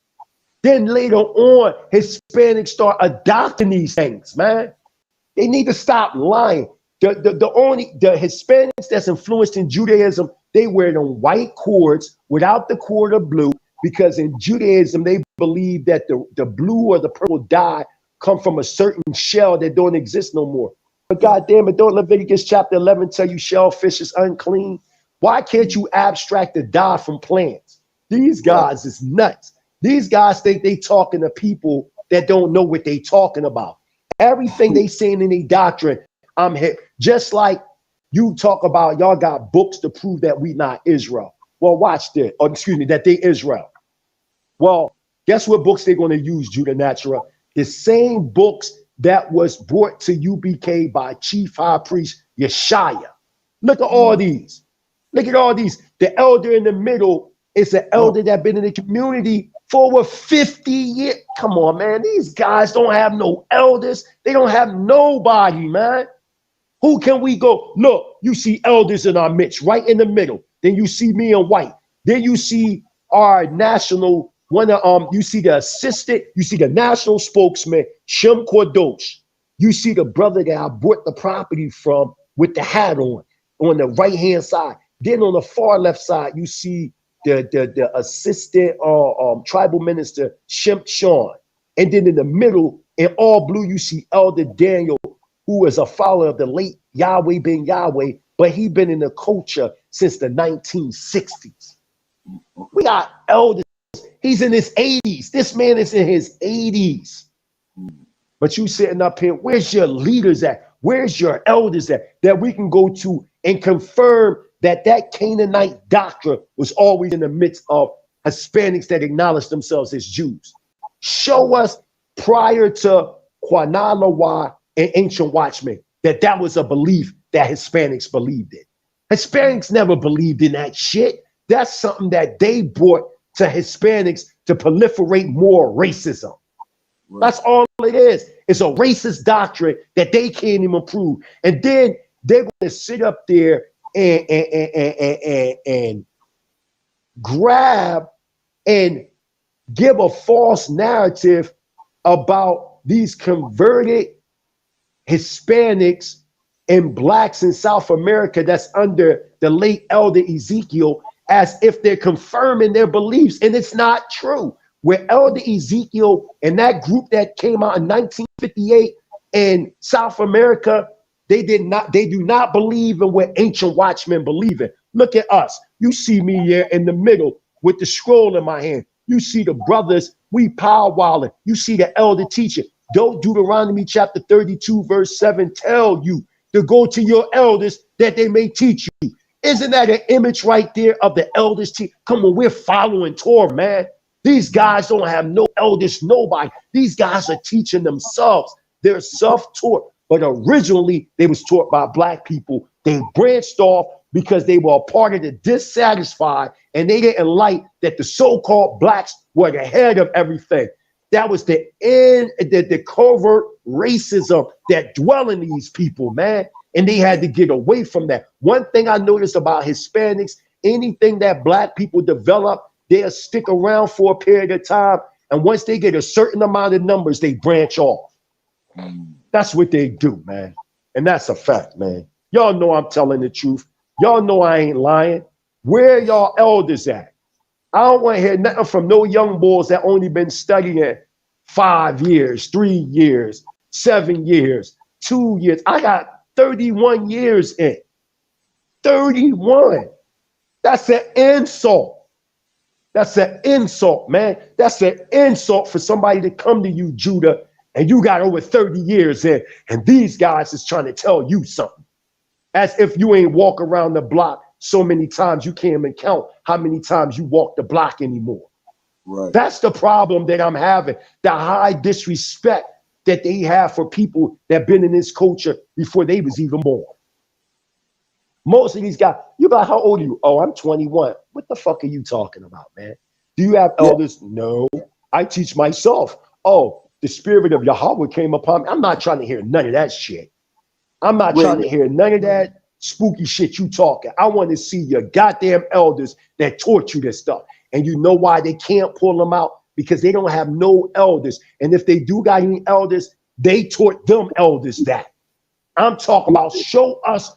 Then later on, Hispanics start adopting these things, man. They need to stop lying. The Hispanics that's influenced in Judaism, they wear them white cords without the cord of blue, because in Judaism, they believe that the blue or the purple dye come from a certain shell that don't exist no more. But goddamn it, don't Leviticus chapter 11 tell you shellfish is unclean? Why can't you abstract the dye from plants? These guys is nuts. These guys think they talking to people that don't know what they talking about. Everything they saying in their doctrine, I'm hit. Just like you talk about, y'all got books to prove that we not Israel. Well, watch this. Or excuse me, that they Israel. Well, guess what books they're going to use, Judah Natural? The same books that was brought to UBK by Chief High Priest Yeshaya. Look at all these. Look at all these. The elder in the middle is an elder that been in the community for over 50 years. Come on, man. These guys don't have no elders. They don't have nobody, man. Who can we go? Look, you see elders in our midst, right in the middle. Then you see me in white. Then you see our national, you see the assistant, you see the national spokesman, Shem Kordosh. You see the brother that I bought the property from with the hat on the right-hand side. Then on the far left side, you see the assistant tribal minister, Shem Sean. And then in the middle, in all blue, you see Elder Daniel, who is a follower of the late Yahweh ben Yahweh, but he been in the culture since the 1960s. We got elders. He's in his 80s. This man is in his 80s. But you sitting up here, where's your leaders at? Where's your elders at that we can go to and confirm that Canaanite doctrine was always in the midst of Hispanics that acknowledge themselves as Jews? Show us prior to Quanalawa and Ancient Watchmen that was a belief that Hispanics believed in. Hispanics never believed in that shit. That's something that they brought to Hispanics to proliferate more racism. That's all it is. It's a racist doctrine that they can't even prove. And then they're going to sit up there and grab and give a false narrative about these converted Hispanics and blacks in South America that's under the late Elder Ezekiel, as if they're confirming their beliefs. And it's not true. Where Elder Ezekiel and that group that came out in 1958 in South America, they do not believe in what Ancient Watchmen believe in. Look at us. You see me here in the middle with the scroll in my hand. You see the brothers, we powwowing. You see the elder teacher. Don't Deuteronomy chapter 32 verse 7 tell you to go to your elders that they may teach you. Isn't that an image right there of the elders? Come on, we're following Torah, man. These guys don't have no elders, nobody. These guys are teaching themselves. They're self-taught, but originally they was taught by black people. They branched off because they were a part of the dissatisfied, and they didn't like that the so-called blacks were the head of everything. That was the covert racism that dwell in these people, man. And they had to get away from that. One thing I noticed about Hispanics, anything that black people develop, they'll stick around for a period of time. And once they get a certain amount of numbers, they branch off. That's what they do, man. And that's a fact, man. Y'all know I'm telling the truth. Y'all know I ain't lying. Where y'all elders at? I don't want to hear nothing from no young boys that only been studying 5 years, 3 years, 7 years, 2 years. I got 31 years in. 31. That's an insult. That's an insult, man. That's an insult for somebody to come to you, Judah, and you got over 30 years in, and these guys is trying to tell you something. As if you ain't walk around the block so many times you can't even count how many times you walk the block anymore. Right. That's the problem that I'm having. The high disrespect that they have for people that been in this culture before they was even born. Most of these guys, you about how old are you? Oh, I'm 21. What the fuck are you talking about, man? Do you have elders? No. I teach myself. Oh, the spirit of Yahweh came upon me. I'm not trying to hear none of that shit. I'm not trying to hear none of that spooky shit you talking. I want to see your goddamn elders that taught you this stuff. And you know why they can't pull them out? Because they don't have no elders. And if they do got any elders, they taught them elders that. I'm talking about show us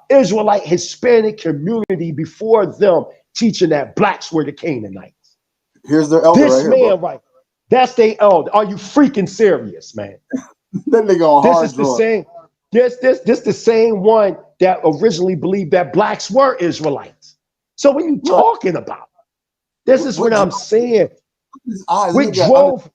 Israelite Hispanic community before them teaching that blacks were the Canaanites. Here's their elder This right man, here, right? That's their elder. Are you freaking serious, man? That nigga on hard This is the same. This the same one that originally believed that blacks were Israelites. So what are you talking about? This is what I'm saying. We drove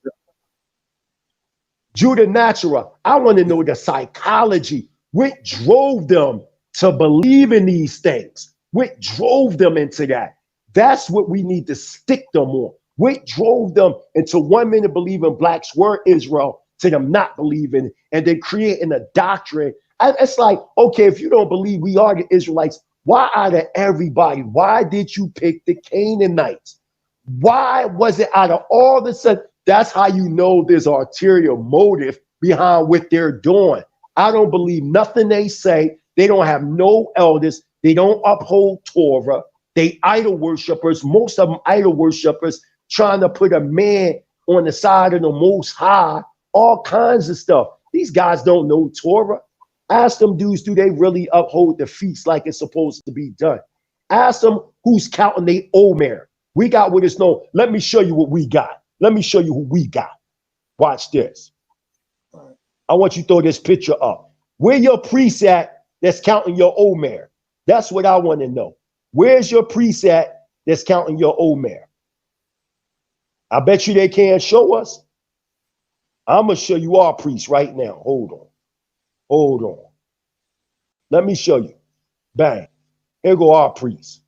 Judah Natural. I want to know the psychology. What drove them to believe in these things? What drove them into that? That's what we need to stick them on. What drove them into 1 minute believing blacks were Israel to them not believing and then creating a doctrine. It's like, okay, if you don't believe we are the Israelites, why out of everybody, why did you pick the Canaanites? Why was it out of all the sudden? That's how you know there's an ulterior motive behind what they're doing. I don't believe nothing they say. They don't have no elders. They don't uphold Torah. They idol worshipers. Most of them idol worshipers trying to put a man on the side of the Most High. All kinds of stuff. These guys don't know Torah. Ask them dudes, do they really uphold the feast like it's supposed to be done? Ask them who's counting their Omer. We got what is known. Let me show you what we got. Let me show you who we got. Watch this. I want you to throw this picture up. Where your priest at that's counting your Omer? That's what I want to know. Where's your priest at that's counting your Omer? I bet you they can't show us. I'm going to show you our priest right now. Hold on. Hold on. Let me show you. Bang. Here go our priest.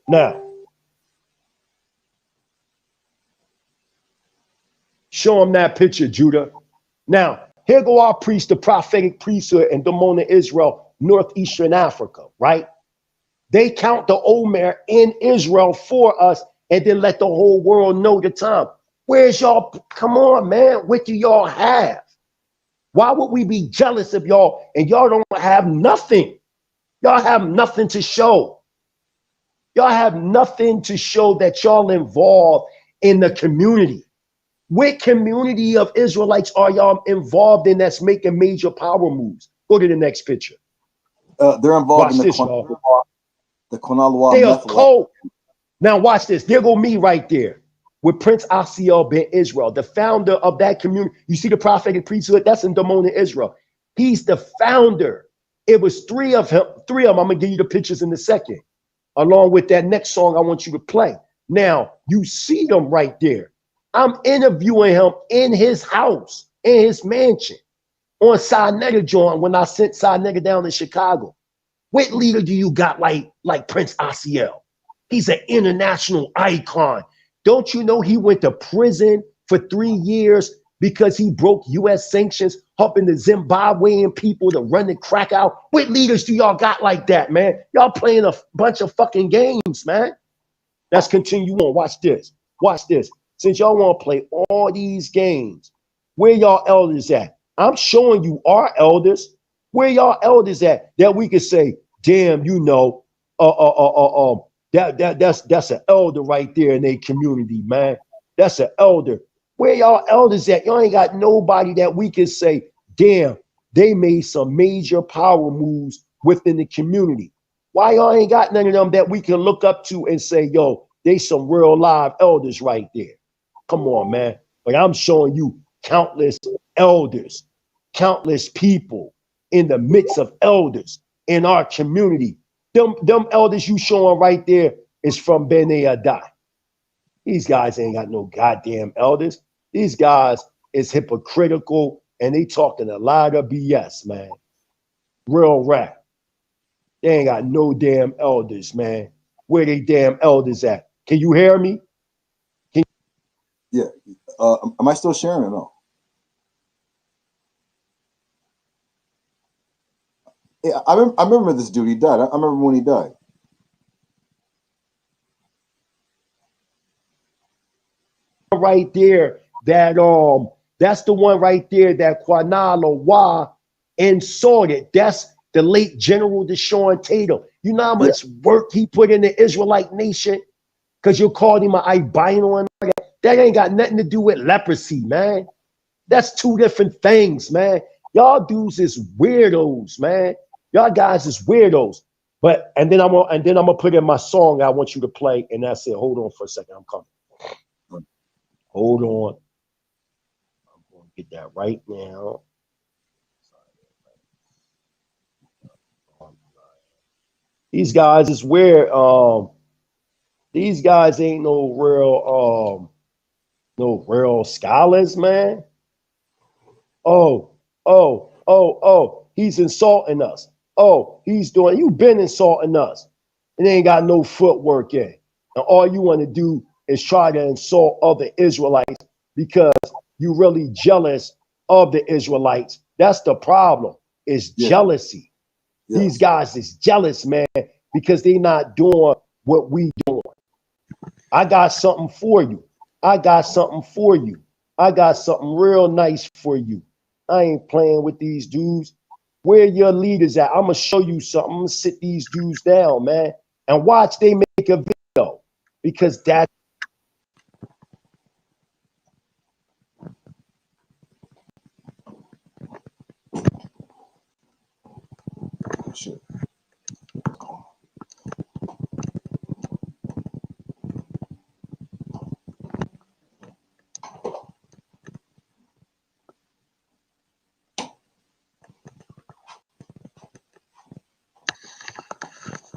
Now, show them that picture, Judah. Now, here go our priest, the prophetic priesthood in Damona, Israel, northeastern Africa, right? They count the Omer in Israel for us and then let the whole world know the time. Where's y'all? Come on, man. What do y'all have? Why would we be jealous of y'all and y'all don't have nothing? Y'all have nothing to show. Y'all have nothing to show that y'all involved in the community. What community of Israelites are y'all involved in that's making major power moves? Go to the next picture. They're involved watch in the Konalua. They are cold. Now watch this. There go me right there with Prince Asiel ben Israel, the founder of that community. You see the prophetic priesthood? That's in Damona, Israel. He's the founder. It was three of them. I'm going to give you the pictures in a second, along with that next song I want you to play. Now, you see them right there. I'm interviewing him in his house, in his mansion, on Sinetta John when I sent Sinetta down to Chicago. What leader do you got like Prince Asiel? He's an international icon. Don't you know he went to prison for 3 years because he broke U.S. sanctions, helping the Zimbabwean people to run the crack out? What leaders do y'all got like that, man? Y'all playing a bunch of fucking games, man. Let's continue on. Watch this. Watch this. Since y'all want to play all these games, where y'all elders at? I'm showing you our elders. Where y'all elders at that we could say, damn, you know, that's an elder right there in their community, man. That's an elder. Where y'all elders at? Y'all ain't got nobody that we can say, damn, they made some major power moves within the community. Why y'all ain't got none of them that we can look up to and say, yo, they some real live elders right there? Come on, man. But I'm showing you countless elders, countless people in the midst of elders in our community. Them elders you showing right there is from Bene Adai. These guys ain't got no goddamn elders. These guys is hypocritical and they talking a lot of BS, man. Real rap. They ain't got no damn elders, man. Where they damn elders at? Can you hear me? Yeah. Am I still sharing or no? Yeah, I remember this dude. He died. I remember when he died. Right there, that's the one right there that Kwanala Wa insulted. That's the late General Deshaun Tatum. You know how much work he put in the Israelite nation? Because you called him an albino and all that. That ain't got nothing to do with leprosy, man. That's two different things, man. Y'all dudes is weirdos, man. Y'all guys is weirdos. But and then I'm gonna put in my song I want you to play, and that's it. Hold on for a second. I'm coming. Hold on. I'm going to get that right now. These guys is weird. These guys ain't no real scholars, man. Oh, he's insulting us. Oh, you've been insulting us. And they ain't got no footwork in. And all you want to do is try to insult other Israelites because you're really jealous of the Israelites. That's the problem, is jealousy. Yeah. These guys is jealous, man, because they not doing what we doing. I got something for you. I got something for you. I got something real nice for you. I ain't playing with these dudes. Where your leaders at? I'm going to show you something. I'm going to sit these dudes down, man, and watch they make a video because that's shit.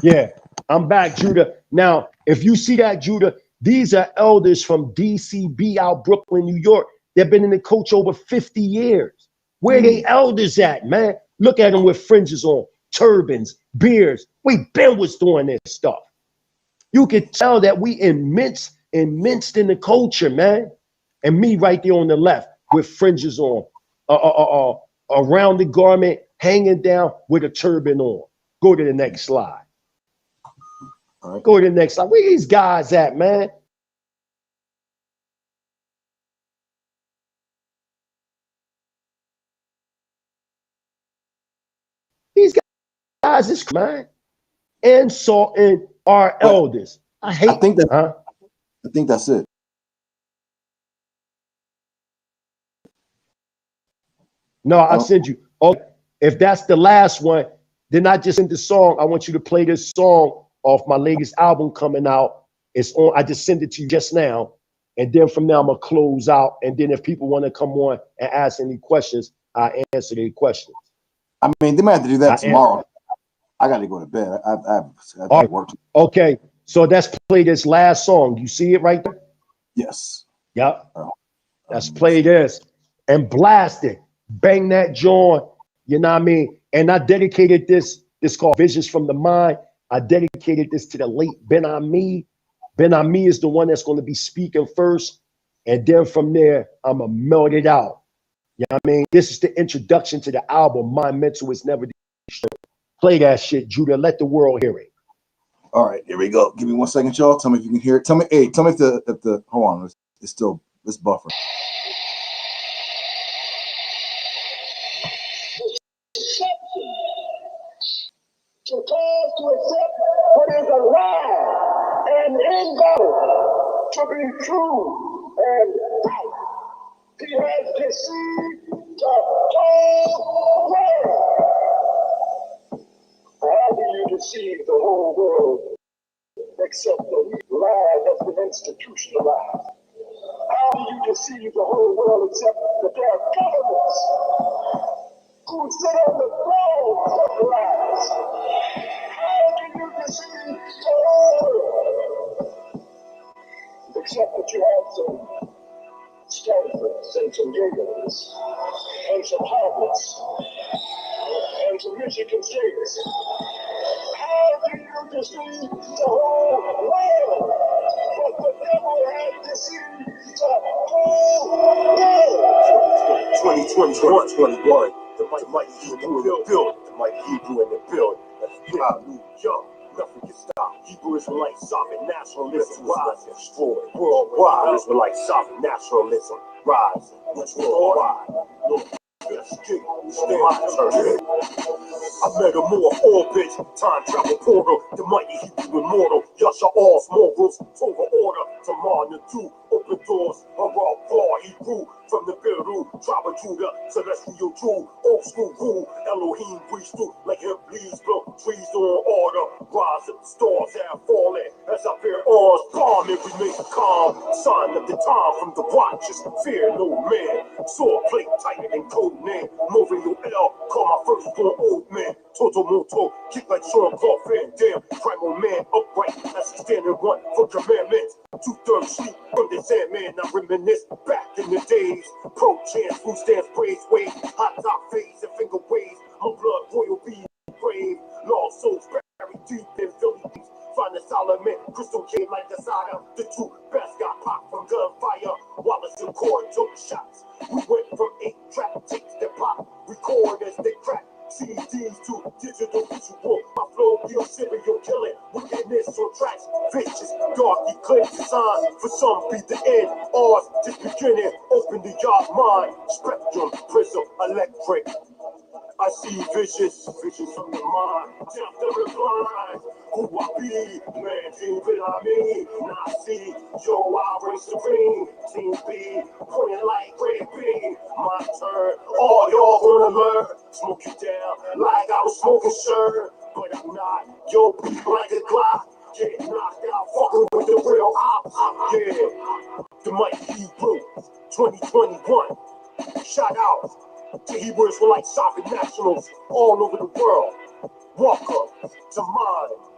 Yeah, I'm back, Judah. Now, if you see that, Judah, these are elders from DCB out Brooklyn, New York. They've been in the coach over 50 years. Where they elders at, man? Look at them with fringes on, turbans, beards. We been was doing this stuff. You could tell that we immersed in the culture, man. And me right there on the left with fringes on, around the garment, hanging down with a turban on. Go to the next slide. All right. Go to the next slide. Where these guys at, man? These guys is, man, insulting our elders. I think that. Huh? I think that's it. No, I send you. Oh, if that's the last one, then I just send the song. I want you to play this song off my latest album coming out. It's on. I just sent it to you just now, and then from now I'm gonna close out. And then if people want to come on and ask any questions, I answer their questions. I mean, they might have to do that tomorrow. I got to go to bed. I have work. Okay, so let's play this last song. You see it right there? Yes. Yep. Let's play this and blast it. Bang that joint. You know what I mean? And I dedicated this called Visions from the Mind. I dedicated this to the late Ben Ami. Ben Ami is the one that's going to be speaking first. And then from there, I'm going to melt it out. You know what I mean? This is the introduction to the album, My Mental Is Never Destroyed. Play that shit, Judah. Let the world hear it. All right, here we go. Give me 1 second, y'all. Tell me if you can hear it. Tell me if the hold on, it's still this buffer. To cause to accept what is alive and in God to be true and right. He has deceived the whole world. How do you deceive the whole world except the lie has been institutionalized? How do you deceive the whole world except that there are governments who sit on the thrones of lies? How do you deceive the whole world except that you have some Stanfords and some Yales and some Harvards and some Michigan States? How do you deceive the whole world? But the devil has deceived the whole world. 2021, the mighty Hebrew in the building, the mighty Hebrew in the building. Hallelujah. Nothing can stop. Hebrew Israelite sovereign nationalism rise and destroy worldwide. Israelite sovereign nationalism rise worldwide. Stay my turn. I metamorph orbit, time travel portal, the mighty Hebrew immortal, Yasha all small groups, over order, Tamar two, open doors, Hara Bar Hebrew, from the Beru, tribe of Judah, celestial Jew, old school rule, Elohim breeze through, like him bleeds, blow, trees on order, rise up, stars have fallen, as I bear arms, bomb and remain calm, sign of the time from the watches, fear no man, sword plate tighter than code name, moving your L, call my first born old man, Toto Moto, kick like Sean Paul Van Dam, primal man, upright, as a standing one for commandments, 2/3 sleep from the Sandman, I reminisce back in the days, pro chance, food stands, praise, wave, hot top phase and finger waves, my blood royal be brave, lost souls buried deep in Philly deep, find the Solomon, crystal cave like the Sodom, the two best got popped from gunfire, Wallace and Cord took shots, we went from 8-track tapes that pop, record as they crack, CDs to digital visual, my flow kill serial killing, wickedness on tracks, vicious, dark eclipse sign, for some be the end, ours just beginning, open the yard mind, spectrum, prism, electric, I see visions from the mind, deaf to the blind, who I be, man, team I mean, now I see, yo, I reign supreme, team B, pointing like Red B, my turn, all y'all gonna learn, smoke you down, like I was smoking sure, but I'm not, yo, beat like a Glock, get knocked out, fucking with the real op, yeah, the mighty Hebrew, 2021, shout out to Hebrew Israelite sovereign nationals all over the world. Welcome to mine.